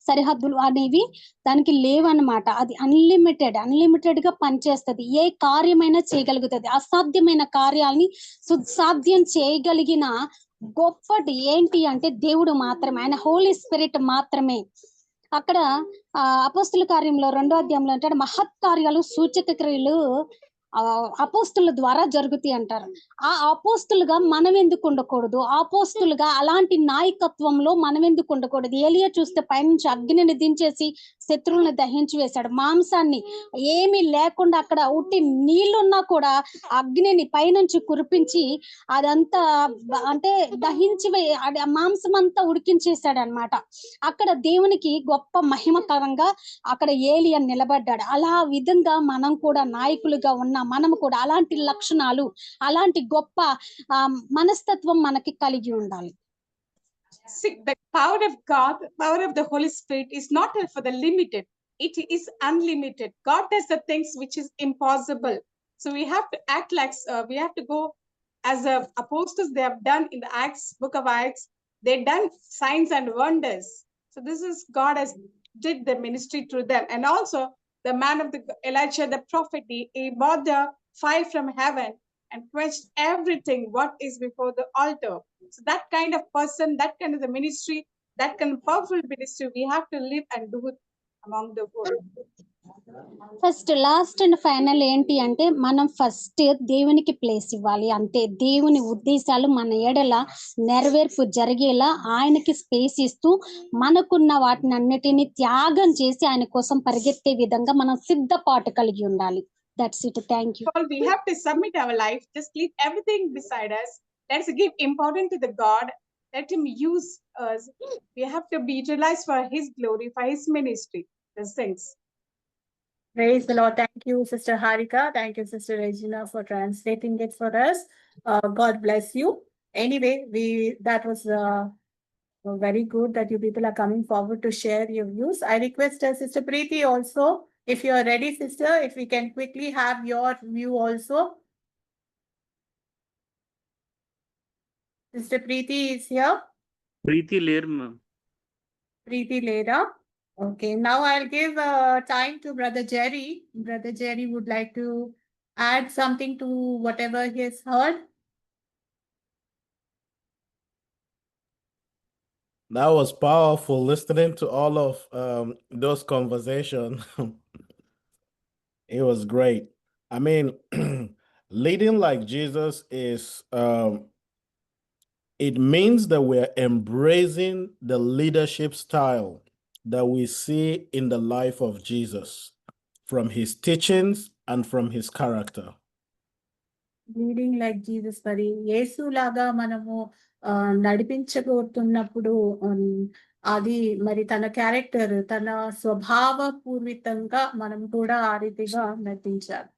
సరిహద్దులు అనేవి దానికి లేవన్నమాట. అది అన్లిమిటెడ్ గా పనిచేస్తుంది, ఏ కార్యమైనా చేయగలుగుతుంది. అసాధ్యమైన కార్యాలని సుసాధ్యం చేయగలిగిన గొప్పటి ఏంటి అంటే దేవుడు మాత్రమే, ఆయన హోలీ స్పిరిట్ మాత్రమే. అక్కడ అపోస్తుల కార్యంలో 2వ అధ్యాయంలో అంటాడు మహత్కార్యాలు సూచక క్రియలు అపోస్తుల ద్వారా జరుగుతాయి అంటారు. ఆ అపోస్తులుగా మనం ఎందుకు ఉండకూడదు? అపోస్తులుగా అలాంటి నాయకత్వంలో మనం ఎందుకు ఉండకూడదు? ఏలియా చూస్తే పైనుంచి అగ్నిని దించేసి శత్రువులను దహించి వేశాడు. మాంసాన్ని ఏమీ లేకుండా అక్కడ ఉట్టి నీళ్లున్నా కూడా అగ్నిని పైనుంచి కురిపించి అదంతా అంటే దహించి మాంసం అంతా ఉడికించేశాడు అన్నమాట. అక్కడ దేవునికి గొప్ప మహిమకరంగా అక్కడ ఏలియా నిలబడ్డాడు. అలా విధంగా మనం కూడా నాయకులుగా ఉన్న మనం కూడా అలాంటి లక్షణాలు, అలాంటి గొప్ప మనస్తత్వం మనకి కలిగి ఉండాలి. See, the power of God, the power of the Holy Spirit is not for the limited, it is unlimited. God does the things which is impossible. So we have to act like we have to go as the apostles they have done in the Acts, book of Acts. They done signs and wonders. So this is God has did the ministry through them. And also the man of the Elijah, the prophet, he brought the fire from heaven and quenched everything what is before the altar. So that kind of person, that kind of the ministry, that kind of powerful ministry, we have to live and do it among the world. First last and final ఏంటి అంటే మనం first దేవునికి place ఇవ్వాలి. అంటే దేవుని ఉద్దేశాలు మన ఎడల నెరవేర్పు జరిగేలా ఆయనకి స్పేస్ ఇస్తూ మనకున్న వాటిని అన్నిటిని త్యాగం చేసి ఆయన కోసం పరిగెత్తే విధంగా మనం సిద్ధపాటు కలిగి ఉండాలి. That's it. Thank you. We have to submit our life, just leave everything beside us. Let's give importance to the God. Let him use us. We have to be utilized for his glory, for his ministry. Those things. Praise the Lord. Thank you, Sister Harika. Thank you, Sister Regina, for translating it for us. God bless you. Anyway, that was Very good that you people are coming forward to share your views. I request Sister Preeti also, if you are ready, sister, if we can quickly have your view also. Sister Preeti is here. ప్రీతి లేరు ma'am. Preeti Lera. Okay, now I'll give time to Brother Jerry. Brother Jerry would like to add something to whatever he has heard. That was powerful listening to all of those conversations. It was great. I mean, leading like Jesus is, it means that we're embracing the leadership style that we see in the life of Jesus, from his teachings and from his character. Leading like Jesus, మరి యేసు లాగా మనము నడిపించబోతున్నప్పుడు అది మరి తన character, తన స్వభావ పూర్వితంగా మనం కూడా ఆ రీతిగా నడిపించాలి.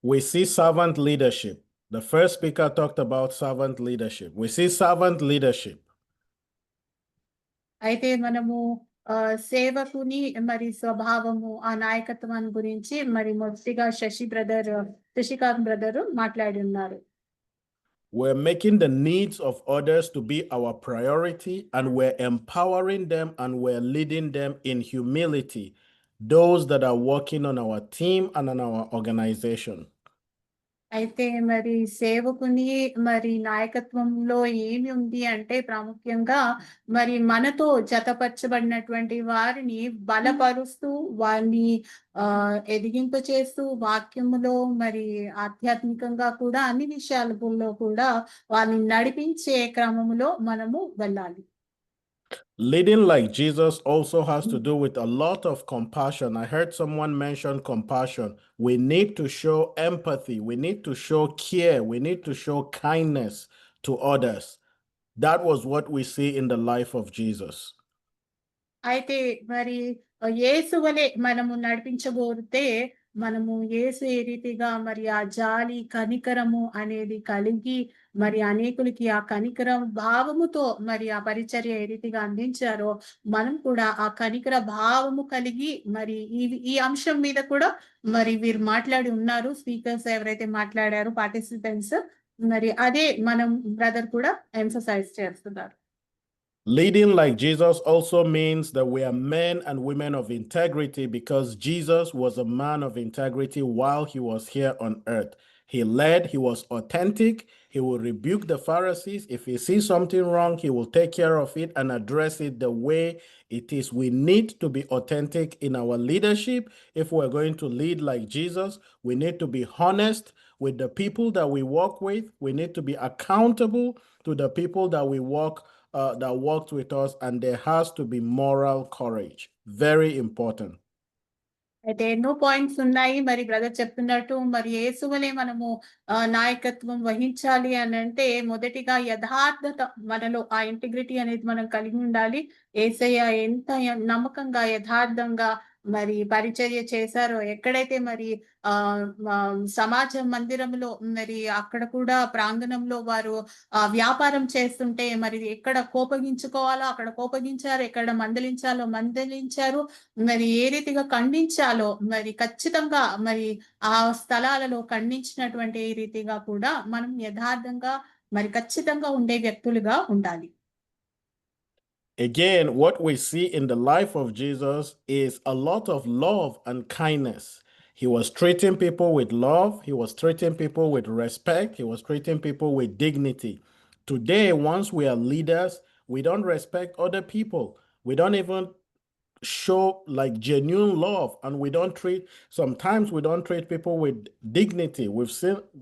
We see servant leadership. The first speaker talked about servant leadership. We see servant leadership. అయితే మనము సేవకుని మరి స్వభావము, ఆ నాయకత్వాన్ని గురించి మరి మొదటిగా శశికాంత్ బ్రదర్ మాట్లాడి ఉన్నారు. We're making the needs of others to be our priority, and we're empowering them and we're leading them in humility, those that are working on our team and on our organization. అయితే మరి సేవకుని మరి నాయకత్వంలో ఏమి ఉంది అంటే ప్రాముఖ్యంగా మరి మనతో జతపరచబడినటువంటి వారిని బలపరుస్తూ, వారిని ఎదిగింప చేస్తూ, వాక్యములో మరి ఆధ్యాత్మికంగా కూడా అన్ని విషయాలలో కూడా వారిని నడిపించే క్రమములో మనము వెళ్ళాలి. Leading like Jesus also has to do with a lot of compassion. I heard someone mention compassion. We need to show empathy. We need to show care. We need to show kindness to others. That was what we see in the life of Jesus. అయితే మరి యేసు వలె మనము నడిపించబోతే, మనము యేసు ఏ రీతిగా మరి ఆ జాలి, కనికరము అనేది కలిగి మరి అనేకులకి ఆ కనికర భావముతో మరి ఆ పరిచర్య ఏ రీతిగా అందించారో, మనం కూడా ఆ కనికర భావము కలిగి మరి ఈ అంశం మీద కూడా మరి వీరు మాట్లాడి ఉన్నారు. స్పీకర్స్ ఎవరైతే మాట్లాడారో, పార్టిసిపెంట్స్, మరి అదే మనం బ్రదర్ కూడా ఎంఫసైజ్ చేస్తున్నారు. Leading like Jesus also means that we are men and women of integrity, because Jesus was a man of integrity while he was here on earth. He led, he was authentic. He will rebuke the Pharisees. If he sees something wrong, he will take care of it and address it the way it is. We need to be authentic in our leadership. If we're going to lead like Jesus, we need to be honest with the people that we work with. We need to be accountable to the people that we that worked with us, and there has to be moral courage. Very important. అయితే ఎన్నో points ఉన్నాయి. మరి brother చెప్తున్నట్టు మరి యేసు వలె మనము నాయకత్వం వహించాలి అని అంటే, మొదటిగా యథార్థత మనలో, ఆ ఇంటిగ్రిటీ అనేది మనం కలిగి ఉండాలి. యేసయ్య ఎంత నమ్మకంగా, యథార్థంగా మరి పరిచర్య చేశారో, ఎక్కడైతే మరి సమాజ మందిరంలో మరి అక్కడ కూడా ప్రాంగణంలో వారు వ్యాపారం చేస్తుంటే మరి ఎక్కడ కోపగించుకోవాలో అక్కడ కోపగించారు, ఎక్కడ మందలించాలో మందలించారు, మరి ఏ రీతిగా ఖండించాలో మరి ఖచ్చితంగా మరి ఆ స్థలాలలో ఖండించినటువంటి రీతిగా కూడా మనం యథార్థంగా మరి ఖచ్చితంగా ఉండే వ్యక్తులుగా ఉండాలి. Again, what we see in the life of Jesus is a lot of love and kindness. He was treating people with love. He was treating people with respect. He was treating people with dignity. Today, once we are leaders, we don't respect other people. We don't even show like genuine love, and sometimes we don't treat people with dignity.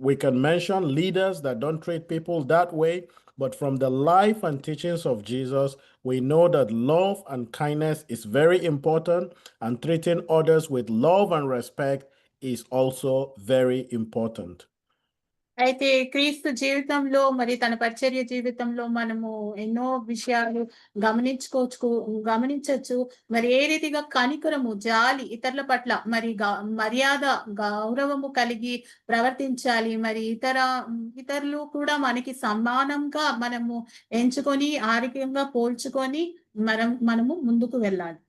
We can mention leaders that don't treat people that way, but from the life and teachings of Jesus, we know that love and kindness is very important, and treating others with love and respect is also very important. అయితే క్రీస్తు జీవితంలో మరి తన పరిచర్య జీవితంలో మనము ఎన్నో విషయాలు గమనించవచ్చు. మరి ఏ రీతిగా కనికరము, జాలి, ఇతరుల పట్ల మరి మర్యాద, గౌరవము కలిగి ప్రవర్తించాలి. మరి ఇతరులు కూడా మనకి సమానంగా మనము ఎంచుకొని ఆరోగ్యంగా పోల్చుకొని మనము ముందుకు వెళ్ళాలి.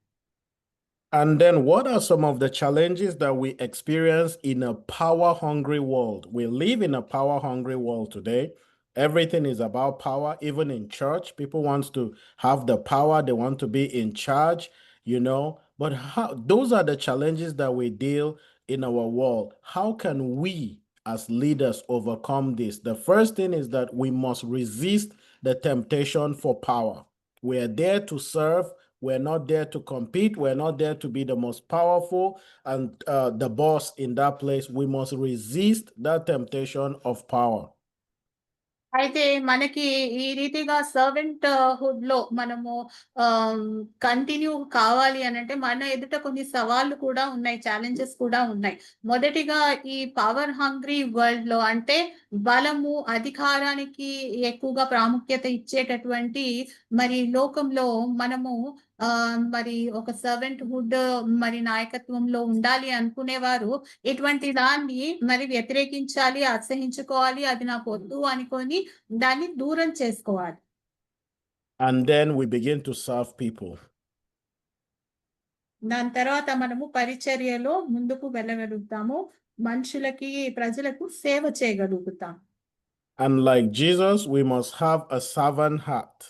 And then what are some of the challenges that we experience in a power-hungry world? We live in a power-hungry world today. Everything is about power. Even in church, people want to have the power. They want to be in charge, you know. But those are the challenges that we deal in our world. How can we as leaders overcome this? The first thing is that we must resist the temptation for power. We are there to serve. We're not there to compete. We're not there to be the most powerful and the boss in that place. We must resist that temptation of power. అయితే మనకి ఈ రీతిగా servant hood లో మనము continue కావాలి అనంటే మన ఎదుట కొన్ని సవాళ్లు కూడా ఉన్నాయి, ఛాలెంజెస్ కూడా ఉన్నాయి. మొదటిగా ఈ పవర్ హంగ్రీ వరల్డ్ లో అంటే బలము అధికారానికి ఎక్కువగా ప్రాముఖ్యత ఇచ్చేటటువంటి మరి లోకంలో మనము మరి ఒక సర్వెంట్ హుడ్ మరి నాయకత్వంలో ఉండాలి అనుకునేవారు ఇటువంటి దాన్ని మరి వ్యతిరేకించాలి, అసహించుకోవాలి, అది నాకు వద్దు అనుకొని దాన్ని దూరం చేసుకోవాలి. And then we begin to serve people. దాని తర్వాత మనము పరిచర్యలో ముందుకు వెళ్ళగలుగుతాము, మనుషులకి ప్రజలకు సేవ చేయగలుగుతాం. And like Jesus, we must have a servant heart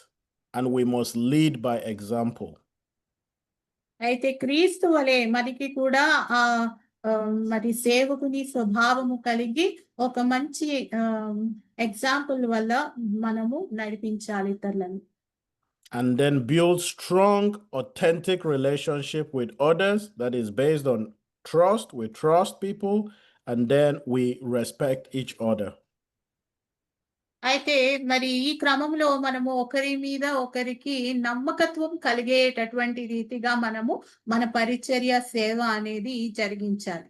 and we must lead by example. అయితే క్రీస్తు వలె మనకి కూడా మరి సేవకుని స్వభావము కలిగి ఒక మంచి ఎగ్జాంపుల్ వల్ల మనము నడిపించాలి ఇతరులను. And then build strong, authentic relationship with others that is based on trust. We trust people and then we respect each other. అయితే మరి ఈ క్రమంలో మనము ఒకరి మీద ఒకరికి నమ్మకత్వం కలిగేటటువంటి రీతిగా మనము మన పరిచర్య సేవ అనేది జరిగించాలి.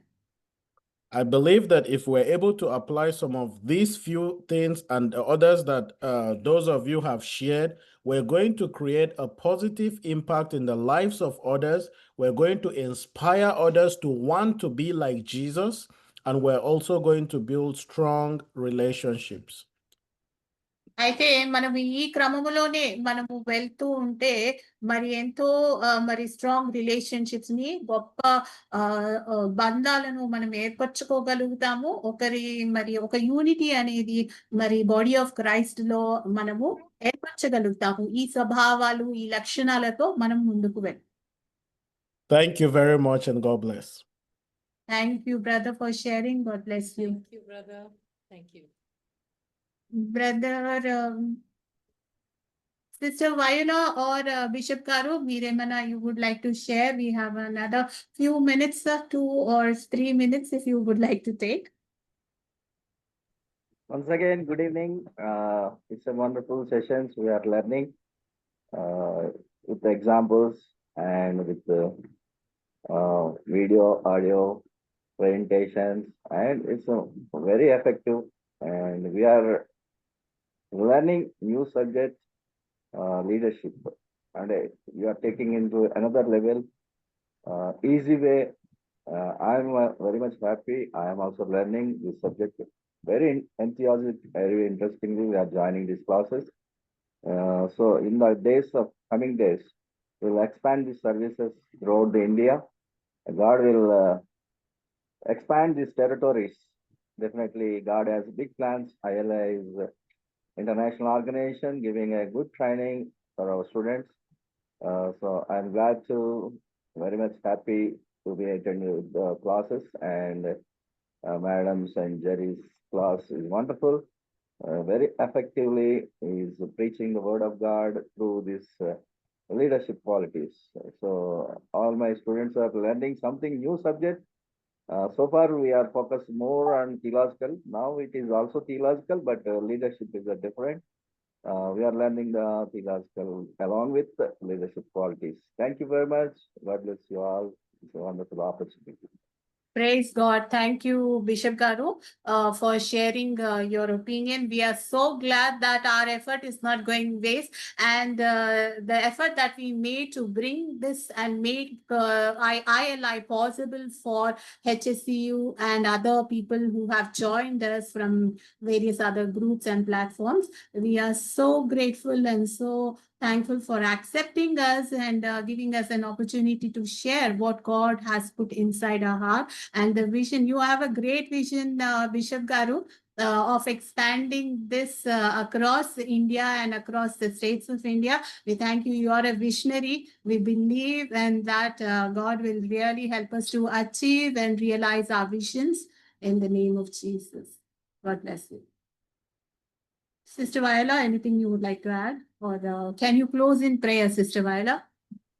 I believe that if we're able to apply some of these few things and others that those of you have shared, we're going to create a positive impact in the lives of others. We're going to inspire others to want to be like Jesus, and we're also going to build strong relationships. అయితే మనం ఈ క్రమములోనే మనము వెళ్తూ ఉంటే మరి ఎంతో మరి strong relationships ని గొప్ప బంధాలను మనం ఏర్పరచుకోగలుగుతాము. ఒకరి మరి ఒక యూనిటీ అనేది మరి బాడీ ఆఫ్ క్రైస్ట్ లో మనము ఏర్పరచగలుగుతాము. ఈ స్వభావాలు ఈ లక్షణాలతో మనం ముందుకు వెళ్ళాలి. Thank you very much and God bless. Thank you, brother, for sharing. God bless you. Thank you, brother. Thank you. Brother, Sister Viola or Bishop Karu, Miremana, you would like to share? We have another few minutes, 2 or 3 minutes if you would like to take. Once again, good evening. It's a wonderful sessions. We are learning with the examples and with the video, audio, presentations, and it's very effective. And we are learning new subject, leadership, and you are taking into another level, easy way. I am very much happy. I am also learning this subject very enthusiastic, very interestingly. We are joining these classes. So in the coming days, we'll expand these services throughout India. God will expand these territories. Definitely, God has big plans. ILA is international organization giving a good training for our students. So I'm glad to, very much happy to be attending the classes, and Madam's and Jerry's class is wonderful. Very effectively is preaching the word of God through this leadership qualities. So all my students are learning something new subject. So far we are focused more on theological. Now it is also theological, but leadership is a different. We are learning the theological along with the leadership qualities. Thank you very much. God bless you all. It's a wonderful opportunity. Praise God. Thank you, Bishop Garu, for sharing your opinion. We are so glad that our effort is not going waste, and the effort that we made to bring this and make ILI possible for HSCU and other people who have joined us from various other groups and platforms. We are so grateful and so thankful for accepting us and giving us an opportunity to share what God has put inside our heart and the vision. You have a great vision, Bishop Garu, of expanding this across India and across the states of India. We thank you. You are a visionary. We believe and that God will really help us to achieve and realize our visions in the name of Jesus. God bless you. Sister Viola, anything you would like to add? Or can you close in prayer, Sister Viola?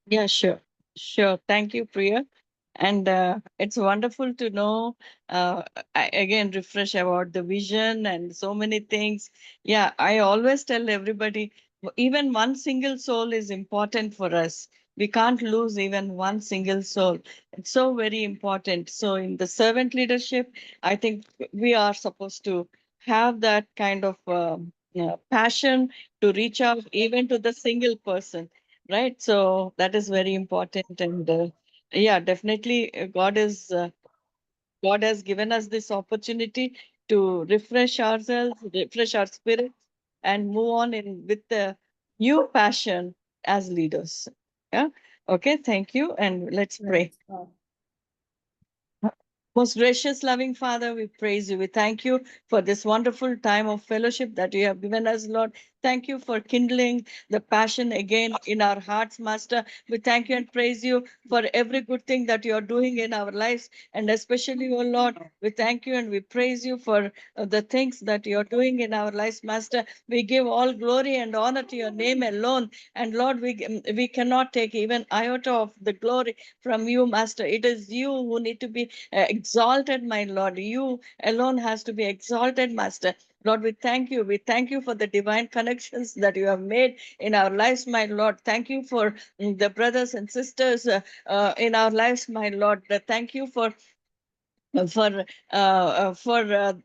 Yeah, sure. Sure. Thank you, Priya. And it's wonderful to know, again, refresh about the vision and so many things. Yeah, I always tell everybody, even one single soul is important for us. We can't lose even one single soul. It's so very important. So in the servant leadership, I think we are supposed to have that kind of passion to reach out even to the single person. Right. So that is very important. And yeah, definitely God has given us this opportunity to refresh ourselves, refresh our spirits, and move on with the new passion as leaders. Yeah. Okay. Thank you. And let's pray. Most gracious, loving Father, we praise you. We thank you for this wonderful time of fellowship that you have given us, Lord. Thank you for kindling the passion again in our hearts, Master. We thank you and praise you for every good thing that you are doing in our lives. And especially, oh Lord, we thank you and we praise you for the things that you are doing in our lives, Master. We give all glory and honor to your name alone. And Lord, we cannot take even iota of the glory from you, Master. It is you who need to be exalted, my Lord. You alone has to be exalted, Master. Lord, we thank you. We thank you for the divine connections that you have made in our lives, my Lord. Thank you for the brothers and sisters in our lives, my Lord. Thank you for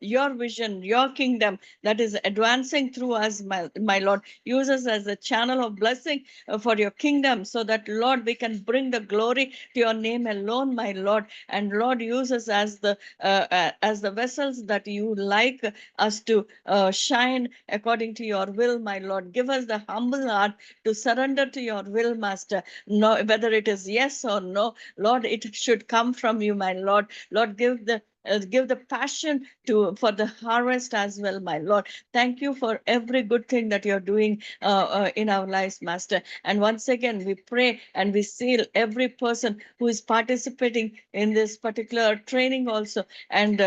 your vision, your kingdom that is advancing through us, my Lord. Use us as a channel of blessing for your kingdom so that, Lord, we can bring the glory to your name alone, my Lord. And Lord, use us as the vessels that you like us to shine according to your will, my Lord. Give us the humble heart to surrender to your will, Master. No, whether it is yes or no, Lord, it should come from you, my Lord. Lord, give the passion for the harvest as well, my Lord. Thank you for every good thing that you're doing in our lives, Master. And once again, we pray and we seal every person who is participating in this particular training also. And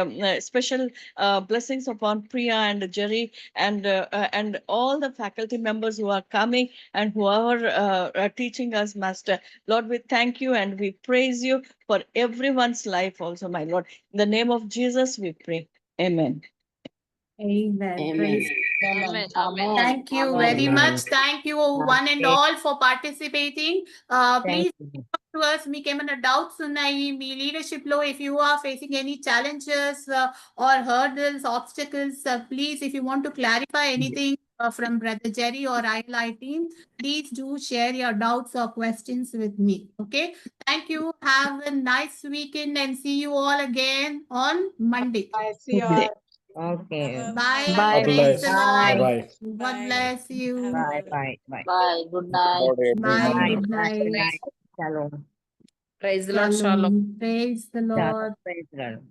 special blessings upon Priya and Jerry and all the faculty members who are coming and who are teaching us, Master. Lord, we thank you and we praise you for everyone's life also, my Lord. In the name of Jesus, we pray. Amen. Amen. Praise Amen. Amen. Thank you Amen. very much. Thank you one and all for participating. Please to us, మీకేమైనా doubts ఉన్నాయి మీ leadership లో if you are facing any challenges or hurdles, obstacles, please, if you want to clarify anything from Brother Jerry or ILI team, please do share your doubts or questions with me. Okay. Thank you. Have a nice weekend and see you all again on Monday. I see you all. Okay. Bye. God bless. Praise the Lord. Bye. God bless you. Bye. Bye. Bye. Bye. Good night. Bye. Bye. Good night. Shalom. Praise the Lord. Shalom. Praise the Lord. Praise the Lord.